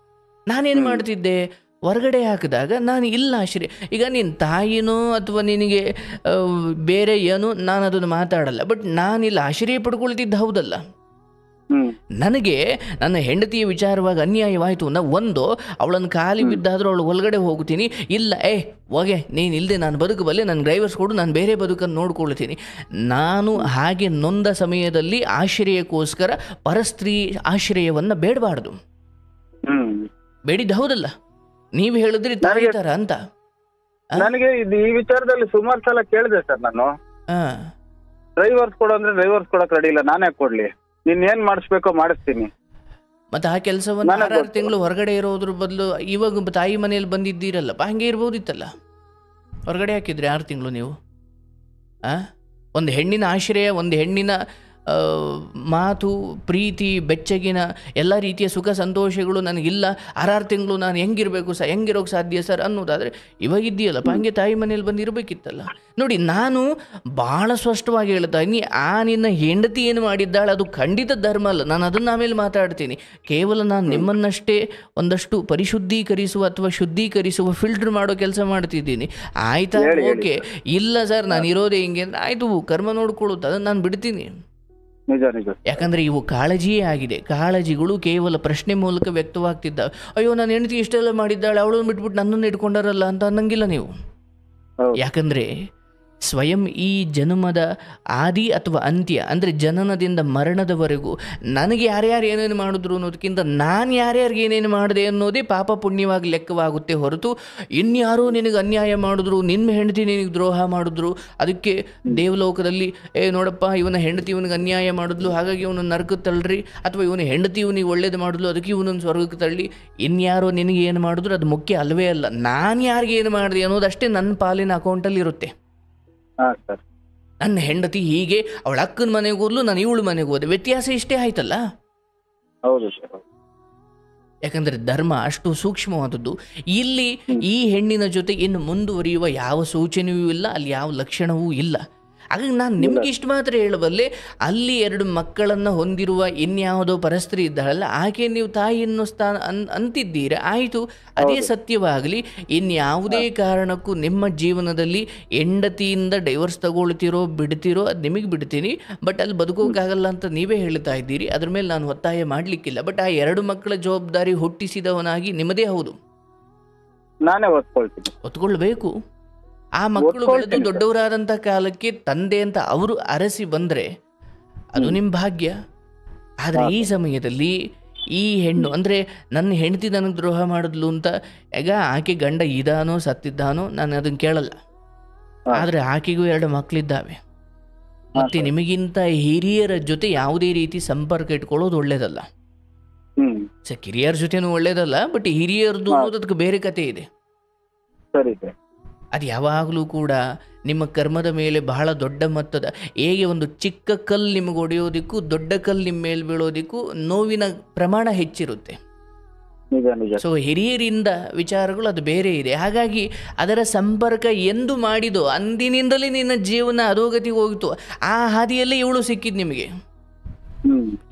ನಾನೇನು ಮಾಡ್ತಿದ್ದೆ, ಹೊರಗಡೆ ಹಾಕಿದಾಗ ನಾನು ಇಲ್ಲ ಆಶ್ರಯ. ಈಗ ನಿನ್ನ ತಾಯಿನೋ ಅಥವಾ ನಿನಗೆ ಬೇರೆ ಏನೋ ನಾನು ಅದನ್ನು ಮಾತಾಡಲ್ಲ, ಬಟ್ ನಾನಿಲ್ಲ ಆಶ್ರಯ ಪಡ್ಕೊಳ್ತಿದ್ದ ಹೌದಲ್ಲ. ನನಗೆ ನನ್ನ ಹೆಂಡತಿಯ ವಿಚಾರವಾಗಿ ಅನ್ಯಾಯವಾಯಿತು, ಒಂದು ಅವಳನ್ನು ಖಾಲಿ ಬಿದ್ದಾದರೂ ಅವಳು ಒಳಗಡೆ ಹೋಗ್ತೀನಿ, ಇಲ್ಲ ಹೋಗೆ ನೀನು ಇಲ್ಲದೆ ನಾನು ಬದುಕಬಲ್ಲೆ, ನನ್ನ ಡ್ರೈವರ್ಸ್ ಕೊಡು, ನಾನು ಬೇರೆ ಬದುಕನ್ನು ನೋಡ್ಕೊಳ್ತೀನಿ. ನಾನು ಹಾಗೆ ನೊಂದ ಸಮಯದಲ್ಲಿ ಆಶ್ರಯಕ್ಕೋಸ್ಕರ ಪರಸ್ತ್ರೀ ಆಶ್ರಯವನ್ನು ಬೇಡಬಾರ್ದು. ಬೇಡಿದ್ದು ಹೌದಲ್ಲ, ನೀವು ಹೇಳಿದ್ರಿ ತಾಯಿತರ ಅಂತ. ನನಗೆ ಈ ವಿಚಾರದಲ್ಲಿ ಸುಮಾರು ಸಲ ಕೇಳಿದೆ ಸರ್ ನಾನು. ಡ್ರೈವರ್ಸ್ ಕೊಡು ಅಂದ್ರೆ ಡ್ರೈವರ್ಸ್ ಕೊಡಕ್ ರೆಡಿ ಇಲ್ಲ, ನಾನೇ ಕೊಡ್ಲಿ, ನೀನ್ ಏನ್ ಮಾಡಿಸ್ಬೇಕೋ ಮಾಡಿಸ್ತೀನಿ. ಮತ್ತೆ ಆ ಕೆಲಸವನ್ನು 6 ತಿಂಗಳು ಹೊರಗಡೆ ಇರೋದ್ರ ಬದಲು ಇವಾಗ ತಾಯಿ ಮನೆಯಲ್ಲಿ ಬಂದಿದ್ದೀರಲ್ಲಪ್ಪ, ಹಂಗೆ ಇರ್ಬೋದಿತ್ತಲ್ಲ. ಹೊರಗಡೆ ಹಾಕಿದ್ರಿ 6 ತಿಂಗಳು ನೀವು. ಒಂದು ಹೆಣ್ಣಿನ ಆಶ್ರಯ, ಒಂದು ಹೆಣ್ಣಿನ ಮಾತು, ಪ್ರೀತಿ, ಬೆಚ್ಚಗಿನ ಎಲ್ಲ ರೀತಿಯ ಸುಖ ಸಂತೋಷಗಳು ನನಗಿಲ್ಲ, 6 ತಿಂಗಳು ನಾನು ಹೆಂಗಿರಬೇಕು ಸರ್, ಹೆಂಗಿರೋಕ್ಕೆ ಸಾಧ್ಯ ಸರ್ ಅನ್ನೋದಾದರೆ ಇವಾಗಿದ್ದೀಯಲ್ಲಪ್ಪ, ಹಂಗೆ ತಾಯಿ ಮನೇಲಿ ಬಂದು ಇರಬೇಕಿತ್ತಲ್ಲ. ನೋಡಿ, ನಾನು ಭಾಳ ಸ್ಪಷ್ಟವಾಗಿ ಹೇಳ್ತಾ ಇದ್ದೀನಿ, ನಿನ್ನ ಹೆಂಡತಿ ಏನು ಮಾಡಿದ್ದಾಳೆ ಅದು ಖಂಡಿತ ಧರ್ಮ ಅಲ್ಲ. ನಾನು ಅದನ್ನು ಆಮೇಲೆ ಮಾತಾಡ್ತೀನಿ. ಕೇವಲ ನಾನು ನಿಮ್ಮನ್ನಷ್ಟೇ ಒಂದಷ್ಟು ಪರಿಶುದ್ಧೀಕರಿಸುವ ಅಥವಾ ಶುದ್ಧೀಕರಿಸುವ, ಫಿಲ್ಟರ್ ಮಾಡೋ ಕೆಲಸ ಮಾಡ್ತಿದ್ದೀನಿ. ಆಯಿತಾ, ಓಕೆ. ಇಲ್ಲ ಸರ್ ನಾನು ಇರೋದೇ ಹಿಂಗೆ ಅಂದರೆ ಆಯಿತು, ಕರ್ಮ ನೋಡ್ಕೊಳ್ಳುತ್ತೆ, ಅದನ್ನು ನಾನು ಬಿಡ್ತೀನಿ. ಯಾಕಂದರೆ ಇವು ಕಾಳಜಿಯೇ ಆಗಿದೆ. ಕಾಳಜಿಗಳು ಕೇವಲ ಪ್ರಶ್ನೆ ಮೂಲಕ ವ್ಯಕ್ತವಾಗ್ತಿದ್ದಾವೆ. ಅಯ್ಯೋ ನನ್ನ ಹೆಂಡತಿ ಇಷ್ಟೆಲ್ಲ ಮಾಡಿದ್ದಾಳೆ, ಅವಳನ್ನು ಬಿಟ್ಬಿಟ್ಟು ನನ್ನನ್ನು ಇಟ್ಕೊಂಡಾರಲ್ಲ ಅಂತ ಅನ್ನಂಗಿಲ್ಲ ನೀವು. ಯಾಕಂದರೆ ಸ್ವಯಂ ಈ ಜನ್ಮದ ಆದಿ ಅಥವಾ ಅಂತ್ಯ, ಅಂದರೆ ಜನನದಿಂದ ಮರಣದವರೆಗೂ ನನಗೆ ಯಾರ್ಯಾರು ಏನೇನು ಮಾಡಿದ್ರು ಅನ್ನೋದಕ್ಕಿಂತ ನಾನು ಯಾರ್ಯಾರಿಗೆ ಏನೇನು ಮಾಡಿದೆ ಅನ್ನೋದೇ ಪಾಪ ಪುಣ್ಯವಾಗಿ ಲೆಕ್ಕವಾಗುತ್ತೆ ಹೊರತು, ಇನ್ಯಾರೋ ನಿನಗೆ ಅನ್ಯಾಯ ಮಾಡಿದ್ರು, ನಿನ್ನ ಹೆಂಡತಿ ನಿನಗೆ ದ್ರೋಹ ಮಾಡಿದ್ರು, ಅದಕ್ಕೆ ದೇವಲೋಕದಲ್ಲಿ ನೋಡಪ್ಪ ಇವನ ಹೆಂಡತಿ ಇವನಿಗೆ ಅನ್ಯಾಯ ಮಾಡಿದ್ಲು ಹಾಗಾಗಿ ಇವನು ನರಕಕ್ಕೆ ತಳ್ಳ್ರಿ, ಅಥವಾ ಇವನ ಹೆಂಡತಿ ಇವನಿಗೆ ಒಳ್ಳೇದು ಮಾಡಿದ್ಲು ಅದಕ್ಕೆ ಇವನನ್ನು ಸ್ವರ್ಗಕ್ಕೆ ತಳ್ಳಿ, ಇನ್ಯಾರೋ ನಿನಗೆ ಏನು ಮಾಡಿದ್ರು ಅದು ಮುಖ್ಯ ಅಲ್ವೇ ಅಲ್ಲ. ನಾನು ಯಾರಿಗೆ ಏನು ಮಾಡಿದೆ ಅನ್ನೋದಷ್ಟೇ ನನ್ನ ಪಾಲಿನ ಅಕೌಂಟಲ್ಲಿ ಇರುತ್ತೆ. ನನ್ನ ಹೆಂಡತಿ ಹೀಗೆ ಅವಳ ಅಕ್ಕನ ಮನೆಗೆ ಹೋದ್ಲು, ನಾನು ಇವಳು ಮನೆಗೆ ಹೋದೆ, ವ್ಯತ್ಯಾಸ ಇಷ್ಟೇ ಆಯ್ತಲ್ಲ. ಹೌದು ಸರ್. ಯಾಕಂದರೆ ಧರ್ಮ ಅಷ್ಟು ಸೂಕ್ಷ್ಮವಾದದ್ದು. ಇಲ್ಲಿ ಈ ಹೆಣ್ಣಿನ ಜೊತೆ ಇನ್ನು ಮುಂದುವರಿಯುವ ಯಾವ ಸೂಚನೆಯೂ ಇಲ್ಲ, ಅಲ್ಲಿ ಯಾವ ಲಕ್ಷಣವೂ ಇಲ್ಲ. ಹಾಗಾಗಿ ನಾನು ನಿಮ್ಗೆ ಇಷ್ಟು ಮಾತ್ರ ಹೇಳಬಲ್ಲೆ, ಅಲ್ಲಿ 2 ಮಕ್ಕಳನ್ನು ಹೊಂದಿರುವ ಇನ್ಯಾವುದೋ ಪರಸ್ತ್ರೀ ಇದ್ದಾಳಲ್ಲ, ಆಕೆ ನೀವು ತಾಯಿ ಅನ್ನೋ ಸ್ಥಾನ ಅಂತಿದ್ದೀರ, ಆಯಿತು, ಅದೇ ಸತ್ಯವಾಗಲಿ. ಇನ್ಯಾವುದೇ ಕಾರಣಕ್ಕೂ ನಿಮ್ಮ ಜೀವನದಲ್ಲಿ ಹೆಂಡತಿಯಿಂದ ಡೈವರ್ಸ್ ತಗೊಳ್ತಿರೋ ಬಿಡ್ತಿರೋ ಅದು ನಿಮಗೆ ಬಿಡ್ತೀನಿ, ಬಟ್ ಅಲ್ಲಿ ಬದುಕೋಕ್ಕಾಗಲ್ಲ ಅಂತ ನೀವೇ ಹೇಳ್ತಾ ಇದ್ದೀರಿ. ಅದ್ರ ಮೇಲೆ ನಾನು ಒತ್ತಾಯ ಮಾಡಲಿಕ್ಕಿಲ್ಲ. ಬಟ್ ಆ 2 ಮಕ್ಕಳ ಜವಾಬ್ದಾರಿ ಹುಟ್ಟಿಸಿದವನಾಗಿ ನಿಮ್ಮದೇ ಹೌದು, ನಾನೇ ಒತ್ಕೊಳ್ಬೇಕು. ಆ ಮಕ್ಕಳು ಬೆಳೆದು ದೊಡ್ಡವರಾದಂಥ ಕಾಲಕ್ಕೆ ತಂದೆ ಅಂತ ಅವರು ಅರಸಿ ಬಂದರೆ ಅದು ನಿಮ್ಮ ಭಾಗ್ಯ. ಆದರೆ ಈ ಸಮಯದಲ್ಲಿ ಈ ಹೆಣ್ಣು ಅಂದರೆ ನನ್ನ ಹೆಂಡತಿ ನನಗೆ ದ್ರೋಹ ಮಾಡಿದ್ಲು ಅಂತ, ಈಗ ಆಕೆ ಗಂಡ ಇದಾನೋ ಸತ್ತಿದ್ದಾನೋ ನಾನು ಅದನ್ನು ಕೇಳಲ್ಲ. ಆದರೆ ಆಕೆಗೂ 2 ಮಕ್ಕಳಿದ್ದಾವೆ. ಮತ್ತು ನಿಮಗಿಂತ ಹಿರಿಯರ ಜೊತೆ ಯಾವುದೇ ರೀತಿ ಸಂಪರ್ಕ ಇಟ್ಕೊಳ್ಳೋದು ಒಳ್ಳೇದಲ್ಲ. ಕಿರಿಯರ ಜೊತೆನೂ ಒಳ್ಳೇದಲ್ಲ, ಬಟ್ ಹಿರಿಯರದು ಅನ್ನೋದಕ್ಕೆ ಬೇರೆ ಕತೆ ಇದೆ. ಅದು ಯಾವಾಗಲೂ ಕೂಡ ನಿಮ್ಮ ಕರ್ಮದ ಮೇಲೆ ಬಹಳ ದೊಡ್ಡ ಮೊತ್ತದ, ಹೇಗೆ ಒಂದು ಚಿಕ್ಕ ಕಲ್ಲು ನಿಮಗೆ ಹೊಡೆಯೋದಕ್ಕೂ ದೊಡ್ಡ ಕಲ್ಲು ನಿಮ್ಮ ಮೇಲೆ ಬೀಳೋದಕ್ಕೂ ನೋವಿನ ಪ್ರಮಾಣ ಹೆಚ್ಚಿರುತ್ತೆ. ಸೊ ಹಿರಿಯರಿಂದ ವಿಚಾರಗಳು ಅದು ಬೇರೆ ಇದೆ. ಹಾಗಾಗಿ ಅದರ ಸಂಪರ್ಕ ಎಂದು ಮಾಡಿದೋ ಅಂದಿನಿಂದಲೇ ನಿನ್ನ ಜೀವನ ಅಧೋಗತಿಗೆ ಹೋಗಿತ್ತು. ಆ ಹಾದಿಯಲ್ಲೇ ಇವಳು ಸಿಕ್ಕಿದ್ದು ನಿಮಗೆ.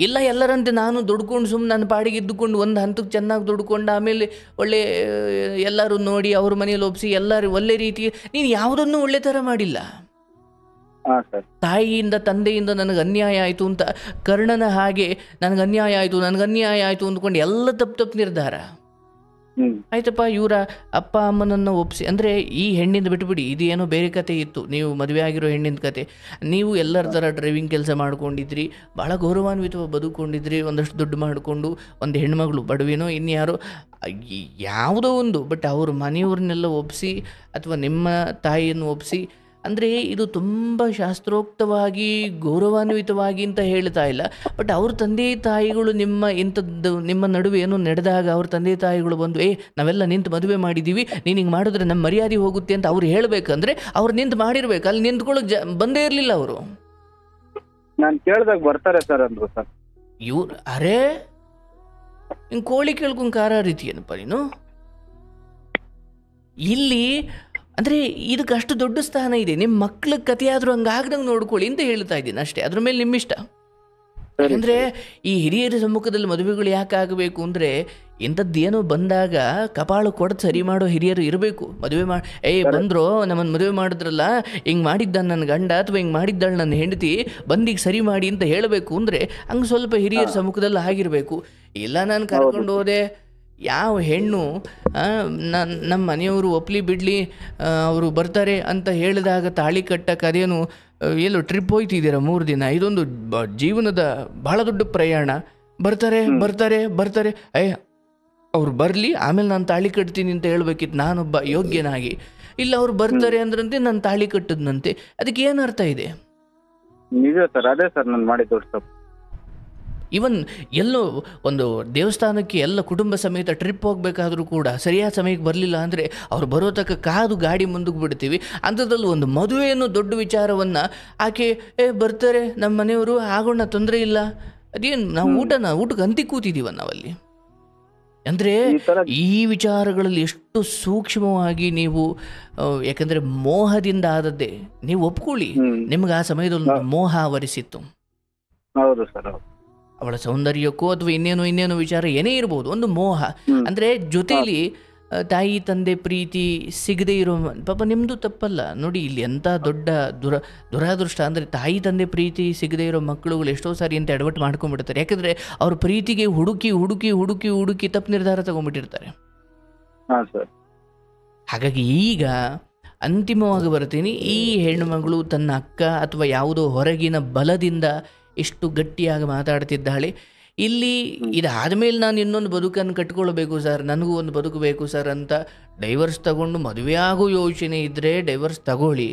ಇಲ್ಲ ಎಲ್ಲರಂತೆ ನಾನು ದುಡ್ಕೊಂಡು ಸುಮ್ಮನೆ ನನ್ನ ಪಾಡಿಗೆ ಇದ್ದುಕೊಂಡು ಒಂದು ಹಂತಕ್ಕೆ ಚೆನ್ನಾಗಿ ದುಡ್ಕೊಂಡು ಆಮೇಲೆ ಒಳ್ಳೆ ಎಲ್ಲರೂ ನೋಡಿ ಅವ್ರ ಮನೇಲಿ ಒಪ್ಪಿಸಿ ಎಲ್ಲರೂ ಒಳ್ಳೆ ರೀತಿ, ನೀನು ಯಾವುದನ್ನು ಒಳ್ಳೆ ಥರ ಮಾಡಿಲ್ಲ. ತಾಯಿಯಿಂದ ತಂದೆಯಿಂದ ನನಗೆ ಅನ್ಯಾಯ ಆಯಿತು ಅಂತ ಕರ್ಣನ ಹಾಗೆ ನನಗೆ ಅನ್ಯಾಯ ಆಯಿತು ಅಂದ್ಕೊಂಡು ಎಲ್ಲ ತಪ್ಪು ನಿರ್ಧಾರ ಆಯ್ತಪ್ಪ. ಇವರ ಅಪ್ಪ ಅಮ್ಮನನ್ನು ಒಪ್ಪಿಸಿ, ಅಂದರೆ ಈ ಹೆಣ್ಣಿಂದ ಬಿಟ್ಟುಬಿಡಿ, ಇದೇನೋ ಬೇರೆ ಕತೆ ಇತ್ತು. ನೀವು ಮದುವೆ ಆಗಿರೋ ಹೆಣ್ಣಿನ ಕತೆ, ನೀವು ಎಲ್ಲರ ಥರ ಡ್ರೈವಿಂಗ್ ಕೆಲಸ ಮಾಡ್ಕೊಂಡಿದ್ರಿ, ಭಾಳ ಗೌರವಾನ್ವಿತವಾಗಿ ಬದುಕೊಂಡಿದ್ರಿ, ಒಂದಷ್ಟು ದುಡ್ಡು ಮಾಡಿಕೊಂಡು, ಒಂದು ಹೆಣ್ಮಗಳು ಬಡವಿನೋ ಇನ್ಯಾರೋ ಯಾವುದೋ ಒಂದು, ಬಟ್ ಅವ್ರ ಮನೆಯವ್ರನ್ನೆಲ್ಲ ಒಪ್ಪಿಸಿ ಅಥವಾ ನಿಮ್ಮ ತಾಯಿಯನ್ನು ಒಪ್ಪಿಸಿ, ಅಂದರೆ ಇದು ತುಂಬ ಶಾಸ್ತ್ರೋಕ್ತವಾಗಿ ಗೌರವಾನ್ವಿತವಾಗಿ ಅಂತ ಹೇಳ್ತಾ ಇಲ್ಲ. ಬಟ್ ಅವ್ರ ತಂದೆ ತಾಯಿಗಳು ನಿಮ್ಮ ನಡುವೆ ಏನೋ ನಡೆದಾಗ ಅವ್ರ ತಂದೆ ತಾಯಿಗಳು ಬಂದು ನಾವೆಲ್ಲ ನಿಂತು ಮದುವೆ ಮಾಡಿದ್ದೀವಿ, ನೀನು ಹಿಂಗೆ ಮಾಡಿದ್ರೆ ನಮ್ಮ ಮರ್ಯಾದೆ ಹೋಗುತ್ತೆ ಅಂತ ಅವ್ರು ಹೇಳಬೇಕಂದ್ರೆ ಅವ್ರು ನಿಂತು ಮಾಡಿರ್ಬೇಕು. ಅಲ್ಲಿ ನಿಂತ್ಕೊಳ್ಳೋಕೆ ಬಂದೇ ಇರಲಿಲ್ಲ ಅವರು. ನಾನು ಕೇಳಿದಾಗ ಬರ್ತಾರೆ ಸರ್ ಅಂದ್ರು ಸರ್. ಇವ್ರು ಅರೇ ಹಿಂಗೆ ಕೋಳಿ ಕೇಳ್ಕೊಂಡು ಕಾರ ರೀತಿ ಏನಪ್ಪ ನೀನು ಇಲ್ಲಿ, ಅಂದರೆ ಇದಕ್ಕೆ ಅಷ್ಟು ದೊಡ್ಡ ಸ್ಥಾನ ಇದೆ. ನಿಮ್ಮ ಮಕ್ಳ ಕತೆ ಆದರೂ ಹಂಗಾಗ್ದಂಗೆ ನೋಡ್ಕೊಳ್ಳಿ ಅಂತ ಹೇಳ್ತಾ ಇದ್ದೀನಿ ಅಷ್ಟೇ. ಅದ್ರ ಮೇಲೆ ನಿಮ್ಮಿಷ್ಟ. ಅಂದರೆ ಈ ಹಿರಿಯರ ಸಮ್ಮುಖದಲ್ಲಿ ಮದುವೆಗಳು ಯಾಕೆ ಆಗಬೇಕು ಅಂದರೆ, ಇಂಥದ್ದೇನೋ ಬಂದಾಗ ಕಪಾಳು ಕೊಡದು ಸರಿ ಮಾಡೋ ಹಿರಿಯರು ಇರಬೇಕು. ಮದುವೆ ಬಂದರು ನಮ್ಮನ್ನು ಮದುವೆ ಮಾಡಿದ್ರಲ್ಲ, ಹಿಂಗೆ ಮಾಡಿದ್ದ ನನ್ನ ಗಂಡ ಅಥವಾ ಹಿಂಗೆ ಮಾಡಿದ್ದಾಳೆ ನನ್ನ ಹೆಂಡತಿ, ಬಂದೀಗ ಸರಿ ಮಾಡಿ ಅಂತ ಹೇಳಬೇಕು ಅಂದರೆ ಹಂಗೆ ಸ್ವಲ್ಪ ಹಿರಿಯರ ಸಮ್ಮುಖದಲ್ಲಿ ಆಗಿರಬೇಕು. ಇಲ್ಲ ನಾನು ಕರ್ಕೊಂಡು ಹೋದೆ, ಯಾವ ಹೆಣ್ಣು ನಮ್ಮ ಮನೆಯವರು ಒಪ್ಲಿ ಬಿಡಲಿ ಅವರು ಬರ್ತಾರೆ ಅಂತ ಹೇಳಿದಾಗ ತಾಳಿ ಕಟ್ಟಕ್ಕೆ ಅದೇನು ಎಲ್ಲೋ ಟ್ರಿಪ್ ಹೋಯ್ತಿದ್ದೀರ 3 ದಿನ, ಇದೊಂದು ಜೀವನದ ಬಹಳ ದೊಡ್ಡ ಪ್ರಯಾಣ. ಬರ್ತಾರೆ ಅವ್ರು ಬರಲಿ ಆಮೇಲೆ ನಾನು ತಾಳಿ ಕಟ್ತೀನಿ ಅಂತ ಹೇಳ್ಬೇಕಿತ್ತು ನಾನೊಬ್ಬ ಯೋಗ್ಯನಾಗಿ. ಇಲ್ಲ ಅವ್ರು ಬರ್ತಾರೆ ಅಂದ್ರಂತೆ ನಾನು ತಾಳಿ ಕಟ್ಟದ್ನಂತೆ, ಅದಕ್ಕೆ ಏನು ಅರ್ಥ ಇದೆ? ನಿಜ ಸರ್, ಅದೇ ಸರ್ ನಾನು ಮಾಡಿದ್ದು ತಪ್ಪು. ಈವನ್ ಎಲ್ಲೋ ಒಂದು ದೇವಸ್ಥಾನಕ್ಕೆ ಎಲ್ಲ ಕುಟುಂಬ ಸಮೇತ ಟ್ರಿಪ್ ಹೋಗ್ಬೇಕಾದ್ರೂ ಕೂಡ ಸರಿಯಾದ ಸಮಯಕ್ಕೆ ಬರಲಿಲ್ಲ ಅಂದರೆ ಅವ್ರು ಬರೋ ತನಕ ಕಾದು ಗಾಡಿ ಮುಂದಕ್ಕೆ ಬಿಡ್ತೀವಿ. ಅಂಥದ್ರಲ್ಲಿ ಒಂದು ಮದುವೆ ಅನ್ನೋ ದೊಡ್ಡ ವಿಚಾರವನ್ನು ಆಕೆ ಬರ್ತಾರೆ ನಮ್ಮ ಮನೆಯವರು ಆಗೋಣ, ತೊಂದರೆ ಇಲ್ಲ, ಅದೇನು ನಾವು ಊಟಕ್ಕೆ ಅಂತಿ ಕೂತಿದ್ದೀವ ನಾವಲ್ಲಿ. ಅಂದರೆ ಈ ವಿಚಾರಗಳಲ್ಲಿ ಎಷ್ಟು ಸೂಕ್ಷ್ಮವಾಗಿ ನೀವು, ಯಾಕಂದರೆ ಮೋಹದಿಂದ ಆದದ್ದೇ, ನೀವು ಒಪ್ಕೊಳ್ಳಿ, ನಿಮ್ಗೆ ಆ ಸಮಯದಲ್ಲಿ ಮೋಹ ಆವರಿಸಿತ್ತು. ಹೌದು ಸರ್. ಅವಳ ಸೌಂದರ್ಯಕ್ಕೋ ಅಥವಾ ಇನ್ನೇನೋ ವಿಚಾರ ಏನೇ ಇರ್ಬೋದು, ಒಂದು ಮೋಹ. ಅಂದರೆ ಜೊತೆಯಲ್ಲಿ ತಾಯಿ ತಂದೆ ಪ್ರೀತಿ ಸಿಗದೆ ಇರೋ, ಪಾಪ ನಿಮ್ಮದು ತಪ್ಪಲ್ಲ ನೋಡಿ, ಇಲ್ಲಿ ಎಂಥ ದೊಡ್ಡ ದುರಾದೃಷ್ಟ ಅಂದರೆ ತಾಯಿ ತಂದೆ ಪ್ರೀತಿ ಸಿಗದೆ ಇರೋ ಮಕ್ಕಳುಗಳು ಎಷ್ಟೋ ಸಾರಿ ಅಂತ ಎಡವಟ್ಟು ಮಾಡ್ಕೊಂಡ್ಬಿಡ್ತಾರೆ. ಯಾಕಂದರೆ ಅವ್ರ ಪ್ರೀತಿಗೆ ಹುಡುಕಿ ತಪ್ಪು ನಿರ್ಧಾರ ತಗೊಂಡ್ಬಿಟ್ಟಿರ್ತಾರೆ. ಹಾಗಾಗಿ ಈಗ ಅಂತಿಮವಾಗಿ ಬರ್ತೀನಿ, ಈ ಹೆಣ್ಣುಮಗಳು ತನ್ನ ಅಕ್ಕ ಅಥವಾ ಯಾವುದೋ ಹೊರಗಿನ ಬಲದಿಂದ ಎಷ್ಟು ಗಟ್ಟಿಯಾಗಿ ಮಾತಾಡ್ತಿದ್ದಾಳೆ. ಇಲ್ಲಿ ಇದಾದ ಮೇಲೆ ನಾನು ಇನ್ನೊಂದು ಬದುಕನ್ನು ಕಟ್ಕೊಳ್ಬೇಕು ಸರ್, ನನಗೂ ಒಂದು ಬದುಕು ಬೇಕು ಸರ್ ಅಂತ ಡೈವರ್ಸ್ ತಗೊಂಡು ಮದುವೆ ಆಗೋ ಯೋಚನೆ ಇದ್ದರೆ ಡೈವರ್ಸ್ ತಗೊಳ್ಳಿ.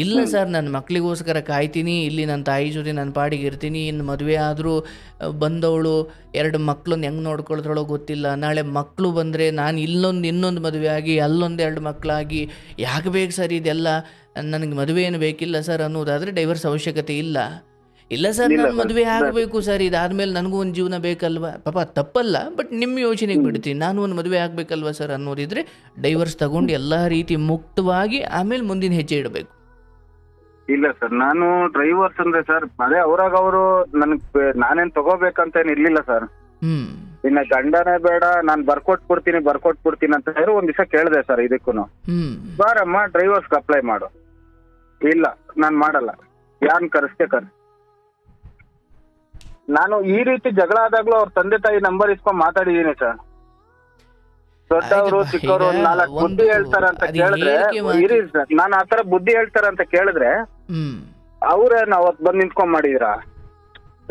ಇಲ್ಲ ಸರ್, ನನ್ನ ಮಕ್ಕಳಿಗೋಸ್ಕರ ಕಾಯ್ತೀನಿ, ಇಲ್ಲಿ ನನ್ನ ತಾಯಿ ಜೊತೆ ನನ್ನ ಪಾಡಿಗೆ ಇರ್ತೀನಿ, ಇನ್ನು ಮದುವೆ ಆದರೂ ಬಂದವಳು 2 ಮಕ್ಕಳನ್ನ ಹೆಂಗೆ ನೋಡ್ಕೊಳ್ತಾಳೋ ಗೊತ್ತಿಲ್ಲ, ನಾಳೆ ಮಕ್ಕಳು ಬಂದರೆ ನಾನು ಇನ್ನೊಂದು ಮದುವೆ ಆಗಿ ಅಲ್ಲೊಂದು 2 ಮಕ್ಕಳಾಗಿ ಯಾಕೆ ಬೇಕು ಸರ್ ಇದೆಲ್ಲ, ನನಗೆ ಮದುವೆ ಏನು ಬೇಕಿಲ್ಲ ಸರ್ ಅನ್ನೋದಾದರೆ ಡೈವರ್ಸ್ ಅವಶ್ಯಕತೆ ಇಲ್ಲ. ಇಲ್ಲ ಸರ್, ನಾನು ಮದುವೆ ಆಗಬೇಕು ಸರ್, ಇದಾದ್ಮೇಲೆ ನನಗೂ ಒಂದು ಜೀವನ ಬೇಕಲ್ವಾ, ಪಾಪ ತಪ್ಪಲ್ಲ, ಬಟ್ ನಿಮ್ಮ ಯೋಚನೆಗೆ ಬಿಡ್ತೀನಿ, ನಾನು ಒಂದು ಮದುವೆ ಆಗಬೇಕಲ್ವ ಸರ್ ಅನ್ನೋದಿದ್ರೆ ಡೈವರ್ಸ್ ತಗೊಂಡು ಎಲ್ಲ ರೀತಿ ಮುಕ್ತವಾಗಿ ಆಮೇಲೆ ಮುಂದಿನ ಹೆಜ್ಜೆ ಇಡಬೇಕು. ಇಲ್ಲ ಸರ್, ನಾನು ಡ್ರೈವರ್ಸ್ ಅಂದ್ರೆ ಸರ್ ಅದೇ ಅವ್ರಾಗ ಅವರು ನಾನೇನ್ ತಗೋಬೇಕಂತ ಏನ್ ಇರ್ಲಿಲ್ಲ ಸರ್. ಇನ್ನ ಗಂಡನೇ ಬೇಡ, ನಾನ್ ಬರ್ಕೊಟ್ಬಿಡ್ತೀನಿ ಅಂತ ಹೇಳಿ ಒಂದ್ ದಿವಸ ಕೇಳಿದೆ ಸರ್. ಇದಕ್ಕೂನು ಬಾರಮ್ಮ ಡ್ರೈವರ್ಸ್ಗೆ ಅಪ್ಲೈ ಮಾಡು. ಇಲ್ಲ ನಾನ್ ಮಾಡಲ್ಲ, ಯಾನ್ ಕರೆಸ್ತೆ ನಾನು ಈ ರೀತಿ ಜಗಳ ಆದಾಗ್ಲೂ ಅವ್ರ ತಂದೆ ತಾಯಿ ನಂಬರ್ ಇಸ್ಕೊಂಡ್ ಮಾತಾಡಿದೀನಿ ಸರ್. ದೊಡ್ಡವರು ಚಿಕ್ಕವರು 4 ಬುದ್ಧಿ ಹೇಳ್ತಾರ ಅಂತ ಕೇಳಿದ್ರೆ, ನಾನು ಆತರ ಬುದ್ಧಿ ಹೇಳ್ತಾರ ಅಂತ ಕೇಳಿದ್ರೆ ಅವ್ರೇನ್ ಅವತ್ ಬಂದ್ ನಿಂತ್ಕೊಂಡ್ ಮಾಡಿದ್ರ,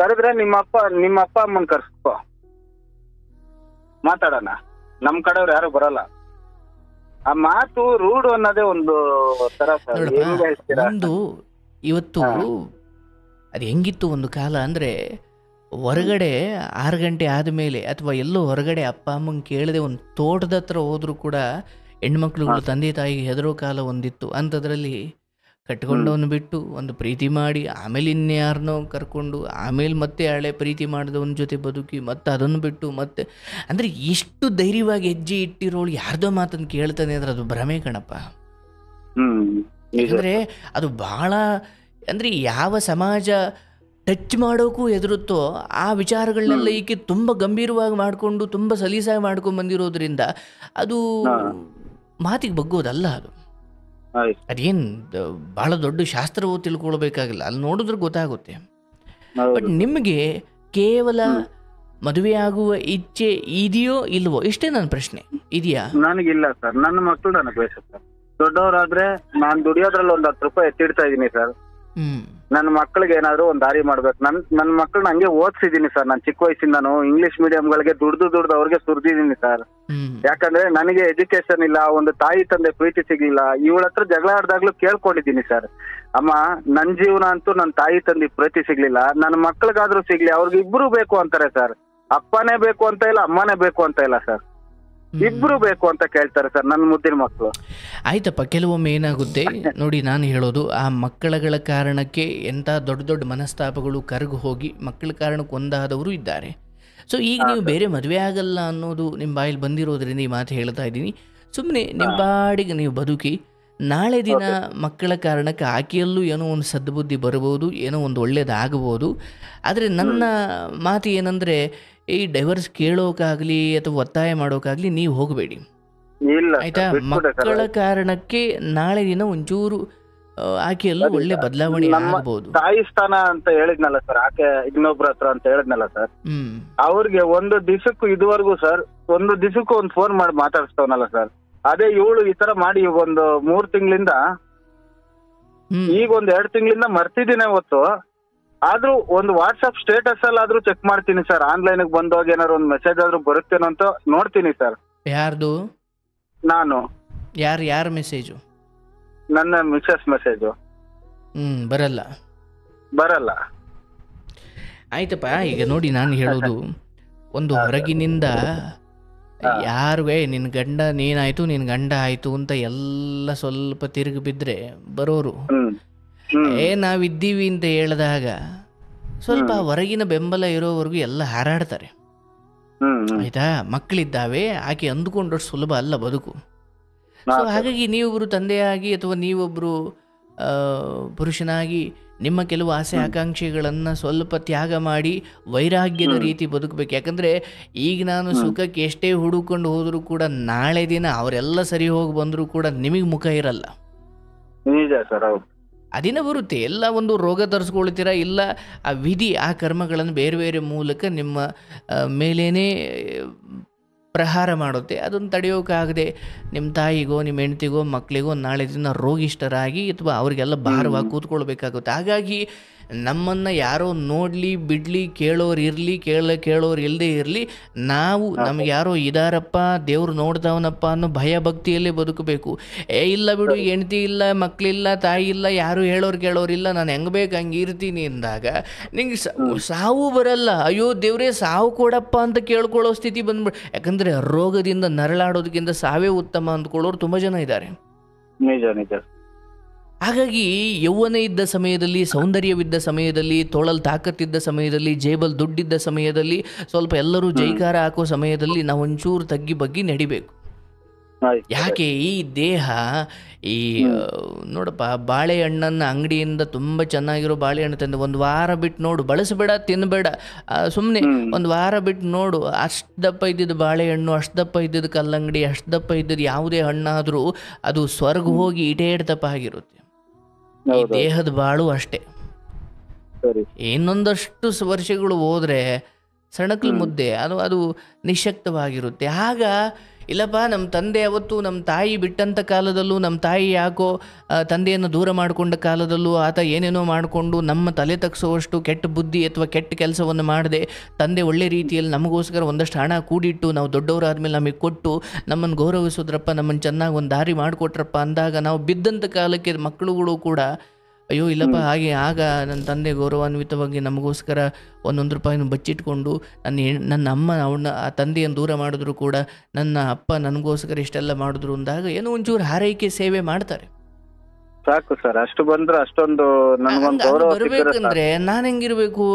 ಕರೆದ್ರೆ ನಿಮ್ಮ ಅಪ್ಪ ಅಮ್ಮನ್ ಕರ್ಸ್ಕೊ ಮಾತಾಡೋಣ, ನಮ್ ಕಡೆಯವ್ರು ಯಾರು ಬರಲ್ಲ. ಆ ಮಾತು ರೂಢು ಅನ್ನೋದೇ ಒಂದು ತರ ಸರ್. ಒಂದು ಇವತ್ತು ಅದು ಹೆಂಗಿತ್ತು ಒಂದು ಕಾಲ ಅಂದರೆ, ಹೊರಗಡೆ 6 ಗಂಟೆ ಆದಮೇಲೆ ಅಥವಾ ಎಲ್ಲೋ ಹೊರಗಡೆ ಅಪ್ಪ ಅಮ್ಮಂಗೆ ಕೇಳದೆ ಒಂದು ತೋಟದ ಹತ್ರ ಹೋದರೂ ಕೂಡ ಹೆಣ್ಮಕ್ಳುಗಳು ತಂದೆ ತಾಯಿಗೆ ಹೆದರೋ ಕಾಲ ಒಂದಿತ್ತು. ಅಂಥದ್ರಲ್ಲಿ ಕಟ್ಕೊಂಡವನು ಬಿಟ್ಟು ಒಂದು ಪ್ರೀತಿ ಮಾಡಿ ಆಮೇಲೆ ಇನ್ಯಾರನ್ನೋ ಕರ್ಕೊಂಡು ಆಮೇಲೆ ಮತ್ತೆ ಹಳೆ ಪ್ರೀತಿ ಮಾಡಿದವನ ಜೊತೆ ಬದುಕಿ ಮತ್ತೆ ಅದನ್ನು ಬಿಟ್ಟು ಮತ್ತೆ, ಅಂದರೆ ಎಷ್ಟು ಧೈರ್ಯವಾಗಿ ಹೆಜ್ಜೆ ಇಟ್ಟಿರೋಳು ಯಾರ್ದೋ ಮಾತನ್ನು ಕೇಳ್ತಾನೆ ಅಂದರೆ ಅದು ಭ್ರಮೆ ಕಣಪ್ಪ. ಯಾಕಂದರೆ ಅದು ಭಾಳ, ಅಂದರೆ ಯಾವ ಸಮಾಜ ಟಚ್ ಮಾಡೋಕ್ಕೂ ಹೆದರುತ್ತೋ ಆ ವಿಚಾರಗಳನ್ನೆಲ್ಲ ಈಕೆ ತುಂಬ ಗಂಭೀರವಾಗಿ ಮಾಡಿಕೊಂಡು ತುಂಬ ಸಲೀಸಾಗಿ ಮಾಡ್ಕೊಂಡು ಬಂದಿರೋದ್ರಿಂದ ಅದು ಮಾತಿಗೆ ಬಗ್ಗೋದಲ್ಲ. ಅದೇನು ಭಾಳ ದೊಡ್ಡ ಶಾಸ್ತ್ರವೂ ತಿಳ್ಕೊಳ್ಬೇಕಾಗಿಲ್ಲ, ಅಲ್ಲಿ ನೋಡಿದ್ರೆ ಗೊತ್ತಾಗುತ್ತೆ. ಬಟ್ ನಿಮಗೆ ಕೇವಲ ಮದುವೆ ಆಗುವ ಇಚ್ಛೆ ಇದೆಯೋ ಇಲ್ವೋ ಇಷ್ಟೇ ನನ್ನ ಪ್ರಶ್ನೆ. ಇದೆಯಾ? ನನಗಿಲ್ಲ ಸರ್, ನನ್ನ ಮಕ್ಕಳು ನನಗೆ ಬೇಕು ಸರ್. ದೊಡ್ಡವರಾದ್ರೆ ನಾನು ದುಡಿಯೋದ್ರಲ್ಲಿ ಒಂದು 10 ರೂಪಾಯಿ ಎತ್ತಿಡ್ತಾ ಇದೀನಿ ಸರ್. ನನ್ನ ಮಕ್ಕಳಿಗೆ ಏನಾದ್ರು ಒಂದ್ ದಾರಿ ಮಾಡ್ಬೇಕು. ನನ್ನ ಮಕ್ಕಳನ್ನ ಹಂಗೆ ಓದಿಸಿದೀನಿ ಸರ್. ನಾನು ಚಿಕ್ಕ ವಯಸ್ಸಿಂದಾನು ಇಂಗ್ಲಿಷ್ ಮೀಡಿಯಂಗಳಿಗೆ ದುಡ್ದು ಅವ್ರಿಗೆ ಸುರಿದಿದ್ದೀನಿ ಸರ್. ಯಾಕಂದ್ರೆ ನನಗೆ ಎಜುಕೇಶನ್ ಇಲ್ಲ, ಒಂದು ತಾಯಿ ತಂದೆ ಪ್ರೀತಿ ಸಿಗ್ಲಿಲ್ಲ. ಇವಳ ಹತ್ರ ಜಗಳ ಆಡ್ದಾಗ್ಲೂ ಕೇಳ್ಕೊಂಡಿದ್ದೀನಿ ಸರ್, ಅಮ್ಮ ನನ್ ಜೀವನ ಅಂತೂ ನನ್ನ ತಾಯಿ ತಂದೆ ಪ್ರೀತಿ ಸಿಗ್ಲಿಲ್ಲ, ನನ್ನ ಮಕ್ಳಿಗಾದ್ರೂ ಸಿಗ್ಲಿ, ಅವ್ರಿಗೆ ಇಬ್ರು ಬೇಕು ಅಂತಾರೆ ಸರ್. ಅಪ್ಪನೇ ಬೇಕು ಅಂತ ಇಲ್ಲ, ಅಮ್ಮನೇ ಬೇಕು ಅಂತ ಇಲ್ಲ ಸರ್, ಇಬ್ರು ಬೇಕು ಅಂತ ಕೇಳ್ತಾರೆ ಸರ್ ನನ್ನ ಮುದ್ದಿನ ಮಕ್ಕಳು. ಆಯ್ತಪ್ಪ, ಕೆಲವೊಮ್ಮೆ ಏನಾಗುತ್ತೆ ನೋಡಿ, ನಾನು ಹೇಳೋದು ಆ ಮಕ್ಕಳಗಳ ಕಾರಣಕ್ಕೆ ಎಂಥ ದೊಡ್ಡ ಮನಸ್ತಾಪಗಳು ಕರಗು ಹೋಗಿ ಮಕ್ಕಳ ಕಾರಣಕ್ಕೆ ಒಂದಾದವರು ಇದ್ದಾರೆ. ಸೊ ಈಗ ನೀವು ಬೇರೆ ಮದುವೆ ಆಗಲ್ಲ ಅನ್ನೋದು ನಿಮ್ಮ ಬಾಯಲ್ಲಿ ಬಂದಿರೋದ್ರಿಂದ ಈ ಮಾತು ಹೇಳ್ತಾ ಇದ್ದೀನಿ. ಸುಮ್ಮನೆ ನಿಮ್ಮ ಬಾಡಿಗೆ ನೀವು ಬದುಕಿ, ನಾಳೆ ದಿನ ಮಕ್ಕಳ ಕಾರಣಕ್ಕೆ ಆಕೆಯಲ್ಲೂ ಏನೋ ಒಂದು ಸದ್ಬುದ್ಧಿ ಬರ್ಬೋದು, ಏನೋ ಒಂದು ಒಳ್ಳೇದಾಗಬಹುದು. ಆದರೆ ನನ್ನ ಮಾತು ಏನಂದರೆ, ಈ ಡೈವರ್ಸ್ ಕೇಳೋಕ್ಕಾಗಲಿ ಅಥವಾ ಒತ್ತಾಯ ಮಾಡೋಕ್ಕಾಗಲಿ ನೀವು ಹೋಗಬೇಡಿ, ಆಯ್ತಾ? ಮಕ್ಕಳ ಕಾರಣಕ್ಕೆ ನಾಳೆ ದಿನ ಒಂಚೂರು ಆಕೆಯಲ್ಲೂ ಒಳ್ಳೆ ಬದಲಾವಣೆ ಆಗಬಹುದು. ತಾಯಿ ಸ್ಥಾನ ಅಂತ ಹೇಳಿದ್ನಲ್ಲ ಸರ್, ಆಕೆ ಇನ್ನೊಬ್ರ ಹತ್ರ ಅಂತ ಹೇಳಿದ್ನಲ್ಲ ಸರ್, ಅವ್ರಿಗೆ ಒಂದು ದಿವಸಕ್ಕೂ ಇದುವರೆಗೂ ಸರ್, ಒಂದು ದಿವಸಕ್ಕೂ ಒಂದು ಫೋನ್ ಮಾಡಿ ಮಾತಾಡಿಸ್ತವನಲ್ಲ ಸರ್. ಅದೇ ಇವಳು ಈ ತರ ಮಾಡಿ ಒಂದು 3 ತಿಂಗಳಿಂದ, ಈಗ ಒಂದು 2 ತಿಂಗಳಿಂದ ಮರ್ತಿದ್ದೀನಿ ಹೊತ್ತು. ಆದ್ರೂ ಒಂದು ವಾಟ್ಸ್ಆಪ್ ಸ್ಟೇಟಸ್ ಅಲ್ಲಿ ಆದ್ರೂ ಚೆಕ್ ಮಾಡ್ತೀನಿ ಸರ್. ಆನ್ಲೈನ್ ಬಂದೋಗ ಏನಾದ್ರು ಒಂದು ಮೆಸೇಜ್ ಆದ್ರೂ ಬರುತ್ತೇನೋ ಅಂತ ನೋಡ್ತೀನಿ ಸರ್. ಯಾರ್ದು? ನಾನು. ಯಾರ ಮೆಸೇಜು? ನನ್ನ ಮಿಸಸ್ ಮೆಸೇಜು. ಬರಲ್ಲ. ಆಯ್ತಪ್ಪ, ಈಗ ನೋಡಿ ನಾನು ಹೇಳೋದು, ಒಂದು ಹೊರಗಿನಿಂದ ಯಾರುವೆ ನಿನ್ನ ಗಂಡ ನೀನಾಯ್ತು, ನಿನ್ನ ಗಂಡ ಆಯ್ತು ಅಂತ ಎಲ್ಲ ಸ್ವಲ್ಪ ತಿರುಗಿ ಬಿದ್ದರೆ ಬರೋರು, ನಾವಿದ್ದೀವಿ ಅಂತ ಹೇಳಿದಾಗ ಸ್ವಲ್ಪ ಹೊರಗಿನ ಬೆಂಬಲ ಇರೋವರೆಗೂ ಎಲ್ಲ ಹಾರಾಡ್ತಾರೆ. ಆಯ್ತಾ, ಮಕ್ಕಳಿದ್ದಾವೆ, ಆಕೆ ಅಂದುಕೊಂಡಷ್ಟು ಸುಲಭ ಅಲ್ಲ ಬದುಕು. ಸೊ ಹಾಗಾಗಿ ನೀವೊಬ್ಬರು ತಂದೆಯಾಗಿ ಅಥವಾ ನೀವೊಬ್ಬರು ಪುರುಷನಾಗಿ ನಿಮ್ಮ ಕೆಲವು ಆಸೆ ಆಕಾಂಕ್ಷೆಗಳನ್ನು ಸ್ವಲ್ಪ ತ್ಯಾಗ ಮಾಡಿ ವೈರಾಗ್ಯದ ರೀತಿ ಬದುಕಬೇಕು. ಯಾಕಂದರೆ ಈಗ ನಾನು ಸುಖಕ್ಕೆ ಎಷ್ಟೇ ಹುಡುಕೊಂಡು ಹೋದರೂ ಕೂಡ ನಾಳೆ ದಿನ ಅವರೆಲ್ಲ ಸರಿ ಹೋಗಿ ಬಂದರೂ ಕೂಡ ನಿಮಗೆ ಮುಖ ಇರಲ್ಲ. ಅದಿನ ಬರುತ್ತೆ, ಎಲ್ಲ ಒಂದು ರೋಗ ತರಿಸ್ಕೊಳ್ತೀರಾ, ಇಲ್ಲ ಆ ವಿಧಿ ಆ ಕರ್ಮಗಳನ್ನು ಬೇರೆ ಬೇರೆ ಮೂಲಕ ನಿಮ್ಮ ಮೇಲೇನೇ ಪ್ರಹಾರ ಮಾಡುತ್ತೆ. ಅದನ್ನು ತಡೆಯೋಕ್ಕಾಗದೆ ನಿಮ್ಮ ತಾಯಿಗೋ ನಿಮ್ಮ ಹೆಂಡತಿಗೋ ಮಕ್ಕಳಿಗೋ ನಾಳೆ ದಿನ ರೋಗಿಷ್ಠರಾಗಿ ಅಥವಾ ಅವರಿಗೆಲ್ಲ ಭಾರವಾಗಿ ಕೂತ್ಕೊಳ್ಬೇಕಾಗುತ್ತೆ. ಹಾಗಾಗಿ ನಮ್ಮನ್ನು ಯಾರೋ ನೋಡಲಿ ಬಿಡಲಿ, ಕೇಳೋರು ಇರಲಿ ಕೇಳೋರು ಇಲ್ಲದೆ ಇರಲಿ, ನಾವು ನಮ್ಗೆ ಯಾರೋ ಇದಾರಪ್ಪ, ದೇವ್ರು ನೋಡ್ದವನಪ್ಪ ಅನ್ನೋ ಭಯ ಭಕ್ತಿಯಲ್ಲೇ ಬದುಕಬೇಕು. ಇಲ್ಲ ಬಿಡು, ಹೆಂಡತಿ ಇಲ್ಲ, ಮಕ್ಕಳಿಲ್ಲ, ತಾಯಿ ಇಲ್ಲ, ಯಾರು ಕೇಳೋರಿಲ್ಲ, ನಾನು ಹೆಂಗೆ ಬೇಕು ಹಂಗೆ ಇರ್ತೀನಿ ಅಂದಾಗ ನಿಂಗೆ ಸಾವು ಬರಲ್ಲ. ಅಯ್ಯೋ ದೇವ್ರೇ ಸಾವು ಕೊಡಪ್ಪ ಅಂತ ಕೇಳ್ಕೊಳ್ಳೋ ಸ್ಥಿತಿ ಬಂದ್ಬಿಡು. ಯಾಕಂದರೆ ರೋಗದಿಂದ ನರಳಾಡೋದಕ್ಕಿಂತ ಸಾವೇ ಉತ್ತಮ ಅಂದ್ಕೊಳ್ಳೋರು ತುಂಬ ಜನ ಇದ್ದಾರೆ. ಹಾಗಾಗಿ ಯೌವನ ಇದ್ದ ಸಮಯದಲ್ಲಿ, ಸೌಂದರ್ಯವಿದ್ದ ಸಮಯದಲ್ಲಿ, ತೋಳಲ್ಲಿ ತಾಕತ್ತಿದ್ದ ಸಮಯದಲ್ಲಿ, ಜೇಬಲ್ ದುಡ್ಡಿದ್ದ ಸಮಯದಲ್ಲಿ, ಸ್ವಲ್ಪ ಎಲ್ಲರೂ ಜೈಕಾರ ಹಾಕೋ ಸಮಯದಲ್ಲಿ ನಾವು ಒಂಚೂರು ತಗ್ಗಿ ಬಗ್ಗಿ ನಡಿಬೇಕು. ಯಾಕೆ ಈ ದೇಹ ಈ ನೋಡಪ್ಪ, ಬಾಳೆಹಣ್ಣನ್ನು ಅಂಗಡಿಯಿಂದ ತುಂಬ ಚೆನ್ನಾಗಿರೋ ಬಾಳೆಹಣ್ಣು ತಂದು ಒಂದು ವಾರ ಬಿಟ್ಟು ನೋಡು, ಬಳಸಬೇಡ, ತಿನ್ನಬೇಡ, ಸುಮ್ಮನೆ ಒಂದು ವಾರ ಬಿಟ್ಟು ನೋಡು, ಅಷ್ಟು ದಪ್ಪ ಇದ್ದಿದ್ದು ಬಾಳೆಹಣ್ಣು, ಅಷ್ಟು ದಪ್ಪ ಇದ್ದಿದ್ದು ಕಲ್ಲಂಗಡಿ, ಅಷ್ಟು ದಪ್ಪ ಇದ್ದಿದ್ದು ಯಾವುದೇ ಹಣ್ಣಾದರೂ ಅದು ಸ್ವರ್ಗ ಹೋಗಿ ಇಟೇಡ್ತಪ್ಪ ಆಗಿರುತ್ತೆ. ಈ ದೇಹದ ಬಾಳು ಅಷ್ಟೇ. ಇನ್ನೊಂದಷ್ಟು ವರ್ಷಗಳು ಹೋದ್ರೆ ಸಣಕಲ್ ಮುದ್ದೆ ಅದು ನಿಶಕ್ತವಾಗಿರುತ್ತೆ. ಆಗ ಇಲ್ಲಪ್ಪ, ನಮ್ಮ ತಂದೆ ಅವತ್ತು ನಮ್ಮ ತಾಯಿ ಬಿಟ್ಟಂಥ ಕಾಲದಲ್ಲೂ, ನಮ್ಮ ತಾಯಿ ಯಾಕೋ ತಂದೆಯನ್ನು ದೂರ ಮಾಡಿಕೊಂಡ ಕಾಲದಲ್ಲೂ ಆತ ಏನೇನೋ ಮಾಡಿಕೊಂಡು ನಮ್ಮ ತಲೆ ತಗ್ಸೋವಷ್ಟು ಕೆಟ್ಟ ಬುದ್ಧಿ ಅಥವಾ ಕೆಟ್ಟ ಕೆಲಸವನ್ನು ಮಾಡದೆ, ತಂದೆ ಒಳ್ಳೆ ರೀತಿಯಲ್ಲಿ ನಮಗೋಸ್ಕರ ಒಂದಷ್ಟು ಹಣ ಕೂಡಿಟ್ಟು ನಾವು ದೊಡ್ಡವರಾದ್ಮೇಲೆ ನಮಗೆ ಕೊಟ್ಟು ನಮ್ಮನ್ನು ಗೌರವಿಸೋದ್ರಪ್ಪ, ನಮ್ಮನ್ನು ಚೆನ್ನಾಗಿ ಒಂದು ದಾರಿ ಮಾಡಿಕೊಟ್ರಪ್ಪ ಅಂದಾಗ ನಾವು ಬಿದ್ದಂಥ ಕಾಲಕ್ಕೆ ಮಕ್ಕಳುಗಳು ಕೂಡ ಅಯ್ಯೋ ಇಲ್ಲಪ್ಪ, ಹಾಗೆ ಆಗ ನನ್ನ ತಂದೆ ಗೌರವಾನ್ವಿತವಾಗಿ ನಮಗೋಸ್ಕರ ₹1 ಬಚ್ಚಿಟ್ಕೊಂಡು ನನ್ನ ಅಮ್ಮ ಆ ತಂದೆಯನ್ನು ದೂರ ಮಾಡಿದ್ರು ಕೂಡ ನನ್ನ ಅಪ್ಪ ನನಗೋಸ್ಕರ ಇಷ್ಟೆಲ್ಲ ಮಾಡಿದ್ರು ಅಂದಾಗ ಏನೋ ಒಂಚೂರು ಹಾರೈಕೆ ಸೇವೆ ಮಾಡ್ತಾರೆ. ಸಾಕು ಸರ್, ಅಷ್ಟು ಬಂದ್ರೆ ಅಷ್ಟೊಂದು ಬರ್ಬೇಕಂದ್ರೆ ನಾನು ಹೆಂಗಿರ್ಬೇಕು?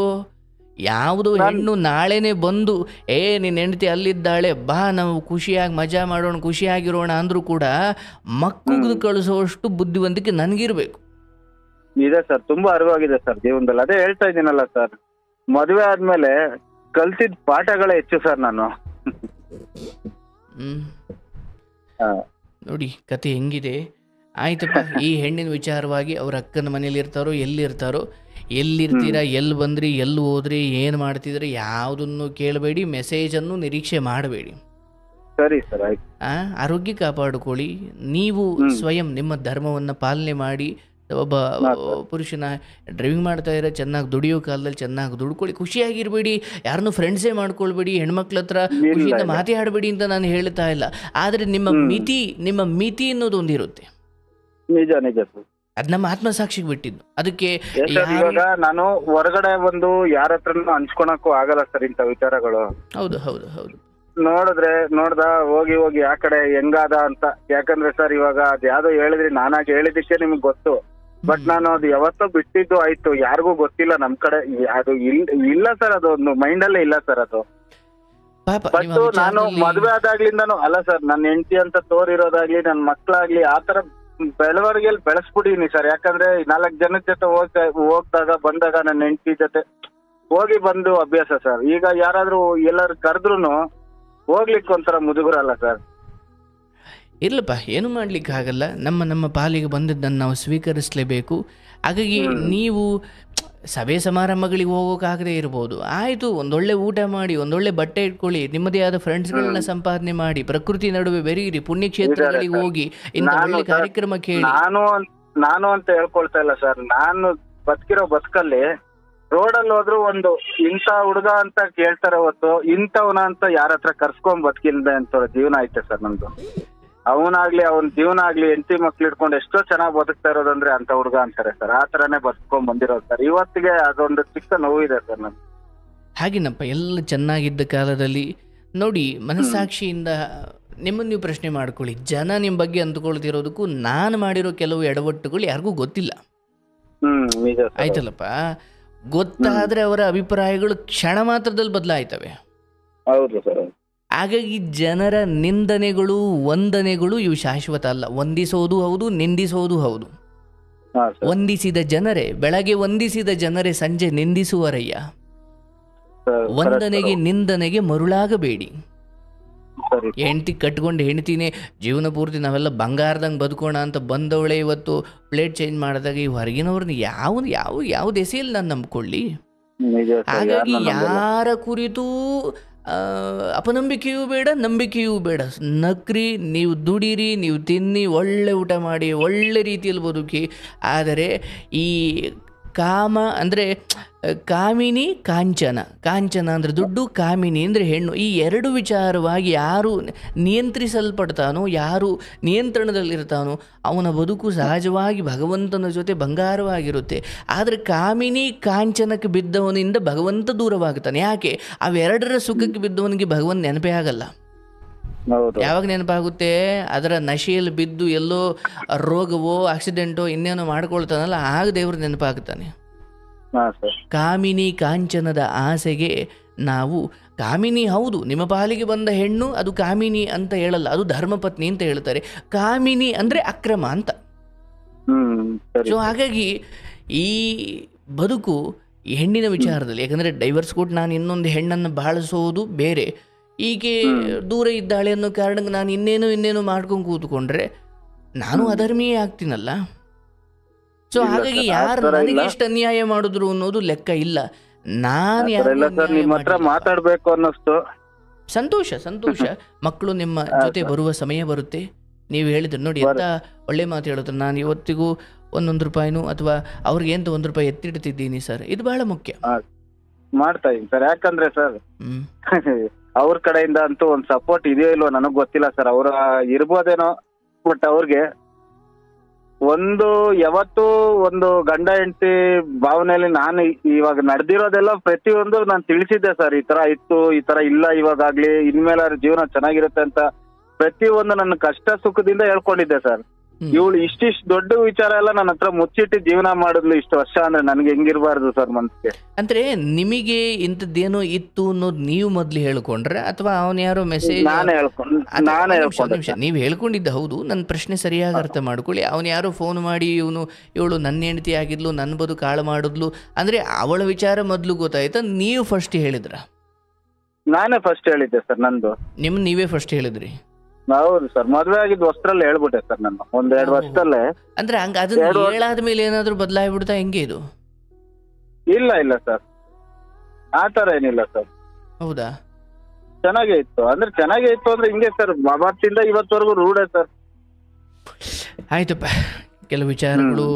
ಯಾವುದೋ ಹೆಣ್ಣು ನಾಳೆನೆ ಬಂದು ನಿನ್ನ ಹೆಂಡತಿ ಅಲ್ಲಿದ್ದಾಳೆ, ಬಾ ನಾವು ಖುಷಿಯಾಗಿ ಮಜಾ ಮಾಡೋಣ, ಖುಷಿಯಾಗಿರೋಣ ಅಂದ್ರೂ ಕೂಡ ಮಕ್ಕಳು ಕಳಿಸೋಷ್ಟು ಬುದ್ಧಿವಂತಿಕೆ ನನಗಿರ್ಬೇಕು. ಇದೆ ಸರ್, ತುಂಬಾ ಅರಿವಾಗಿದೆ ಸರ್ ಜೀವನದಲ್ಲಿ. ಅದೇ ಹೇಳ್ತಾ ಇದ್ದೀನಲ್ಲ ಸರ್, ಮದುವೆ ಆದ್ಮೇಲೆ ಕಲ್ತಿದ್ ಪಾಠಗಳೇ ಹೆಚ್ಚು ಸರ್ ನಾನು. ನೋಡಿ ಕತೆ ಹೆಂಗಿದೆ. ಆಯ್ತಪ್ಪ, ಈ ಹೆಣ್ಣಿನ ವಿಚಾರವಾಗಿ ಅವ್ರ ಅಕ್ಕನ ಮನೇಲಿ ಇರ್ತಾರೋ ಎಲ್ಲಿರ್ತಾರೋ, ಎಲ್ಲಿರ್ತೀರಾ, ಎಲ್ಲಿ ಬಂದ್ರಿ, ಎಲ್ಲಿ ಹೋದ್ರಿ, ಏನು ಮಾಡ್ತಿದ್ರಿ, ಯಾವುದನ್ನು ಕೇಳಬೇಡಿ, ಮೆಸೇಜನ್ನು ನಿರೀಕ್ಷೆ ಮಾಡಬೇಡಿ. ಸರಿ ಸರ್, ಆಯ್ತು. ಆರೋಗ್ಯ ಕಾಪಾಡಿಕೊಳ್ಳಿ. ನೀವು ಸ್ವಯಂ ನಿಮ್ಮ ಧರ್ಮವನ್ನು ಪಾಲನೆ ಮಾಡಿ ಒಬ್ಬ ಪುರುಷನ ಡ್ರೈವಿಂಗ್ ಮಾಡ್ತಾ ಇರೋ ಚೆನ್ನಾಗಿ ದುಡಿಯೋ ಕಾಲದಲ್ಲಿ ಚೆನ್ನಾಗಿ ದುಡ್ಕೊಳ್ಳಿ, ಖುಷಿಯಾಗಿರ್ಬೇಡಿ, ಯಾರನ್ನೂ ಫ್ರೆಂಡ್ಸೇ ಮಾಡ್ಕೊಳ್ಬೇಡಿ, ಹೆಣ್ಮಕ್ಳ ಹತ್ರ ಖುಷಿಯಿಂದ ಮಾತಾಡಬೇಡಿ ಅಂತ ನಾನು ಹೇಳ್ತಾ ಇಲ್ಲ. ಆದರೆ ನಿಮ್ಮ ಮಿತಿ ಅನ್ನೋದು ಒಂದಿರುತ್ತೆ. ನಿಜ ನಿಜ ಸರ್, ಅದ್ ನಮ್ಮ ಆತ್ಮಸಾಕ್ಷಿಗೆ ಬಿಟ್ಟಿದ್ದು. ಅದಕ್ಕೆ ಇವಾಗ ನಾನು ಹೊರಗಡೆ ಒಂದು ಯಾರ ಹತ್ರನೂ ಹಂಚ್ಕೊಳಕ್ಕೂ ಆಗಲ್ಲ ಸರ್ ಇಂಥ ವಿಚಾರಗಳು. ಹೌದು ಹೌದು ಹೌದು. ನೋಡ್ದ ಹೋಗಿ ಆ ಕಡೆ ಹೆಂಗಾದ ಅಂತ. ಯಾಕಂದ್ರೆ ಸರ್ ಇವಾಗ ಅದ್ ಯಾವ್ದೋ ಹೇಳಿದ್ರಿ, ನಾನಾಗಿ ಹೇಳಿದಕ್ಕೆ ನಿಮ್ಗೆ ಗೊತ್ತು. ಬಟ್ ನಾನು ಅದು ಯಾವತ್ತೋ ಬಿಟ್ಟಿದ್ದು ಆಯ್ತು, ಯಾರಿಗೂ ಗೊತ್ತಿಲ್ಲ ನಮ್ ಕಡೆ. ಅದು ಇಲ್ಲ ಸರ್, ಅದು ಒಂದು ಮೈಂಡ್ ಅಲ್ಲೇ ಇಲ್ಲ ಸರ್ ಅದು. ಬಟ್ ನಾನು ಮದ್ವೆ ಆದಾಗ್ಲಿಂದಾನು ಅಲ್ಲ ಸರ್, ನನ್ನ ಹೆಂಡತಿ ಅಂತ ತೋರಿರೋದಾಗ್ಲಿ, ನನ್ ಮಕ್ಳಾಗ್ಲಿ ಆತರ ಬೆಳವಣಿಗೆಯಲ್ಲಿ ಬೆಳೆಸ್ಬಿಟ್ಟಿದೀನಿ ಸರ್. ಯಾಕಂದ್ರೆ 4 ಜನದ ಜೊತೆ ಹೋಗ್ದಾಗ ಬಂದಾಗ ನನ್ನ ಹೆಂಡತಿ ಜೊತೆ ಹೋಗಿ ಬಂದು ಅಭ್ಯಾಸ ಸರ್. ಈಗ ಯಾರಾದ್ರೂ ಎಲ್ಲಾರು ಕರೆದ್ರು ಹೋಗ್ಲಿಕ್ಕೆ ಒಂಥರ ಮುದುಗುರಲ್ಲ ಸರ್. ಇರ್ಲಪ್ಪ, ಏನು ಮಾಡ್ಲಿಕ್ಕೆ ಆಗಲ್ಲ. ನಮ್ಮ ಪಾಲಿಗೆ ಬಂದದ್ದನ್ನು ನಾವು ಸ್ವೀಕರಿಸಲೇಬೇಕು. ಹಾಗಾಗಿ ನೀವು ಸಭೆ ಸಮಾರಂಭಗಳಿಗೆ ಹೋಗೋಕ್ಕಾಗದೇ ಇರ್ಬೋದು, ಆಯಿತು, ಒಂದೊಳ್ಳೆ ಊಟ ಮಾಡಿ, ಒಂದೊಳ್ಳೆ ಬಟ್ಟೆ ಇಟ್ಕೊಳ್ಳಿ, ನಿಮ್ಮದೇ ಆದ ಫ್ರೆಂಡ್ಸ್ಗಳನ್ನ ಸಂಪಾದನೆ ಮಾಡಿ, ಪ್ರಕೃತಿ ನಡುವೆ ಬೆರೀರಿ, ಪುಣ್ಯಕ್ಷೇತ್ರಗಳಿಗೆ ಹೋಗಿ ಇಂಥ ಒಳ್ಳೆ ಕಾರ್ಯಕ್ರಮ ಕೇಳಿ. ನಾನು ಅಂತ ಹೇಳ್ಕೊಳ್ತಾ ಇಲ್ಲ ಸರ್, ನಾನು ಬದುಕಿರೋ ಬದುಕಲ್ಲಿ ರೋಡಲ್ಲಿ ಹೋದ್ರು ಒಂದು ಇಂಥ ಹುಡುಗ ಅಂತ ಕೇಳ್ತಾರೆ ಹೊತ್ತು ಇಂಥವ್ನ ಅಂತ ಯಾರ ಹತ್ರ ಕರ್ಸ್ಕೊಂಡ್ ಬದುಕಿಲ್ದೆ ಅಂತ ಜೀವನ ಐತೆ ಸರ್ ನಮ್ದು. ಅವನಾಗ್ಲಿ ಅವನ ಜೀವನ ಆಗ್ಲಿ ಹೆಂಡತಿ ಮಕ್ಳು ಇಟ್ಕೊಂಡು ಎಷ್ಟೋ ಚೆನ್ನಾಗಿ ಬದುಕ್ತಾ ಇರೋದಂದ್ರೆ ಅಂತ ಹುಡುಗ ಅಂತಾರೆ ಸರ್. ಆ ತರನೇ ಬದುಕೊಂಡ್ ಬಂದಿರೋದು ಸರ್. ಇವತ್ತಿಗೆ ಅದೊಂದು ಚಿಕ್ಕ ನೋವಿದೆ ಸರ್ ನನ್ಗೆ. ಹಾಗೇನಪ್ಪ, ಎಲ್ಲ ಚೆನ್ನಾಗಿದ್ದ ಕಾಲದಲ್ಲಿ ನೋಡಿ, ಮನಸ್ಸಾಕ್ಷಿಯಿಂದ ನಿಮ್ಮನ್ನು ನೀವು ಪ್ರಶ್ನೆ ಮಾಡ್ಕೊಳ್ಳಿ. ಜನ ನಿಮ್ಮ ಬಗ್ಗೆ ಅಂದ್ಕೊಳ್ತಿರೋದಕ್ಕೂ ನಾನು ಮಾಡಿರೋ ಕೆಲವು ಎಡವಟ್ಟುಗಳು ಯಾರಿಗೂ ಗೊತ್ತಿಲ್ಲ, ನಿಜ ಸರ್. ಆಯ್ತಲ್ಲಪ್ಪ. ಗೊತ್ತಾದರೆ ಅವರ ಅಭಿಪ್ರಾಯಗಳು ಕ್ಷಣ ಮಾತ್ರದಲ್ಲಿ ಬದಲಾಯ್ತವೆ. ಹೌದು ಸರ್. ಹಾಗಾಗಿ ಜನರ ನಿಂದನೆಗಳು, ವಂದನೆಗಳು ಇವು ಶಾಶ್ವತ ಅಲ್ಲ. ವಂದಿಸೋದು ಹೌದು, ನಿಂದಿಸೋದು ಹೌದು. ಹಾ ಸರ್. ವಂದಿಸಿದ ಜನರೇ, ಬೆಳಗ್ಗೆ ವಂದಿಸಿದ ಜನರೇ ಸಂಜೆ ನಿಂದಿಸುವರಯ್ಯ. ಸರ್, ವಂದನೆಗೆ ನಿಂದನೆಗೆ ಮರುಳಾಗಬೇಡಿ. ಸರಿ. ಹೆಂಡತಿ ಕಟ್ಕೊಂಡು ಹೆಂಡ್ತಿನೇ ಜೀವನ ಪೂರ್ತಿ ನಾವೆಲ್ಲ ಬಂಗಾರದಂಗೆ ಬದುಕೋಣ ಅಂತ ಬಂದವಳೆ ಇವತ್ತು ಪ್ಲೇಟ್ ಚೇಂಜ್ ಮಾಡಿದಾಗ ಈ ಹೊರಗಿನವ್ರನ್ನ ಯಾವ್ದು ಎಸೆಯಲ್ಲಿ ನಾನು ನಂಬ್ಕೊಳ್ಳಿ. ನಿಜ ಸರ್. ಹಾಗಾಗಿ ಯಾರ ಕುರಿತು ಅಪನಂಬಿಕೆಯೂ ಬೇಡ, ನಂಬಿಕೆಯೂ ಬೇಡ. ನಕ್ರಿ, ನೀವು ದುಡೀರಿ, ನೀವು ತಿನ್ನಿ, ಒಳ್ಳೆ ಊಟ ಮಾಡಿ, ಒಳ್ಳೆ ರೀತಿಯಲ್ಲಿ ಬದುಕಿ. ಆದರೆ ಈ ಕಾಮ ಅಂದರೆ ಕಾಮಿನಿ, ಕಾಂಚನ. ಕಾಂಚನ ಅಂದರೆ ದುಡ್ಡು, ಕಾಮಿನಿ ಅಂದರೆ ಹೆಣ್ಣು. ಈ ಎರಡು ವಿಚಾರವಾಗಿ ಯಾರು ನಿಯಂತ್ರಿಸಲ್ಪಡ್ತಾನೋ, ಯಾರು ನಿಯಂತ್ರಣದಲ್ಲಿರ್ತಾನೋ ಅವನ ಬದುಕು ಸಹಜವಾಗಿ ಭಗವಂತನ ಜೊತೆ ಬಂಗಾರವಾಗಿರುತ್ತೆ. ಆದರೆ ಕಾಮಿನಿ ಕಾಂಚನಕ್ಕೆ ಬಿದ್ದವನಿಂದ ಭಗವಂತ ದೂರವಾಗ್ತಾನೆ. ಯಾಕೆ? ಅವೆರಡರ ಸುಖಕ್ಕೆ ಬಿದ್ದವನಿಗೆ ಭಗವಂತ ನೆನಪೇ ಆಗಲ್ಲ. ಯಾವಾಗ ನೆನಪಾಗುತ್ತೆ? ಅದರ ನಶೆಯಲ್ಲಿ ಬಿದ್ದು ಎಲ್ಲೋ ರೋಗವೋ ಆಕ್ಸಿಡೆಂಟೋ ಇನ್ನೇನೋ ಮಾಡ್ಕೊಳ್ತಾನಲ್ಲ, ಆಗ ದೇವ್ರ ನೆನಪಾಗ್ತಾನೆ. ಕಾಮಿನಿ ಕಾಂಚನದ ಆಸೆಗೆ ನಾವು ಕಾಮಿನಿ ಹೌದು, ನಿಮ್ಮ ಪಾಲಿಗೆ ಬಂದ ಹೆಣ್ಣು ಅದು ಕಾಮಿನಿ ಅಂತ ಹೇಳಲ್ಲ, ಅದು ಧರ್ಮಪತ್ನಿ ಅಂತ ಹೇಳ್ತಾರೆ. ಕಾಮಿನಿ ಅಂದರೆ ಅಕ್ರಮ ಅಂತ. ಸೊ ಹಾಗಾಗಿ ಈ ಬದುಕು ಹೆಣ್ಣಿನ ವಿಚಾರದಲ್ಲಿ, ಯಾಕಂದರೆ ಡೈವರ್ಸ್ ಕೊಟ್ಟು ನಾನು ಇನ್ನೊಂದು ಹೆಣ್ಣನ್ನು ಬಾಳಿಸೋದು ಬೇರೆ, ಹೀಗೆ ದೂರ ಇದ್ದಾಳೆ ಅನ್ನೋ ಕಾರಣಕ್ಕೆ ನಾನು ಇನ್ನೇನು ಮಾಡ್ಕೊಂಡು ಕೂತ್ಕೊಂಡ್ರೆ ನಾನು ಅಧರ್ಮೀಯೇ ಆಗ್ತೀನಲ್ಲ. ಸೊ ಹಾಗಾಗಿ ಯಾರು ನನಗೆ ಎಷ್ಟು ಅನ್ಯಾಯ ಮಾಡಿದ್ರು ಅನ್ನೋದು ಲೆಕ್ಕ ಇಲ್ಲ. ನಾನು ಮಾತಾಡ್ಬೇಕು ಅನ್ನಿಸ್ತು. ಸಂತೋಷ. ಮಕ್ಕಳು ನಿಮ್ಮ ಜೊತೆ ಬರುವ ಸಮಯ ಬರುತ್ತೆ. ನೀವು ಹೇಳಿದ್ರು ನೋಡಿ, ಎಂತ ಒಳ್ಳೆ ಮಾತು ಹೇಳಿದ್ರು. ನಾನು ಇವತ್ತಿಗೂ 1 ರೂಪಾಯಿನೂ ಅಥವಾ ಅವ್ರಿಗೆ ಎಂತ 1 ರೂಪಾಯಿ ಎತ್ತಿಡ್ತಿದ್ದೀನಿ ಸರ್. ಇದು ಬಹಳ ಮುಖ್ಯ. ಮಾಡ್ತಾ ಇದ್ದೀನಿ ಸರ್. ಯಾಕಂದ್ರೆ ಸರ್ ಅವ್ರ ಕಡೆಯಿಂದ ಅಂತೂ ಒಂದ್ ಸಪೋರ್ಟ್ ಇದೆಯೋ ಇಲ್ವೋ ನನಗ್ ಗೊತ್ತಿಲ್ಲ ಸರ್. ಅವ್ರ ಇರ್ಬೋದೇನೋ, ಬಟ್ ಅವ್ರಿಗೆ ಯಾವತ್ತೂ ಒಂದು ಗಂಡ ಹೆಂಡತಿ ಭಾವನೆಯಲ್ಲಿ ನಾನು ಇವಾಗ ನಡೆದಿರೋದೆಲ್ಲ ಪ್ರತಿಯೊಂದು ನಾನು ತಿಳಿಸಿದ್ದೆ ಸರ್. ಈ ತರ ಇತ್ತು, ಈ ತರ ಇಲ್ಲ, ಇವಾಗಾಗ್ಲಿ ಇನ್ಮೇಲೆ ಜೀವನ ಚೆನ್ನಾಗಿರುತ್ತೆ ಅಂತ ಪ್ರತಿಯೊಂದು ನನ್ನ ಕಷ್ಟ ಸುಖದಿಂದ ಹೇಳ್ಕೊಂಡಿದ್ದೆ ಸರ್. ಇವಳು ಇಷ್ಟಿಷ್ಟು ದೊಡ್ಡ ವಿಚಾರ ಎಲ್ಲ ನನ್ನ ಹತ್ರ ಮುಚ್ಚಿಟ್ಟು ಜೀವನ ಮಾಡಿದ್ಲು ಇಷ್ಟು ವರ್ಷ ಅಂದ್ರೆ ನನ್ಗೆ ಹೆಂಗಿರ್ಬಾರ್ದು ಸರ್ ಮನ್ಸಿಗೆ. ಅಂದ್ರೆ ನಿಮಗೆ ಇಂಥದ್ದೇನೋ ಇತ್ತು ಅನ್ನೋದು ನೀವು ಮೊದ್ಲು ಹೇಳ್ಕೊಂಡ್ರೆ ಅಥವಾ ಅವನ್ ಯಾರೋ ಮೆಸೇಜ್? ನಾನೇ ಹೇಳ್ಕೊಂಡೆ. ನೀವು ಹೇಳ್ಕೊಂಡಿದ್ದ ಹೌದು. ನನ್ನ ಪ್ರಶ್ನೆ ಸರಿಯಾಗಿ ಅರ್ಥ ಮಾಡ್ಕೊಳ್ಳಿ. ಅವನು ಯಾರೋ ಫೋನ್ ಮಾಡಿ ಇವಳು ನನ್ನ ಹೆಂಡತಿ ಆಗಿದ್ಲು, ನನ್ನ ಬದುಕು ಹಾಳು ಮಾಡಿದ್ಲು ಅಂದ್ರೆ ಅವಳ ವಿಚಾರ ಮೊದ್ಲು ಗೊತ್ತಾಯ್ತಾ? ನೀವು ಫಸ್ಟ್ ಹೇಳಿದ್ರ? ನಾನೇ ಫಸ್ಟ್ ಹೇಳಿದ್ದೆ ಸರ್. ನಂದು ನೀವೇ ಫಸ್ಟ್ ಹೇಳಿದ್ರಿ? ಹೌದು ಸರ್. ಮದ್ವೆ ಆಗಿದ್ದು ವರ್ಷದಲ್ಲಿ ಹೇಳ್ಬಿಟ್ಟೆ ಸರ್ ನಾನು, 1-2 ವರ್ಷದಲ್ಲೇ. ಅಂದ್ರೆ ಹಂಗ ಅದನ್ನ ಹೇಳಾದ್ಮೇಲೆ ಏನಾದ್ರು ಬದಲಾಗ್ಬಿಡ್ತಾ ಹೆಂಗೆ ಇದು? ಇಲ್ಲ ಸರ್, ಆತರ ಏನಿಲ್ಲ ಸರ್. ಹೌದಾ? ಚೆನ್ನಾಗೇ ಇತ್ತು. ಅಂದ್ರೆ ಹಿಂಗೆ ಸರ್, ಅವತ್ತಿಂದ ಇವತ್ತವರೆಗೂ ರೂಢೆ ಸರ್. ಆಯ್ತಪ್ಪ, ಕೆಲವು ವಿಚಾರಗಳು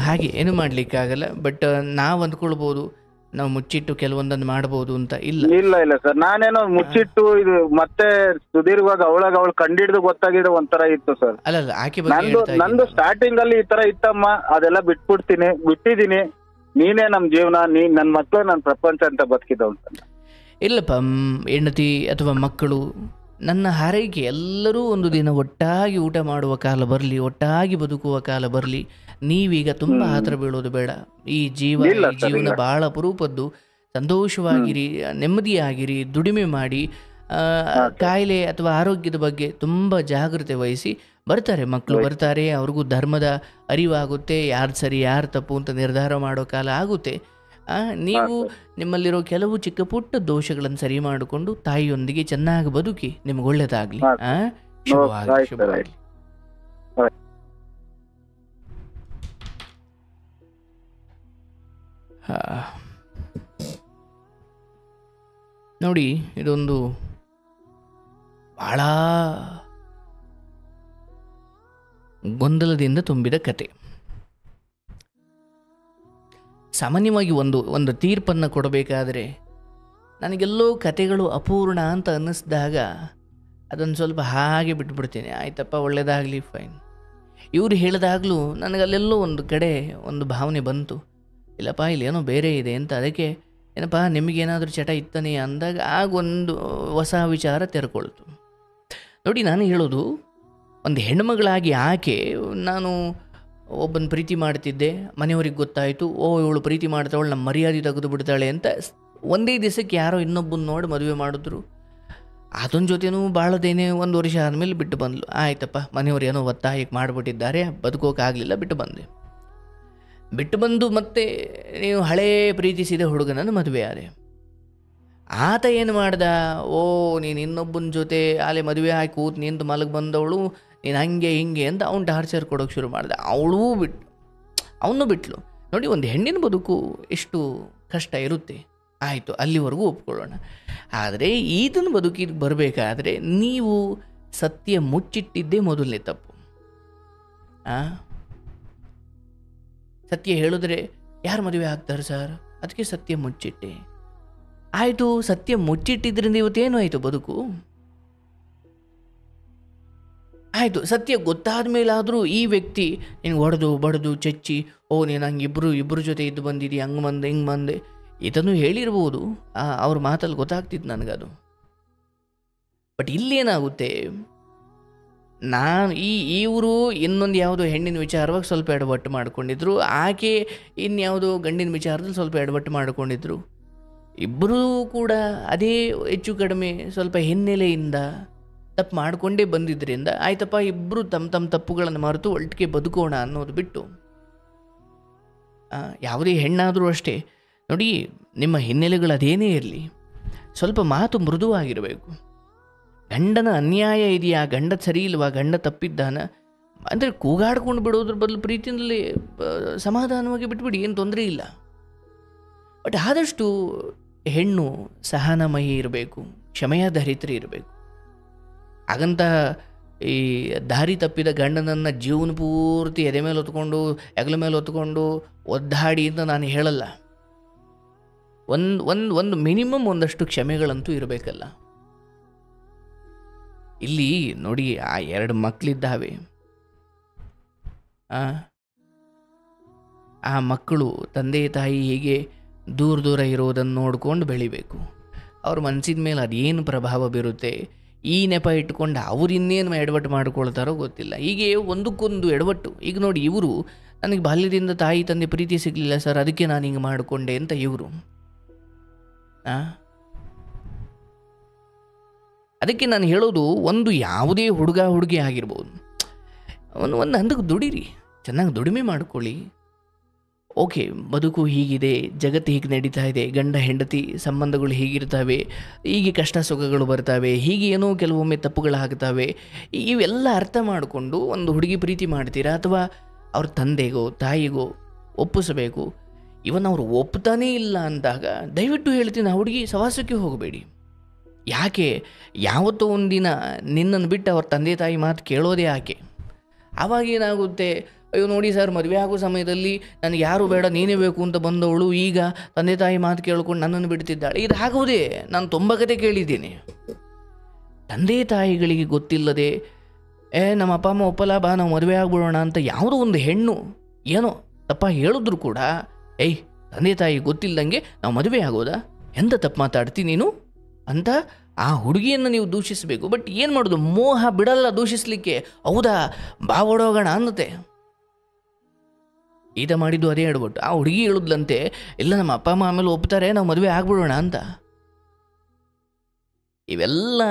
ಹಾಗೆ ಏನು ಮಾಡ್ಲಿಕ್ಕಾಗಲ್ಲ. ಬಟ್ ನಾವು ಅಂದ್ಕೊಳ್ಬೋದು ನಾವು ಮುಚ್ಚಿಟ್ಟು ಕೆಲವೊಂದನ್ನು ಮಾಡಬಹುದು ಅಂತ. ಇಲ್ಲ ಸರ್, ನಾನೇನೋ ಮುಚ್ಚಿಟ್ಟು ಇದು ಮತ್ತೆ ಸುದೀರ್ಘವಾಗಿ ಅವಳು ಕಂಡಿಡ್ದು ಗೊತ್ತಾಗಿದ್ದು ಒಂಥರ ಇತ್ತು ಸರ್. ಅಲ್ಲ ಆಕೆ ನಂದು ಸ್ಟಾರ್ಟಿಂಗ್ ಅಲ್ಲಿ ಈ ತರ ಇತ್ತಮ್ಮ, ಅದೆಲ್ಲ ಬಿಟ್ಟಿದೀನಿ. ನೀನೇ ನಮ್ ಜೀವನ, ನನ್ ಮಕ್ಳು ನನ್ ಪ್ರಪಂಚ ಅಂತ ಬದುಕಿದ್ದವ್ ಅಂತ. ಇಲ್ಲಪ್ಪ, ಹೆಂಡತಿ ಅಥವಾ ಮಕ್ಕಳು ನನ್ನ ಹಾರೈಕೆ ಎಲ್ಲರೂ ಒಂದು ದಿನ ಒಟ್ಟಾಗಿ ಊಟ ಮಾಡುವ ಕಾಲ ಬರಲಿ, ಒಟ್ಟಾಗಿ ಬದುಕುವ ಕಾಲ ಬರಲಿ. ನೀವೀಗ ತುಂಬ ಹತ್ರ ಬೀಳೋದು ಬೇಡ. ಈ ಜೀವನ ಬಹಳ ಅಪರೂಪದ್ದು. ಸಂತೋಷವಾಗಿರಿ, ನೆಮ್ಮದಿಯಾಗಿರಿ, ದುಡಿಮೆ ಮಾಡಿ. ಕಾಯಿಲೆ ಅಥವಾ ಆರೋಗ್ಯದ ಬಗ್ಗೆ ತುಂಬ ಜಾಗ್ರತೆ ವಹಿಸಿ. ಬರ್ತಾರೆ ಮಕ್ಕಳು, ಬರ್ತಾರೆ, ಅವ್ರಿಗೂ ಧರ್ಮದ ಅರಿವಾಗುತ್ತೆ, ಯಾರು ಸರಿ ಯಾರು ತಪ್ಪು ಅಂತ ನಿರ್ಧಾರ ಮಾಡೋ ಕಾಲ ಆಗುತ್ತೆ. ನೀವು ನಿಮ್ಮಲ್ಲಿರೋ ಕೆಲವು ಚಿಕ್ಕ ಪುಟ್ಟ ದೋಷಗಳನ್ನು ಸರಿ ಮಾಡಿಕೊಂಡು ತಾಯಿಯೊಂದಿಗೆ ಚೆನ್ನಾಗಿ ಬದುಕಿ. ನಿಮ್ಗೆ ಒಳ್ಳೇದಾಗ್ಲಿ. ಶುಭವಾಗಲಿ. ನೋಡಿ, ಇದೊಂದು ಬಹಳ ಗೊಂದಲದಿಂದ ತುಂಬಿದ ಕತೆ. ಸಾಮಾನ್ಯವಾಗಿ ಒಂದು ತೀರ್ಪನ್ನು ಕೊಡಬೇಕಾದ್ರೆ ನನಗೆಲ್ಲೋ ಕತೆಗಳು ಅಪೂರ್ಣ ಅಂತ ಅನ್ನಿಸಿದಾಗ ಅದನ್ನು ಸ್ವಲ್ಪ ಹಾಗೆ ಬಿಟ್ಬಿಡ್ತೀನಿ. ಆಯ್ತಪ್ಪ, ಒಳ್ಳೇದಾಗಲಿ, ಫೈನ್. ಇವರು ಹೇಳಿದಾಗಲೂ ನನಗಲ್ಲೆಲ್ಲೋ ಒಂದು ಕಡೆ ಒಂದು ಭಾವನೆ ಬಂತು, ಇಲ್ಲಪ್ಪ ಇಲ್ಲಿ ಏನೋ ಬೇರೆ ಇದೆ ಅಂತ. ಅದಕ್ಕೆ ಏನಪ್ಪ ನಿಮಗೇನಾದರೂ ಚಟ ಇತ್ತಾನೆ ಅಂದಾಗ ಆಗೊಂದು ಹೊಸ ವಿಚಾರ ತೆರ್ಕೊಳ್ತು. ನೋಡಿ, ನಾನು ಹೇಳೋದು, ಒಂದು ಹೆಣ್ಮಗಳಾಗಿ ಆಕೆ ನಾನು ಒಬ್ಬನ ಪ್ರೀತಿ ಮಾಡ್ತಿದ್ದೆ, ಮನೆಯವ್ರಿಗೆ ಗೊತ್ತಾಯಿತು, ಇವಳು ಪ್ರೀತಿ ಮಾಡ್ತಾವಳು, ನಮ್ಮ ಮರ್ಯಾದೆ ತೆಗೆದು ಬಿಡ್ತಾಳೆ ಅಂತ ಒಂದೇ ದಿವಸಕ್ಕೆ ಯಾರೋ ಇನ್ನೊಬ್ಬನ ನೋಡಿ ಮದುವೆ ಮಾಡಿದ್ರು. ಅದನ್ನ ಜೊತೆನೂ ಭಾಳದೇನೆ 1 ವರ್ಷ ಆದಮೇಲೆ ಬಿಟ್ಟು ಬಂದ್ಲು. ಆಯ್ತಪ್ಪ, ಮನೆಯವ್ರು ಏನೋ ಒತ್ತಾಯಕ್ಕೆ ಮಾಡಿಬಿಟ್ಟಿದ್ದಾರೆ, ಬದುಕೋಕ್ಕಾಗಲಿಲ್ಲ, ಬಿಟ್ಟು ಬಂದು ಮತ್ತೆ ನೀವು ಹಳೇ ಪ್ರೀತಿಸಿದ ಹುಡುಗನನ್ನು ಮದುವೆ ಆದೆ. ಆತ ಏನು ಮಾಡ್ದ, ನೀನು ಇನ್ನೊಬ್ಬನ ಜೊತೆ ಆಲೆ ಮದುವೆ ಹಾಕಿ ಕೂತು ನಿಂತು ಮಲಗಿ ಬಂದವಳು, ನೀನು ಹಂಗೆ ಹಿಂಗೆ ಅಂತ ಅವ್ನು ಟಾರ್ಚರ್ ಕೊಡೋಕ್ಕೆ ಶುರು ಮಾಡ್ದೆ. ಅವನು ಬಿಟ್ಲು. ನೋಡಿ, ಒಂದು ಹೆಣ್ಣಿನ ಬದುಕು ಎಷ್ಟು ಕಷ್ಟ ಇರುತ್ತೆ. ಆಯಿತು, ಅಲ್ಲಿವರೆಗೂ ಒಪ್ಕೊಳ್ಳೋಣ. ಆದರೆ ಈತನ ಬದುಕಿಗೆ ಬರಬೇಕಾದ್ರೆ ನೀವು ಸತ್ಯ ಮುಚ್ಚಿಟ್ಟಿದ್ದೇ ಮೊದಲನೇ ತಪ್ಪು. ಸತ್ಯ ಹೇಳಿದ್ರೆ ಯಾರು ಮದುವೆ ಆಗ್ತಾರೆ ಸರ್? ಅದಕ್ಕೆ ಸತ್ಯ ಮುಚ್ಚಿಟ್ಟೆ. ಆಯಿತು, ಸತ್ಯ ಮುಚ್ಚಿಟ್ಟಿದ್ರಿಂದ ಇವತ್ತೇನು ಆಯಿತು ಬದುಕು? ಆಯಿತು, ಸತ್ಯ ಗೊತ್ತಾದ ಮೇಲಾದರೂ ಈ ವ್ಯಕ್ತಿ ನಿನ್ಗೆ ಹೊಡೆದು ಬಡ್ದು ಚಚ್ಚಿ, ನೀನು ಹಂಗೆ ಇಬ್ಬರು ಜೊತೆ ಇದ್ದು ಬಂದಿದ್ದೀಯ, ಹಂಗೆ ಬಂದೆ ಹಿಂಗೆ ಬಂದೆ, ಇದನ್ನು ಹೇಳಿರ್ಬೋದು, ಅವ್ರ ಮಾತಲ್ಲಿ ಗೊತ್ತಾಗ್ತಿತ್ತು ನನಗದು. ಬಟ್ ಇಲ್ಲೇನಾಗುತ್ತೆ, ಇವರು ಇನ್ನೊಂದು ಯಾವುದೋ ಹೆಣ್ಣಿನ ವಿಚಾರವಾಗಿ ಸ್ವಲ್ಪ ಎಡವಟ್ಟು ಮಾಡ್ಕೊಂಡಿದ್ರು, ಆಕೆ ಇನ್ಯಾವುದೋ ಗಂಡಿನ ವಿಚಾರದಲ್ಲಿ ಸ್ವಲ್ಪ ಎಡವಟ್ಟು ಮಾಡ್ಕೊಂಡಿದ್ರು. ಇಬ್ಬರೂ ಕೂಡ ಅದೇ ಹೆಚ್ಚು ಕಡಿಮೆ ಸ್ವಲ್ಪ ಹಿನ್ನೆಲೆಯಿಂದ ತಪ್ಪು ಮಾಡಿಕೊಂಡೇ ಬಂದಿದ್ದರಿಂದ ಆಯ್ತಪ್ಪ, ಇಬ್ಬರು ತಮ್ಮ ತಪ್ಪುಗಳನ್ನು ಮರೆತು ಒಟ್ಟಿಗೆ ಬದುಕೋಣ ಅನ್ನೋದು ಬಿಟ್ಟು, ಯಾವುದೇ ಹೆಣ್ಣಾದರೂ ಅಷ್ಟೇ ನೋಡಿ, ನಿಮ್ಮ ಹಿನ್ನೆಲೆಗಳು ಅದೇನೇ ಇರಲಿ, ಸ್ವಲ್ಪ ಮಾತು ಮೃದುವಾಗಿರಬೇಕು. ಗಂಡನ ಅನ್ಯಾಯ ಇದೆಯಾ, ಗಂಡ ಸರಿ ಇಲ್ವಾ, ಗಂಡ ತಪ್ಪಿದ್ದಾನ ಅಂದರೆ ಕೂಗಾಡ್ಕೊಂಡು ಬಿಡೋದ್ರ ಬದಲು ಪ್ರೀತಿಯಲ್ಲಿ ಸಮಾಧಾನವಾಗಿ ಬಿಟ್ಬಿಡಿ, ಏನು ತೊಂದರೆ ಇಲ್ಲ. ಬಟ್ ಆದಷ್ಟು ಹೆಣ್ಣು ಸಹನಮಯಿ ಇರಬೇಕು, ಕ್ಷಮೆಯಾಧರಿತ್ರಿ ಇರಬೇಕು. ಹಾಗಂತ ಈ ದಾರಿ ತಪ್ಪಿದ ಗಂಡನನ್ನು ಜೀವನ ಪೂರ್ತಿ ಎದೆ ಮೇಲೆ ಹೊತ್ಕೊಂಡು ಹೆಗಲ ಮೇಲೆ ಹೊತ್ಕೊಂಡು ಒದ್ದಾಡಿ ಅಂತ ನಾನು ಹೇಳಲ್ಲ. ಒಂದು ಮಿನಿಮಮ್ ಒಂದಷ್ಟು ಕ್ಷಮೆಗಳಂತೂ ಇರಬೇಕಲ್ಲ. ಇಲ್ಲಿ ನೋಡಿ, ಆ 2 ಮಕ್ಕಳಿದ್ದಾವೆ. ಆ ಮಕ್ಕಳು ತಂದೆ ತಾಯಿ ಹೀಗೆ ದೂರ ಇರೋದನ್ನು ನೋಡ್ಕೊಂಡು ಬೆಳಿಬೇಕು. ಅವ್ರ ಮನಸ್ಸಿನ ಮೇಲೆ ಅದೇನು ಪ್ರಭಾವ ಬೀರುತ್ತೆ, ಈ ನೆಪ ಇಟ್ಕೊಂಡು ಅವ್ರು ಇನ್ನೇನು ಎಡವಟ್ಟು ಮಾಡ್ಕೊಳ್ತಾರೋ ಗೊತ್ತಿಲ್ಲ. ಹೀಗೆ ಒಂದಕ್ಕೊಂದು ಎಡವಟ್ಟು. ಈಗ ನೋಡಿ, ಇವರು ನನಗೆ ಬಾಲ್ಯದಿಂದ ತಾಯಿ ತಂದೆ ಪ್ರೀತಿ ಸಿಗಲಿಲ್ಲ ಸರ್, ಅದಕ್ಕೆ ನಾನು ಹಿಂಗೆ ಮಾಡಿಕೊಂಡೆ ಅಂತ ಇವರು. ಅದಕ್ಕೆ ನಾನು ಹೇಳೋದು, ಒಂದು ಯಾವುದೇ ಹುಡುಗಿ ಆಗಿರ್ಬೋದು, ಒಂದು ಹಂತಕ್ಕೆ ದುಡಿರಿ, ಚೆನ್ನಾಗಿ ದುಡಿಮೆ ಮಾಡ್ಕೊಳ್ಳಿ. ಓಕೆ, ಬದುಕು ಹೀಗಿದೆ, ಜಗತ್ತು ಹೀಗೆ ನಡೀತಾ ಇದೆ, ಗಂಡ ಹೆಂಡತಿ ಸಂಬಂಧಗಳು ಹೀಗಿರ್ತವೆ, ಹೀಗೆ ಕಷ್ಟ ಸುಖಗಳು ಬರ್ತವೆ, ಹೀಗೆ ಏನೋ ಕೆಲವೊಮ್ಮೆ ತಪ್ಪುಗಳಾಗ್ತವೆ. ಇವೆಲ್ಲ ಅರ್ಥ ಮಾಡಿಕೊಂಡು ಒಂದು ಹುಡುಗಿ ಪ್ರೀತಿ ಮಾಡ್ತೀರಾ, ಅಥವಾ ಅವ್ರ ತಂದೆಗೋ ತಾಯಿಗೋ ಒಪ್ಪಿಸಬೇಕು. ಇವನ್ ಅವರು ಒಪ್ತಾನೇ ಇಲ್ಲ ಅಂದಾಗ ದಯವಿಟ್ಟು ಹೇಳ್ತೀನಿ, ಆ ಹುಡುಗಿ ಸವಾಸಕ್ಕೆ ಹೋಗಬೇಡಿ. ಯಾಕೆ, ಯಾವತ್ತೋ ಒಂದಿನ ನಿನ್ನನ್ನು ಬಿಟ್ಟು ಅವ್ರ ತಂದೆ ತಾಯಿ ಮಾತು ಕೇಳೋದೇ ಯಾಕೆ? ಆವಾಗೇನಾಗುತ್ತೆ, ಅಯ್ಯೋ ನೋಡಿ ಸರ್, ಮದುವೆ ಆಗೋ ಸಮಯದಲ್ಲಿ ನನಗೆ ಯಾರು ಬೇಡ ನೀನೇ ಬೇಕು ಅಂತ ಬಂದವಳು ಈಗ ತಂದೆ ತಾಯಿ ಮಾತು ಕೇಳ್ಕೊಂಡು ನನ್ನನ್ನು ಬಿಡ್ತಿದ್ದಾಳೆ. ಇದಾಗೋದೇ ನಾನು 90 ಕತೆ ಕೇಳಿದ್ದೀನಿ. ತಂದೆ ತಾಯಿಗಳಿಗೆ ಗೊತ್ತಿಲ್ಲದೆ ನಮ್ಮ ಅಪ್ಪ ಅಮ್ಮ ಒಪ್ಪಲ್ಲ, ಬಾ ನಾವು ಮದುವೆ ಆಗ್ಬಿಡೋಣ ಅಂತ ಯಾವುದೋ ಒಂದು ಹೆಣ್ಣು ಏನೋ ತಪ್ಪ ಹೇಳಿದ್ರು ಕೂಡ, ತಂದೆ ತಾಯಿ ಗೊತ್ತಿಲ್ಲದಂಗೆ ನಾವು ಮದುವೆ ಆಗೋದಾ, ಎಂತ ತಪ್ಪು ಮಾತಾಡ್ತೀನಿ ನೀನು ಅಂತ ಆ ಹುಡುಗಿಯನ್ನು ನೀವು ದೂಷಿಸಬೇಕು. ಬಟ್ ಏನು ಮಾಡೋದು, ಮೋಹ ಬಿಡಲ್ಲ ದೂಷಿಸಲಿಕ್ಕೆ. ಹೌದಾ, ಬಾ ಓಡೋಗೋಣ ಅನ್ನತ್ತೆ. ಈತ ಮಾಡಿದ್ದು ಅದೇ ಹೇಳ್ಬಿಟ್ಟು ಆ ಹುಡುಗಿ ಹೇಳಿದ್ಲಂತೆ, ಇಲ್ಲ ನಮ್ಮ ಅಪ್ಪ ಅಮ್ಮ ಆಮೇಲೆ ಒಪ್ತಾರೆ, ನಾವು ಮದುವೆ ಆಗ್ಬಿಡೋಣ ಅಂತ. ಇವೆಲ್ಲ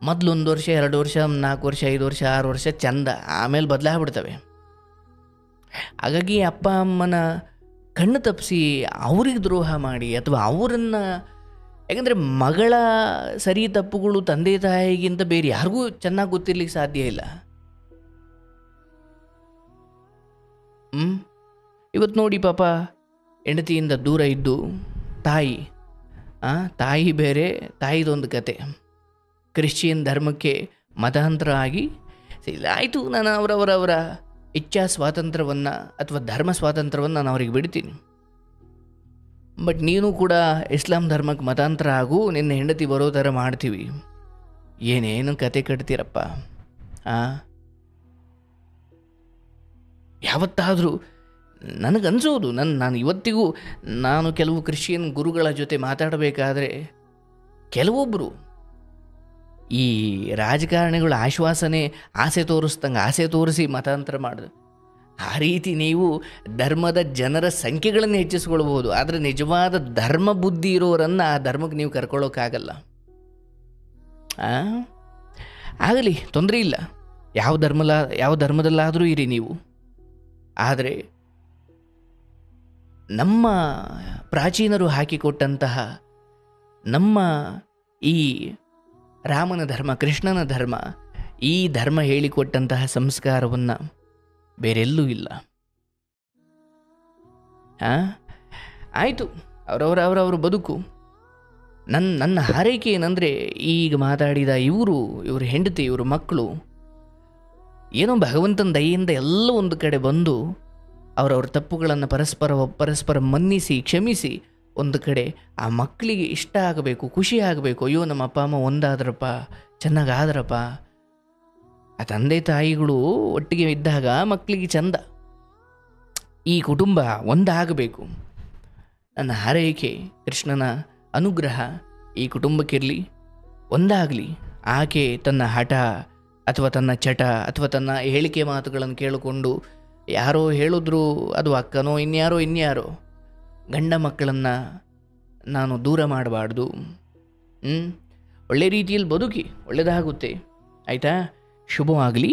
ಮೊದಲು 1 ವರ್ಷ 2 ವರ್ಷ 4 ವರ್ಷ 5 ವರ್ಷ 6 ವರ್ಷ ಚಂದ, ಆಮೇಲೆ ಬದಲಾಗ್ಬಿಡ್ತವೆ. ಹಾಗಾಗಿ ಅಪ್ಪ ಅಮ್ಮನ ಕಣ್ಣು ತಪ್ಪಿಸಿ ಅವ್ರಿಗೆ ದ್ರೋಹ ಮಾಡಿ, ಅಥವಾ ಅವರನ್ನು, ಯಾಕಂದರೆ ಮಗಳ ಸರಿ ತಪ್ಪುಗಳು ತಂದೆ ತಾಯಿಗಿಂತ ಬೇರೆ ಯಾರಿಗೂ ಚೆನ್ನಾಗಿ ಗೊತ್ತಿರ್ಲಿಕ್ಕೆ ಸಾಧ್ಯ ಇಲ್ಲ. ಇವತ್ತು ನೋಡಿ ಪಾಪ, ಹೆಂಡತಿಯಿಂದ ದೂರ ಇದ್ದು ತಾಯಿ ಬೇರೆ, ತಾಯಿದೊಂದು ಕತೆ. ಕ್ರಿಶ್ಚಿಯನ್ ಧರ್ಮಕ್ಕೆ ಮತಾಂತರ ಆಗಿ ಆಯಿತು, ನಾನು ಅವರವರ ಇಚ್ಛಾ ಸ್ವಾತಂತ್ರ್ಯವನ್ನು ಅಥವಾ ಧರ್ಮ ಸ್ವಾತಂತ್ರ್ಯವನ್ನು ನಾನು ಅವ್ರಿಗೆ ಬಿಡ್ತೀನಿ. ಬಟ್ ನೀನು ಕೂಡ ಇಸ್ಲಾಂ ಧರ್ಮಕ್ಕೆ ಮತಾಂತರ ಆಗು, ನಿನ್ನ ಹೆಂಡತಿ ಬರೋ ಥರ ಮಾಡ್ತೀವಿ. ಏನೇನು ಕತೆ ಕಟ್ತೀರಪ್ಪ. ಯಾವತ್ತಾದರೂ ನನಗನ್ಸೋದು ನಾನು ಇವತ್ತಿಗೂ ನಾನು ಕೆಲವು ಕ್ರಿಶ್ಚಿಯನ್ ಗುರುಗಳ ಜೊತೆ ಮಾತಾಡಬೇಕಾದ್ರೆ ಕೆಲವೊಬ್ಬರು ಈ ರಾಜಕಾರಣಿಗಳು ಆಶ್ವಾಸನೆ ಆಸೆ ತೋರಿಸ್ದಂಗೆ ಆಸೆ ತೋರಿಸಿ ಮತಾಂತರ ಮಾಡೋದು, ಆ ರೀತಿ ನೀವು ಧರ್ಮದ ಜನರ ಸಂಖ್ಯೆಗಳನ್ನು ಹೆಚ್ಚಿಸ್ಕೊಳ್ಬೋದು, ಆದರೆ ನಿಜವಾದ ಧರ್ಮ ಬುದ್ಧಿ ಇರೋರನ್ನು ಆ ಧರ್ಮಕ್ಕೆ ನೀವು ಕರ್ಕೊಳ್ಳೋಕ್ಕಾಗಲ್ಲ. ಆಗಲಿ, ತೊಂದರೆ ಇಲ್ಲ, ಯಾವ ಧರ್ಮದಲ್ಲಾದರೂ ಇರಿ ನೀವು. ಆದರೆ ನಮ್ಮ ಪ್ರಾಚೀನರು ಹಾಕಿಕೊಟ್ಟಂತಹ ನಮ್ಮ ಈ ರಾಮನ ಧರ್ಮ, ಕೃಷ್ಣನ ಧರ್ಮ, ಈ ಧರ್ಮ ಹೇಳಿಕೊಟ್ಟಂತಹ ಸಂಸ್ಕಾರವನ್ನು ಬೇರೆಲ್ಲೂ ಇಲ್ಲ. ಆಯಿತು, ಅವರವರ ಬದುಕು. ನನ್ನ ಹಾರೈಕೆ ಏನಂದರೆ, ಈಗ ಮಾತಾಡಿದ ಇವ್ರ ಹೆಂಡತಿ, ಇವ್ರ ಮಕ್ಕಳು ಏನೋ ಭಗವಂತನ ದಯೆಯಿಂದ ಎಲ್ಲ ಒಂದು ಕಡೆ ಬಂದು ಅವರವ್ರ ತಪ್ಪುಗಳನ್ನು ಪರಸ್ಪರ ಮನ್ನಿಸಿ ಕ್ಷಮಿಸಿ ಒಂದು ಕಡೆ ಆ ಮಕ್ಕಳಿಗೆ ಇಷ್ಟ ಆಗಬೇಕು, ಖುಷಿ ಆಗಬೇಕು. ಅಯ್ಯೋ, ನಮ್ಮ ಅಪ್ಪ ಅಮ್ಮ ಒಂದಾದ್ರಪ್ಪ, ಚೆನ್ನಾಗಾದ್ರಪ್ಪ. ಆ ತಂದೆ ತಾಯಿಗಳು ಒಟ್ಟಿಗೆ ಇದ್ದಾಗ ಮಕ್ಕಳಿಗೆ ಚಂದ, ಈ ಕುಟುಂಬ ಒಂದಾಗಬೇಕು. ನನ್ನ ಹಾರೈಕೆ, ಕೃಷ್ಣನ ಅನುಗ್ರಹ ಈ ಕುಟುಂಬಕ್ಕಿರಲಿ, ಒಂದಾಗಲಿ. ಆಕೆ ತನ್ನ ಹಠ ಅಥವಾ ತನ್ನ ಚಟ ಅಥವಾ ತನ್ನ ಹೇಳಿಕೆ ಮಾತುಗಳನ್ನು ಕೇಳಿಕೊಂಡು ಯಾರೋ ಹೇಳಿದ್ರು, ಅದು ಅಕ್ಕನೋ ಇನ್ಯಾರೋ ಗಂಡ ಮಕ್ಕಳನ್ನು ನಾನು ದೂರ ಮಾಡಬಾರ್ದು. ಒಳ್ಳೆ ರೀತಿಯಲ್ಲಿ ಬದುಕಿ, ಒಳ್ಳೆಯದಾಗುತ್ತೆ. ಆಯಿತಾ? ಶುಭವಾಗಲಿ.